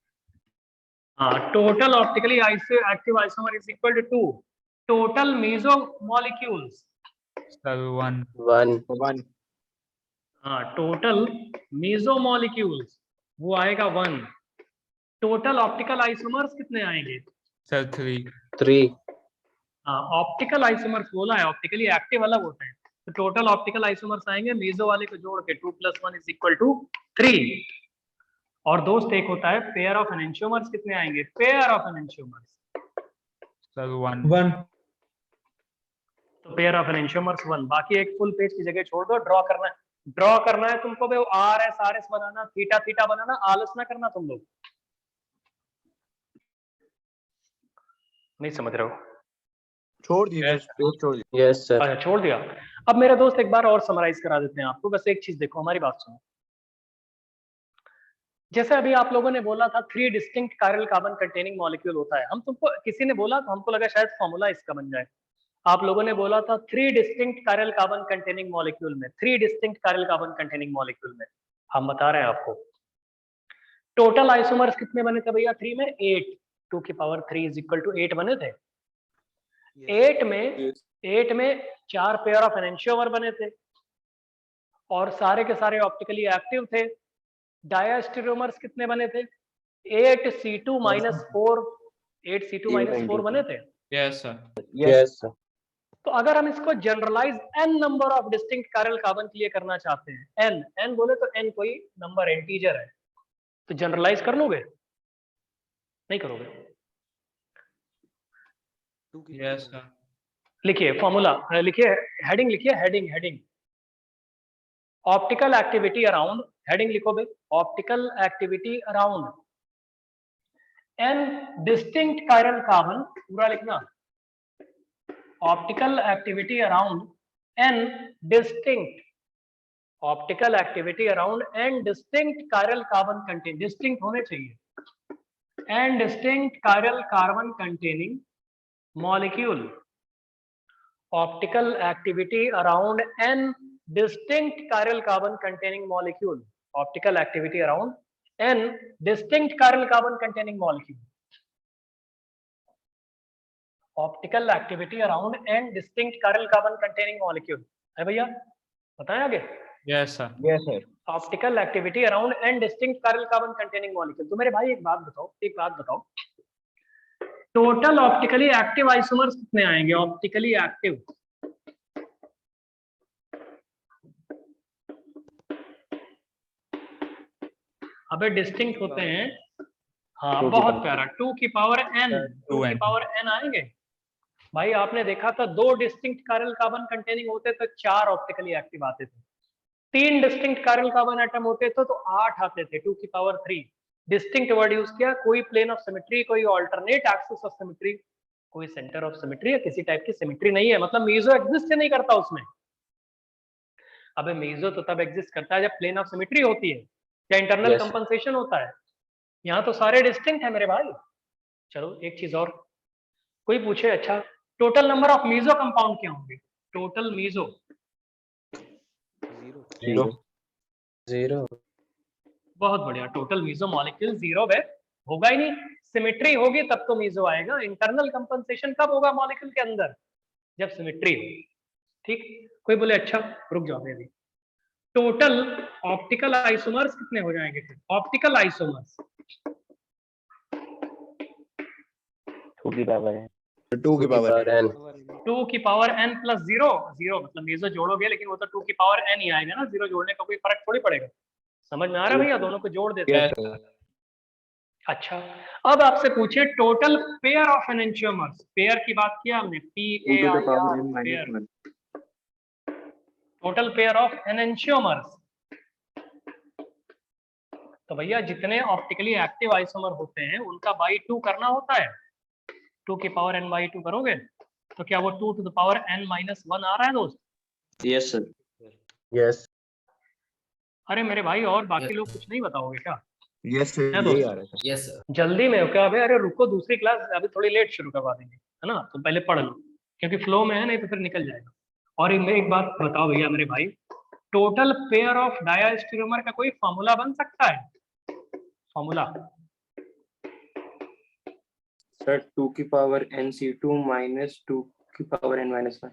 हाँ, total optically active isomer is equal to total meso molecules. Sir, one. One. One. हाँ, टोटल मेसो मॉलिक्यूल्स वो आएगा 1। टोटल ऑप्टिकल आइसोमर्स कितने आएंगे? Sir, three. Three. हाँ, ऑप्टिकल आइसोमर्स बोला है, ऑप्टिकली एक्टिव अलग होते हैं। तो टोटल ऑप्टिकल आइसोमर्स आएंगे मेसो वाले को जोड़ के 2 + 1 = 3। और दोस्त एक होता है पेयर ऑफ एनेंटियोमर्स, कितने आएंगे? Pair of enantiomers Sir, one. तो पेयर ऑफ एनेंशियोमर्स 1। बाकी एक फुल पेज की जगह छोड़ दो, ड्रॉ करना है तुमको भाई, आर एस बनाना, थीटा थीटा बनाना, आलस ना करना तुम लोग, नहीं समझ रहे हो? छोड़ दिए Yes, सर, पेज छोड़ दिए। Yes, sir. अच्छा छोड़ दिया। अब मेरे दोस्त एक बार और समराइज करा देते हैं आपको, बस एक चीज देखो, हमारी बात सुनो। जैसे अभी आप लोगों ने बोला था 3 distinct chiral carbon containing molecule होता है, हम तुमको किसी ने बोला तो हमको लगा शायद फॉर्मूला इसका बन जाए। आप लोगों ने बोला था 3 distinct chiral carbon containing molecule में, 3 distinct chiral carbon containing molecule में हम बता रहे हैं आपको टोटल आइसोमर्स कितने बने थे भैया 3 में? 8, 2 की पावर 3 इज इक्वल टू 8 बने थे। 8 में 4 पेयर ऑफ एनेंशियोमर बने थे और सारे के सारे ऑप्टिकली एक्टिव थे। डायस्टेरियोमर्स कितने बने थे? 8C2 माइनस 4, 8C2 माइनस 4 बने थे। yes, sir. Yes, sir. तो अगर हम इसको generalize n number of distinct chiral carbon के लिए करना चाहते हैं, n बोले तो n कोई नंबर इंटीजर है, तो जनरलाइज कर लोगे? नहीं करोगे? Yes, sir. लिखिए फॉर्मूला, लिखिए हेडिंग, लिखिए heading optical activity around, heading लिखो भाई, optical activity around n distinct chiral carbon, पूरा लिखना, optical activity around n distinct, optical activity around n distinct chiral carbon contain, distinct होने चाहिए, n distinct chiral carbon containing molecule, optical activity around n distinct chiral carbon containing molecule, optical activity around n distinct chiral carbon containing molecule, optical activity around n distinct chiral carbon containing molecule है भैया, बताएं आगे। Yes, sir. Yes sir. Optical activity around n distinct chiral carbon containing molecule। तो मेरे भाई एक बात बताओ, टोटल ऑप्टिकली एक्टिव आइसोमर्स कितने आएंगे? ऑप्टिकली एक्टिव अबे डिस्टिंक्ट होते हैं, हाँ बहुत प्यारा, 2 की पावर n, 2 की पावर n आएंगे। भाई आपने देखा था 2 डिस्टिंक्ट कायरल कार्बन कंटेनिंग होते तो 4 ऑप्टिकली एक्टिव आते थे, 3 डिस्टिंक्ट कायरल कार्बन एटम होते तो 8 आते थे, 2 की पावर 3। डिस्टिंक्ट वर्ड यूज किया, कोई प्लेन ऑफ सिमेट्री, कोई ऑल्टरनेट एक्सिस ऑफ सिमेट्री, कोई सेंटर ऑफ सिमेट्री या किसी टाइप की सिमेट्री नहीं है, मतलब मीजो एग्जिस्ट नहीं करता उसमें। अबे मीजो तो तब एग्जिस्ट करता है जब प्लेन ऑफ सिमेट्री होती है या इंटरनल Yes. कंपनसेशन होता है, यहाँ तो सारे डिस्टिंक्ट है मेरे भाई। चलो एक चीज और, कोई पूछे अच्छा total number of meso compound क्या होंगे? Total meso 0. बहुत बढ़िया, टोटल मीजो मॉलिक्यूल 0 है, होगा ही नहीं, सिमेट्री होगी तब तो मीजो आएगा। इंटरनल कंपनसेशन कब होगा मॉलिक्यूल के अंदर? जब सिमेट्री हो। ठीक, कोई बोले अच्छा रुक जाओ अभी, टोटल ऑप्टिकल आइसोमर्स कितने हो जाएंगे फिर? ऑप्टिकल आइसोमर्स 2 की पावर है, 2 की पावर N. 2 की पावर n प्लस 0, मतलब मीजो जोड़ोगे लेकिन वो तो 2 की पावर n ही आएगा ना, 0 जोड़ने का कोई फर्क थोड़ी पड़ेगा। समझ में आ रहा है भैया? दोनों को जोड़ देते हैं। Yes, sir. अच्छा, अब आपसे पूछे total pair of enantiomers, pair की बात किया हमने, pair, total pair of enantiomers. तो भैया जितने ऑप्टिकली एक्टिव आइसोमर होते हैं उनका बाई 2 करना होता है, 2 की पावर n बाई 2 करोगे तो क्या वो 2 to the power n minus 1 आ रहा है दोस्त? Yes, sir. Yes. अरे मेरे भाई और बाकी लोग कुछ नहीं बताओगे क्या? यस सर, है यही दोस्त? आ रहा है सर। Yes, sir. जल्दी में हो क्या? अरे रुको, दूसरी क्लास अभी थोड़ी लेट शुरू करवा देंगे, है ना, तो पहले पढ़ लो क्योंकि फ्लो में है, नहीं तो फिर निकल जाएगा। और एक बात बताओ भैया मेरे भाई, टोटल पेयर ऑफ डायस्टेरियोमर का कोई फॉर्मूला बन सकता है? फॉर्मूला सर 2 की पावर NC2 माइनस 2 की power n minus 1।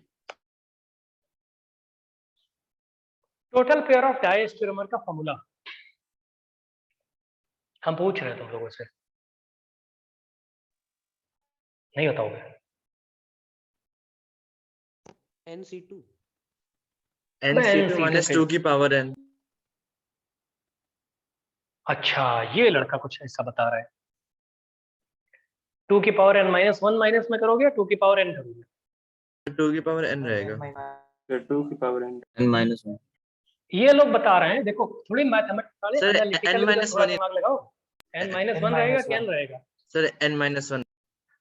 Total pair of diastereomer का फॉर्मूला हम पूछ रहे हैं तुम लोगों से, नहीं बताओगे? NC2 NC2 minus 2 की पावर n. अच्छा, ये लड़का कुछ ऐसा बता रहा है, 2 की पावर n माइनस 1 माइनस में करोगे या 2 की पावर n करोगे? 2 की पावर n रहेगा, फिर 2 की पावर n n minus 1 ये लोग बता रहे हैं, देखो थोड़ी mathematical sir, analytical n minus थोड़ा 1 दिमाग लगाओ। n माइनस वन रहेगा कि n रहेगा? सर n minus 1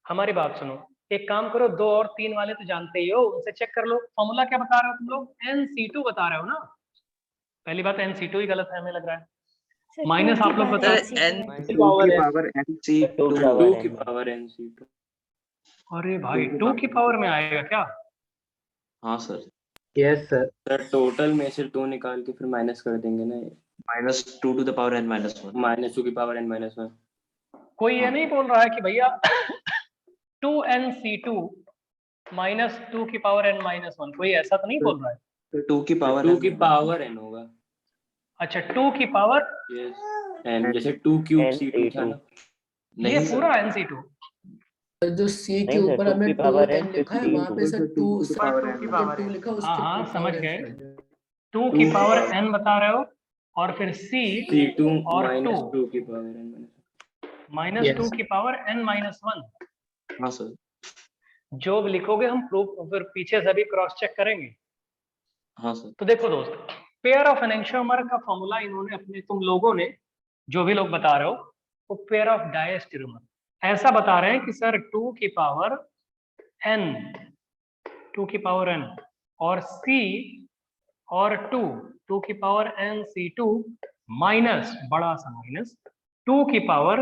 हमारी बात सुनो, एक काम करो, 2 और 3 वाले तो जानते ही हो, उनसे चेक कर लो। फॉर्मूला क्या बता रहे हो तुम लोग? NC2 बता रहे हो ना? पहली बात NC2 ही गलत है हमें लग रहा है। माइनस आप लोग बता सर n 2 की पावर n C2 2 की पावर n C2 अरे भाई 2 की पावर में आएगा क्या? हाँ sir, yes sir. Sir total में से 2 निकाल के फिर माइनस कर देंगे ना, -2 to the power n minus 1 -2 की पावर n minus 1। कोई ये नहीं बोल रहा है कि भैया 2NC2 माइनस 2 की पावर n माइनस 1, कोई ऐसा तो नहीं बोल रहा है? 2 की पावर 2 की पावर n होगा। अच्छा 2 की पावर, यस n, जैसे 2 क्यूब C2 था ना। ये नहीं सर, पूरा NC2? जो सी के नहीं सर, ऊपर 2 हमें की 2 पावर n n लिखा है, 15 वहां पे सर 2 पर 2 की पावर टू n। लिखा उसके हाँ, समझ power गए। n रहेगा। 2 की पावर n बता रहे हो, और फिर C C2 और माइनस 2 2 की power n minus minus 2 Yes. की पावर n माइनस 1। हाँ सर, जो भी लिखोगे हम प्रूफ फिर पीछे से भी क्रॉस चेक करेंगे। हाँ सर, तो देखो दोस्त, पेयर ऑफ एनेंटियोमर का फॉर्मूला इन्होंने अपने, तुम लोगों ने जो भी लोग बता रहे हो, वो पेयर ऑफ डायस्टेरोमर ऐसा बता रहे हैं कि सर 2 की पावर n, 2 की पावर n और C और 2 की पावर n C2 माइनस बड़ा सा माइनस 2 की पावर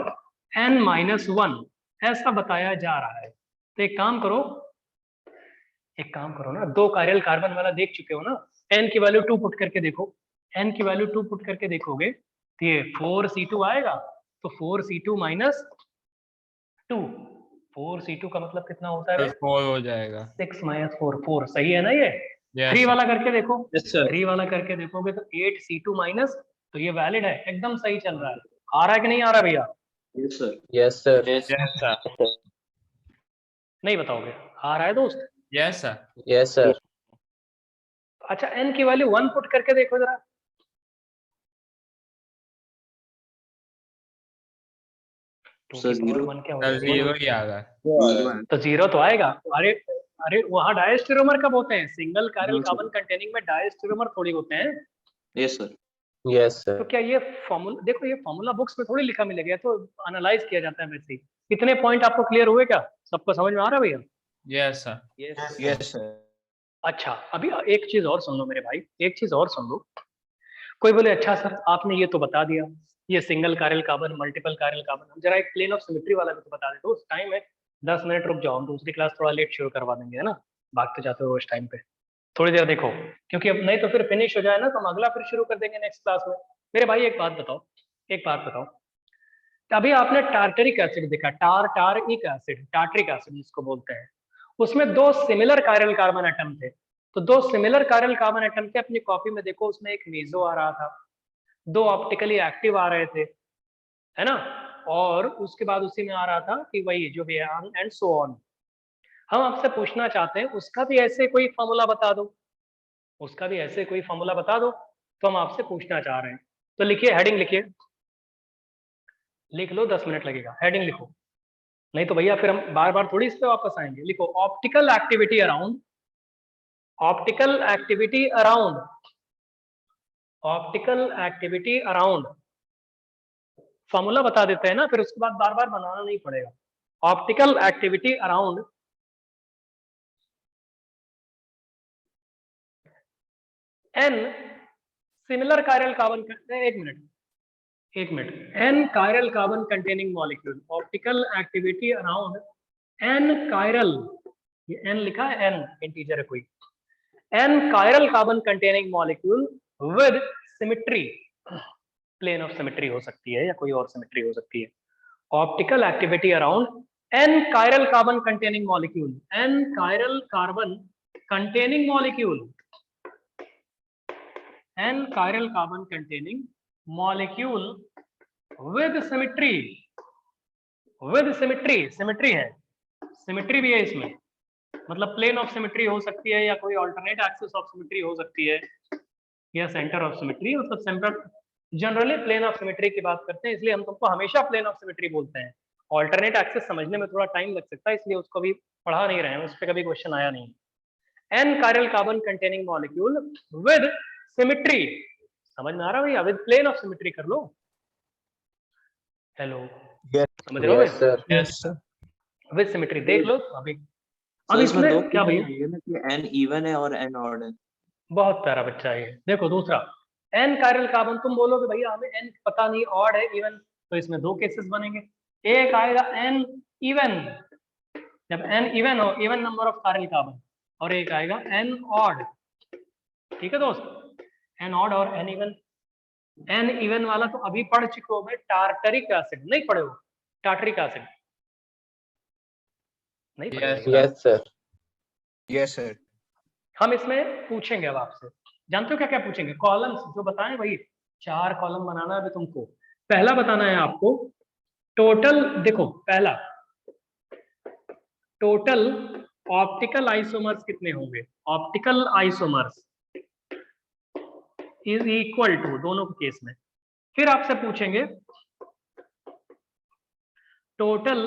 n माइनस 1, ऐसा बताया जा रहा है। तो एक काम करो ना, 2 कायरल कार्बन वाला देख चुके हो ना, n की वैल्यू 2 पुट करके देखो, n की वैल्यू 2 पुट करके देखोगे तो ये 4C2 आएगा। तो 4C2 माइनस 2, 4C2 का मतलब कितना होता है? 4 हो जाएगा। 6 माइनस 4, 4 सही है ना ये? Yes, 3 sir. वाला करके देखो, Yes, sir. 3 वाला करके देखोगे तो 8C2 माइनस, तो ये वैलिड है, एकदम सही चल रहा है। आ रहा है कि नहीं आ रहा भैया? yes sir, yes sir. yes, Yes, sir. नहीं बताओगे? आ रहा है दोस्त? Yes, sir. Yes sir. अच्छा n की वैल्यू 1 पुट करके देखो जरा। Sir, 0. 1 क्या हो सर जाएगा? 0 ही आ रहा है। तो 0 तो आएगा। अरे अरे वहां डायस्टेरोमर कब होते हैं? सिंगल कायरल कार्बन कंटेनिंग में डायस्टेरोमर थोड़ी होते हैं। yes sir, यस तो सर। क्या ये फॉर्मूला, देखो ये फॉर्मूला बुक्स में थोड़ी लिखा मिलेगा, ये तो एनालाइज किया जाता है वैसे ही। कितने पॉइंट आपको क्लियर हुए क्या? सबको समझ में आ रहा है भैया? Yes, sir. Yes sir. अच्छा अभी एक चीज और सुन लो मेरे भाई, एक चीज और सुन लो। कोई बोले अच्छा सर आपने ये तो बता दिया, ये single chiral carbon, multiple chiral carbon, हम जरा एक प्लेन ऑफ सिमेट्री वाला भी तो बता दे। तो उस टाइम है 10 मिनट रुक जाओ, हम दूसरी क्लास थोड़ा लेट शुरू करवा देंगे, है ना? भागते जाते हो उस टाइम पे, थोड़ी देर देखो, क्योंकि अब नहीं तो फिर फिनिश हो जाए ना तो हम अगला फिर शुरू कर देंगे नेक्स्ट क्लास में। मेरे भाई एक बात बताओ, अभी आपने टार्टरिक एसिड देखा, टार्टरिक एसिड जिसको बोलते हैं, उसमें 2 सिमिलर कायरल कार्बन एटम थे। तो 2 सिमिलर कायरल कार्बन एटम थे, अपनी कॉपी में देखो, उसमें एक मेसो आ रहा था, 2 ऑप्टिकली एक्टिव आ रहे थे, है ना? और उसके बाद उसी में आ रहा था कि वही जो भी एंड सो ऑन। हम आपसे पूछना चाहते हैं उसका भी ऐसे कोई फॉर्मूला बता दो, तो हम आपसे पूछना चाह रहे हैं। तो लिखिए, हेडिंग लिखिए, लिख लो, 10 मिनट लगेगा, हेडिंग लिखो, नहीं तो भैया फिर हम बार बार थोड़ी इस पे वापस आएंगे। लिखो ऑप्टिकल एक्टिविटी अराउंड, फॉर्मूला बता देते हैं ना, फिर उसके बाद बार बार बनाना नहीं पड़ेगा। Optical activity around n similar chiral carbon, एक minute, n chiral carbon containing molecule, optical activity around n chiral, ये n लिखा है, n इंटीजर है कोई, n chiral carbon containing molecule with symmetry, plane of symmetry हो सकती है या कोई और सिमेट्री हो सकती है। Optical activity around n chiral carbon containing molecule, n chiral carbon containing molecule, n chiral carbon containing molecule with symmetry, symmetry है, सिमेट्री भी है इसमें, मतलब प्लेन ऑफ सिमेट्री हो सकती है या कोई अल्टरनेट एक्सिस ऑफ सिमेट्री हो सकती है या सेंटर ऑफ सिमेट्री, मतलब centre, generally plane of symmetry की बात करते हैं, इसलिए हम तुमको हमेशा प्लेन ऑफ सिमेट्री बोलते हैं। अल्टरनेट एक्सिस समझने में थोड़ा टाइम लग सकता है, इसलिए उसको भी पढ़ा नहीं रहे हैं, उस पर कभी क्वेश्चन आया नहीं। n chiral carbon containing molecule with symmetry, समझ में आ रहा है भैया, with plane of symmetry कर लो। Hello, Yes. समझ रहे हो? Yes, sir. Yes, sir. With symmetry देख लो अभी। अब सर इसमें दो इसमें क्या भैया, ये ना कि n इवन है और n ऑड है। बहुत प्यारा बच्चा है ये। देखो दूसरा n कायरल कार्बन, तुम बोलोगे भैया हमें n पता नहीं ऑड है इवन, तो इसमें दो केसेस बनेंगे। एक आएगा n इवन, जब n इवन हो, even number of chiral carbon, और एक आएगा n ऑड। ठीक है दोस्त, n ऑड और n इवन। n इवन वाला तो अभी पढ़ चुके हो भाई, टार्टरिक एसिड, नहीं पढ़े हो? टार्टरिक एसिड नहीं पढ़े Yes, भैया? Yes, sir. Yes, sir. हम इसमें पूछेंगे अब आपसे, जानते हो क्या क्या पूछेंगे? कॉलम्स जो बताएं वही, 4 कॉलम बनाना है अभी तुमको। पहला बताना है आपको टोटल, देखो पहला टोटल ऑप्टिकल आइसोमर्स कितने होंगे, optical isomers is equal to, दोनों के केस में। फिर आपसे पूछेंगे टोटल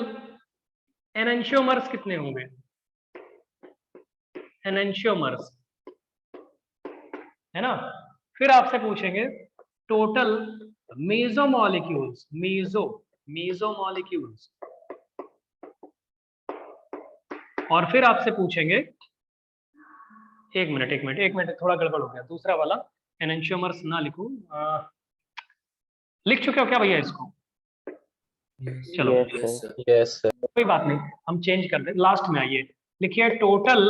एनेंशियोमर्स कितने होंगे, एनेंशियोमर्स, है ना। फिर आपसे पूछेंगे टोटल मेसोमॉलिक्यूल्स, मेसोमॉलिक्यूल्स, और फिर आपसे पूछेंगे, एक मिनट थोड़ा गड़बड़ हो गया, दूसरा वाला एनेंशियोमर्स ना लिखूं, लिख चुके हो क्या भैया इसको? चलो Yes, sir. Yes, sir. कोई बात नहीं, हम चेंज कर दे, लास्ट में आइए, लिखिए total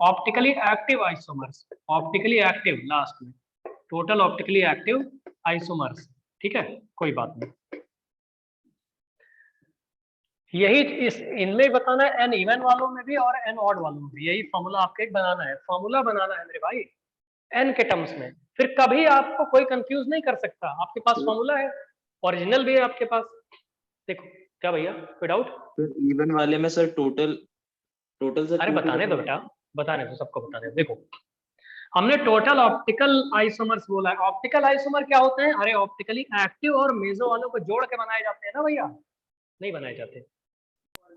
optically active isomers, optically active last में, टोटल ऑप्टिकली एक्टिव आइसोमर्स। ठीक है, कोई बात नहीं, यही इस इनमें बताना है, एन इवन वालों में भी और एन ऑड वालों में भी, यही फॉर्मूला आपको एक बनाना है, फॉर्मूला बनाना है मेरे भाई एन के टर्म्स में। फिर कभी आपको कोई कंफ्यूज नहीं कर सकता, आपके पास फॉर्मूला है, ओरिजिनल भी है आपके पास। देखो क्या भैया, कोई डाउट? तो इवन वाले में सर टोटल सर अरे बताने दो बेटा, बताने दो, सबको बताने दो। देखो हमने टोटल ऑप्टिकल आइसोमर्स बोला है, ऑप्टिकल आइसोमर क्या होते हैं? अरे ऑप्टिकली एक्टिव और मेसो वालों को जोड़ के बनाए जाते हैं ना भैया, नहीं बनाए जाते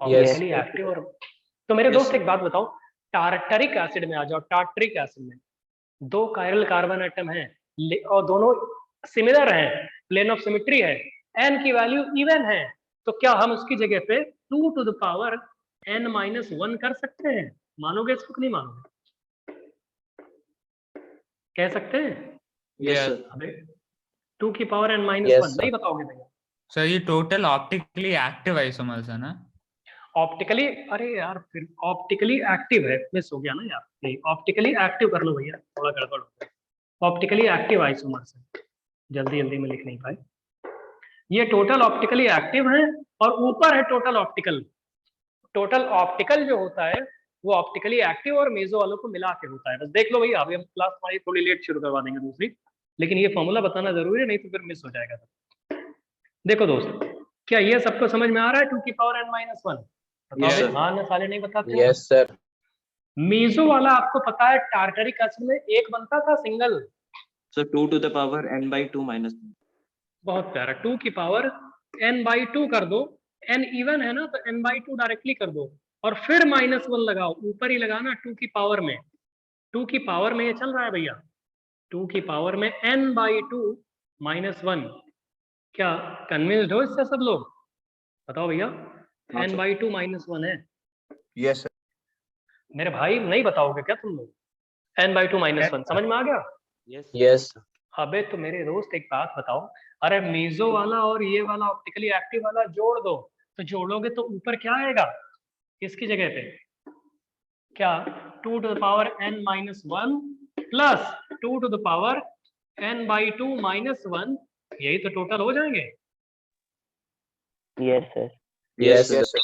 ऑप्टिकली एक्टिव और। तो मेरे दोस्त एक बात बताओ, टार्टरिक एसिड में आ जाओ, टार्टरिक एसिड में 2 कायरल कार्बन एटम है और दोनों सिमिलर हैं, प्लेन ऑफ सिमेट्री है, n की वैल्यू इवन है, तो क्या हम उसकी जगह पे 2 टू द पावर n-1 कर सकते हैं? मानोगे इसको कि नहीं मानोगे? कह सकते हैं? Yes sir. अबे 2 की पावर n-1 Yes, sir. नहीं बताओगे भैया? सर ये टोटल ऑप्टिकली एक्टिव आइसोमर्स है ना? ऑप्टिकली, अरे यार फिर ऑप्टिकली एक्टिव है, मिस हो गया ना यार, नहीं ऑप्टिकली एक्टिव कर लो भैया, थोड़ा गड़बड़ हो गया। ऑप्टिकली एक्टिव आइसोमर्स है, जल्दी में लिख नहीं पाए। ये टोटल ऑप्टिकली एक्टिव है और ऊपर है टोटल ऑप्टिकल। टोटल ऑप्टिकल जो होता है वो ऑप्टिकली एक्टिव और मेसो वालों को मिला के होता है। बस देख लो भैया, अभी हम क्लास हमारी थोड़ी लेट शुरू करवा देंगे दूसरी, लेकिन ये फॉर्मूला बताना जरूरी है, नहीं तो फिर मिस हो जाएगा। देखो दोस्त, क्या ये सबको समझ में आ रहा है 2 की पावर n-1? Yes, sir. हाँ ना, साले नहीं बताते। Yes, sir. मेसो वाला आपको पता है टार्टरिक एसिड में एक बनता था single, sir 2 to the power n/2 minus. बहुत प्यारा, 2 की पावर n/2 कर दो, n इवन है ना तो n/2 डायरेक्टली कर दो और फिर -1 लगाओ, ऊपर ही लगाना 2 की पावर में, 2 की पावर में ये चल रहा है भैया, 2 की पावर में n/2 -1। क्या कन्विंस्ड हो इससे सब लोग? बताओ भैया, हाँ, n/2 -1 है। Yes, sir. मेरे भाई नहीं बताओगे क्या तुम लोग? n/2 -1 समझ में आ गया? Yes. अबे तो मेरे दोस्त एक बात बताओ, अरे मेसो वाला और ये वाला ऑप्टिकली एक्टिव वाला जोड़ दो, तो जोड़ोगे तो ऊपर क्या आएगा इसकी जगह पे? क्या 2 to the power n-1 plus 2 to the power n/2 -1, यही तो टोटल हो जाएंगे। Yes, sir. Yes, Yes, sir.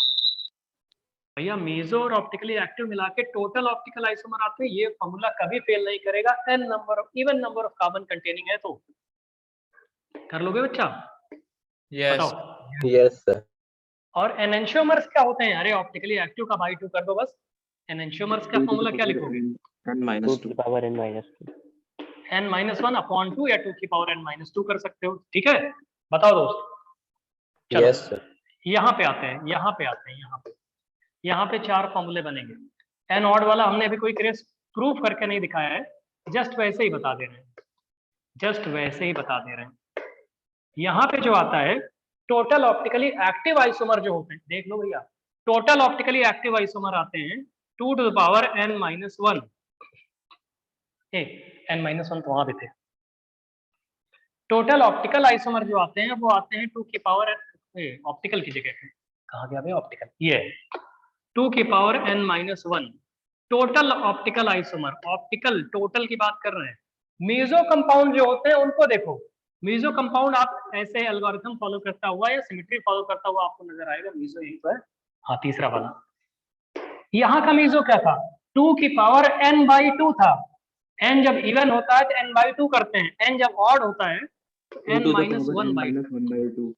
भैया मेसो और ऑप्टिकली एक्टिव मिला के टोटल ऑप्टिकल आइसोमर आते हैं, ये फॉर्मूला कभी फेल नहीं करेगा, n number of even number of carbon containing है तो। कर लोगे बच्चा? Yes. बताओ। Yes, sir. और एनेंशियोमर्स क्या होते हैं? अरे ऑप्टिकली एक्टिव का बाई 2 कर दो बस। एनेंशियोमर्स का फॉर्मूला क्या लिखोगे? Two to the power n-2. n-1/2 या 2 की पावर n-2 कर सकते हो। ठीक है, बताओ दोस्त। चलो, Yes, sir. यहाँ पे आते हैं, यहाँ पे 4 फॉर्मूले बनेंगे। n ऑड वाला हमने अभी कोई प्रूफ करके नहीं दिखाया है, जस्ट वैसे ही बता दे रहे हैं, जस्ट वैसे ही बता दे रहे हैं। यहाँ पे जो आता है टोटल ऑप्टिकली एक्टिव आइसोमर जो होते हैं, देख लो भैया, टोटल ऑप्टिकली एक्टिव आइसोमर आते हैं 2 to the power n-1। n-1 तो वहां भी थे। टोटल ऑप्टिकल आइसोमर जो आते हैं वो आते हैं 2 की पावर ऑप्टिकल की जगह पे कहा गया भाई ऑप्टिकल, ये 2 की power n-1 total optical isomer. Optical total की बात कर रहे हैं। मीजो कंपाउंड जो होते हैं उनको देखो, मीजो कंपाउंड आप ऐसे एल्गोरिथम फॉलो करता हुआ या सिमेट्री फॉलो करता हुआ आपको नजर आएगा। मीजो यही तो है, हाँ तीसरा वाला। यहाँ का मीजो क्या था, 2 की पावर n/2 था। n जब इवन होता है तो n/2 करते हैं, n जब ऑड होता है तो n-1/2।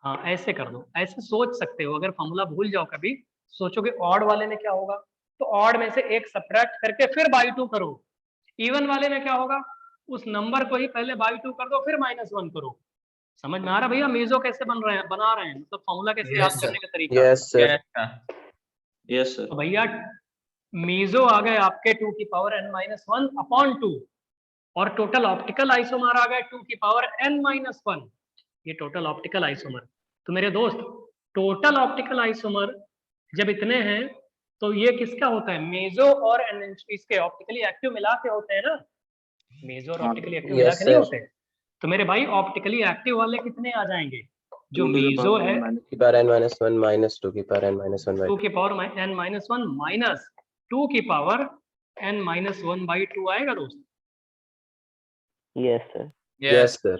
हाँ ऐसे कर दो, ऐसे सोच सकते हो। अगर फॉर्मूला भूल जाओ कभी, सोचोगे ऑड वाले में क्या होगा, तो ऑड में से एक सब्ट्रैक्ट करके फिर बाई 2 करो। इवन वाले में क्या होगा, उस नंबर को ही पहले बाई 2 कर दो फिर -1 करो। समझ में आ रहा भैया मीजो कैसे बना रहे हैं, मतलब फॉर्मूला कैसे याद करने का तरीका। Yes, sir. Yes, sir. तो भैया मीजो आ गए आपके 2 की पावर n-1/2 और टोटल ऑप्टिकल आइसोमर आ गए 2 की पावर n-1। ये टोटल ऑप्टिकल आइसोमर। तो मेरे दोस्त टोटल ऑप्टिकल आइसोमर जब इतने हैं तो ये किसका होता है, मेजो और इसके ऑप्टिकली एक्टिव मिला के होते हैं ना, मेजो और ऑप्टिकली एक्टिव मिला के नहीं होते। तो मेरे भाई ऑप्टिकली एक्टिव वाले कितने आ जाएंगे, जो मेजो है 2 की पावर n-1 minus 2 की पावर n-1 2 की पावर n-1 माइनस 2 की पावर n-1/2 आएगा दोस्त। Yes, sir. Yes. Yes, sir.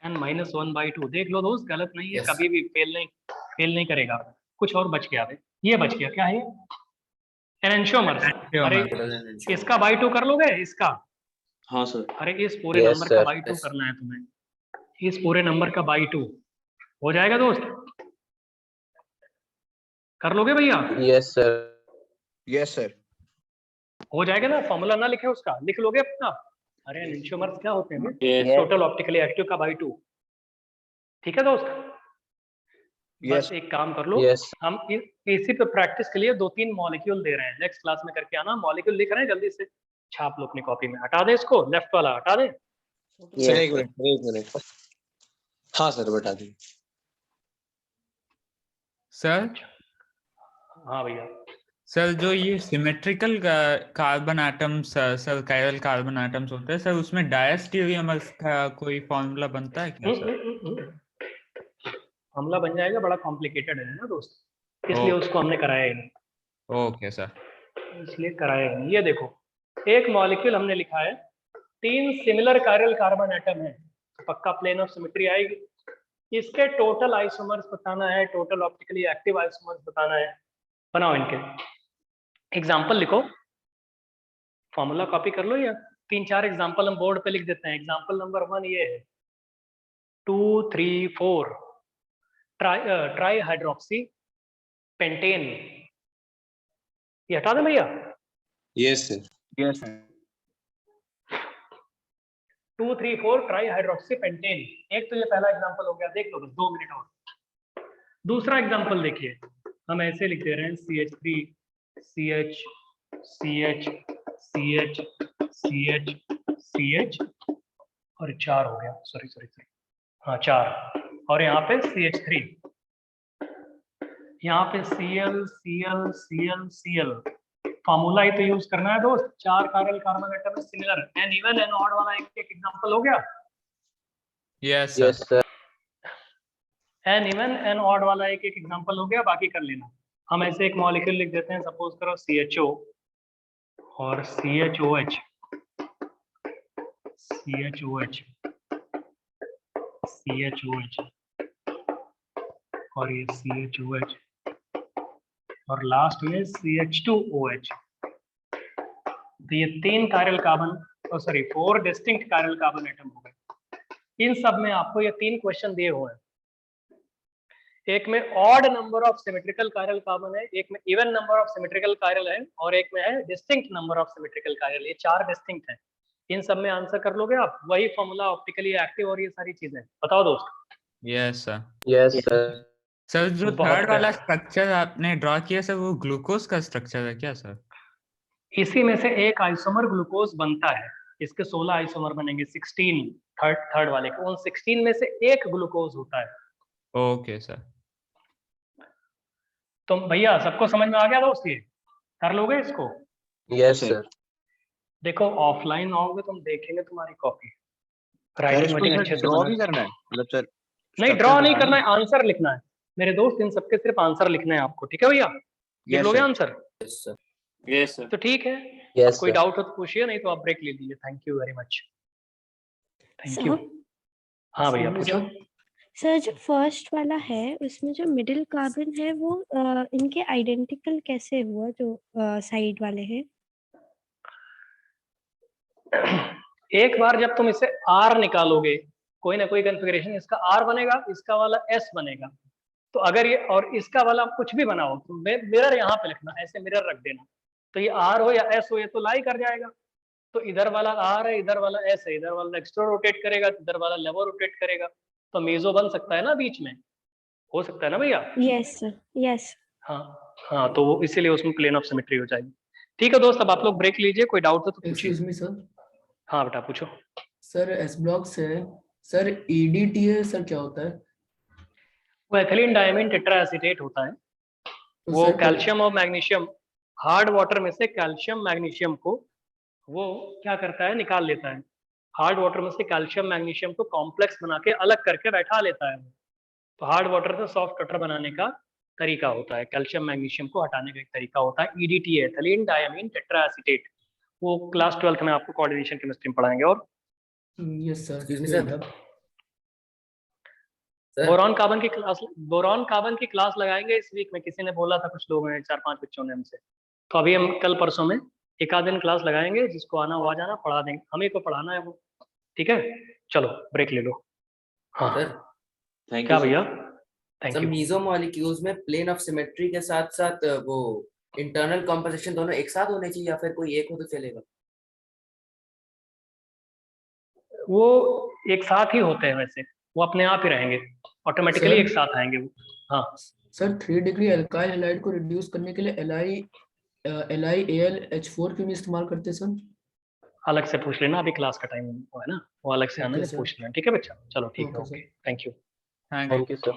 n-1/2 देख लो दोस्त, गलत नहीं है, कभी भी फेल नहीं करेगा। कुछ और बच गया, ये बच गया, क्या है एनेंशियोमर्स। अरे इसका बाई 2 कर लोगे, इसका, हाँ सर। अरे इस पूरे Yes, नंबर का sir. बाई 2 करना है तुम्हें, इस पूरे नंबर का बाई 2 हो जाएगा दोस्त, कर लोगे भैया। Yes, sir. Yes, sir. हो जाएगा ना, फॉर्मूला ना लिखे उसका, लिख लोगे अपना। अरे एनेंशियोमर्स क्या होते हैं, Yes. टोटल ऑप्टिकली एक्टिव का बाई 2। ठीक है दोस्त, Yes. बस एक काम कर लो, Yes. हम इसी पे प्रैक्टिस के लिए 2-3 मॉलिक्यूल दे रहे हैं, नेक्स्ट क्लास में करके आना। मॉलिक्यूल लिख रहे हैं, जल्दी से छाप लो अपनी कॉपी में, हटा दे इसको, लेफ्ट वाला हटा दे। Yes. एक मिनट। हाँ सर बता दी। सर हाँ भैया, सर जो ये symmetrical carbon atoms sir chiral carbon atoms होते हैं सर, उसमें डायस्टीरियमर्स का कोई फॉर्मूला बनता है क्या सर? हमला बन जाएगा, बड़ा कॉम्प्लिकेटेड है ना दोस्त, इसलिए उसको हमने कराया ही नहीं, ओके सर। इसलिए कराया ही नहीं। ये देखो एक मॉलिक्यूल हमने लिखा है, 3 सिमिलर कायरल कार्बन एटम है, पक्का प्लेन ऑफ सिमेट्री आएगी। इसके टोटल आइसोमर्स बताना है, टोटल ऑप्टिकली एक्टिव आइसोमर्स बताना है। बनाओ इनके एग्जाम्पल, लिखो, फॉर्मूला कॉपी कर लो, या 3-4 एग्जाम्पल हम बोर्ड पे लिख देते हैं। एग्जाम्पल नंबर 1 ये है 2, 3, 4 ट्राई हाइड्रोक्सी पेंटेन। ये हटा दे भैया। Yes sir. Yes, sir. 2, 3, 4 try hydroxy pentane. एक तो ये पहला एग्जांपल हो गया, देख लो बस 2 मिनट और। दूसरा एग्जांपल देखिए, हम ऐसे लिख दे रहे हैं CH3 CH CH CH CH CH और 4 हो गया, सॉरी हाँ 4, और यहाँ पे CH3, यहाँ पे Cl Cl Cl Cl। Formula ही तो यूज करना है दोस्त, 4 chiral carbon atom similar, n even n odd वाला एक एग्जांपल हो गया। Yes Yes, sir. N even n odd वाला एक एग्जांपल हो गया, बाकी कर लेना। हम ऐसे एक मॉलिक्यूल लिख देते हैं, सपोज करो CHO और CHOH CHOH CHOH और ये CHOH और लास्ट में CH2OH। तो ये 3 chiral carbon, sorry 4 distinct chiral carbon atom हो गए। इन सब में आपको ये 3 क्वेश्चन दिए हुए हैं, एक में odd number of symmetrical chiral carbon है, एक में even number of symmetrical chiral है, और एक में है distinct number of symmetrical chiral. ये 4 डिस्टिंक्ट हैं, इन सब में आंसर कर लोगे आप, वही फॉर्मूला ऑप्टिकली एक्टिव और ये सारी चीजें। बताओ दोस्त। Yes sir. Yes, sir. Sir जो बहुत थर्ड वाला है। स्ट्रक्चर आपने ड्रॉ किया सर, वो ग्लूकोज का स्ट्रक्चर है क्या सर? इसी में से एक आइसोमर ग्लूकोज बनता है, इसके 16 आइसोमर बनेंगे, 16 थर्ड वाले के, उन 16 में से एक ग्लूकोज होता है। Okay sir. तो भैया सबको समझ में आ गया दोस्त? ये कर लोगे इसको? Yes, sir. देखो ऑफलाइन आओगे तुम देखेंगे तुम्हारी कॉपी, सर राइटिंग इसको वाइटिंग सर अच्छे से ड्रॉ बना। भी करना है मतलब सर? नहीं structure ड्रॉ नहीं बताना करना है, आंसर लिखना है मेरे दोस्त, इन सबके सिर्फ आंसर लिखने हैं आपको, ठीक है भैया? लिख Yes, लोगे sir. Answer? Yes, sir. Yes, sir. तो ठीक है, Yes, अब कोई sir. डाउट हो तो पूछिए, नहीं तो आप ब्रेक ले लीजिए। Thank you very much. Thank you. हाँ भैया पूछो। सर जो फर्स्ट वाला है उसमें जो मिडिल कार्बन है वो इनके आइडेंटिकल कैसे हुआ जो साइड वाले हैं? एक बार जब तुम इसे R निकालोगे, कोई ना कोई कॉन्फ़िगरेशन, इसका R बनेगा, इसका वाला S बनेगा। तो अगर ये और इसका वाला कुछ भी बनाओ तो मिरर यहाँ पे लिखना, ऐसे मिरर रख देना, तो ये R हो या S हो ये तो लाई कर जाएगा। तो इधर वाला R है, इधर वाला S है, इधर वाला एक्स्ट्रा रोटेट करेगा, इधर वाला लेवर रोटेट करेगा, तो मेजो बन सकता है ना बीच में, हो सकता है ना भैया? Yes sir, yes. हाँ हाँ, तो वो इसीलिए उसमें प्लेन ऑफ सिमेट्री हो जाएगी। ठीक है दोस्त, अब आप लोग ब्रेक लीजिए, कोई डाउट हो तो पूछिए। Excuse me sir. हाँ बेटा पूछो। सर एस ब्लॉक से सर EDTA सर क्या होता है? वो एथिलीन डायमीन टेट्राएसीटेट होता है। तो वो सर कैल्शियम और मैग्नीशियम, हार्ड वाटर में से कैल्शियम मैग्नीशियम को वो क्या करता है, निकाल लेता है। हार्ड वाटर में से कैल्शियम मैग्नीशियम को कॉम्प्लेक्स बना के अलग करके बैठा लेता है वो। तो हार्ड वाटर से सॉफ्ट वाटर बनाने का तरीका होता है, कैल्शियम मैग्नीशियम को हटाने का एक तरीका होता है EDTA, एथिलीन डायमीन टेट्राएसीटेट। वो क्लास 12th में आपको कोऑर्डिनेशन केमिस्ट्री में पढ़ाएंगे। और यस सर। बोरॉन कार्बन की क्लास लगाएंगे इस वीक में, किसी ने बोला था, कुछ लोगों ने, 4-5 बच्चों ने हमसे। तो अभी हम कल परसों में एक आध दिन क्लास लगाएंगे, जिसको आना वो आ जाना, पढ़ा देंगे, हमें को पढ़ाना है वो। ठीक है, चलो ब्रेक ले लो। हाँ थैंक क्या यू भैया? थैंक सब यू। मीजो मॉलिक्यूल्स में प्लेन ऑफ सिमेट्री के साथ साथ वो इंटरनल कंपोजिशन दोनों एक साथ होने चाहिए या फिर कोई एक हो तो चलेगा? वो एक साथ ही होते हैं वैसे, वो अपने आप ही रहेंगे, ऑटोमेटिकली सर? एक साथ आएंगे वो। हाँ सर 3 डिग्री अल्काइल हैलाइड को रिड्यूस करने के लिए LiAlH4 क्यों नहीं इस्तेमाल करते सर? अलग से पूछ लेना, अभी क्लास का टाइम है ना, वो अलग से आना ओके है, सर। पूछ लेना। ठीक है बच्चा, चलो ठीक है, okay sir. Okay, thank you. Thank you. Thank you, sir.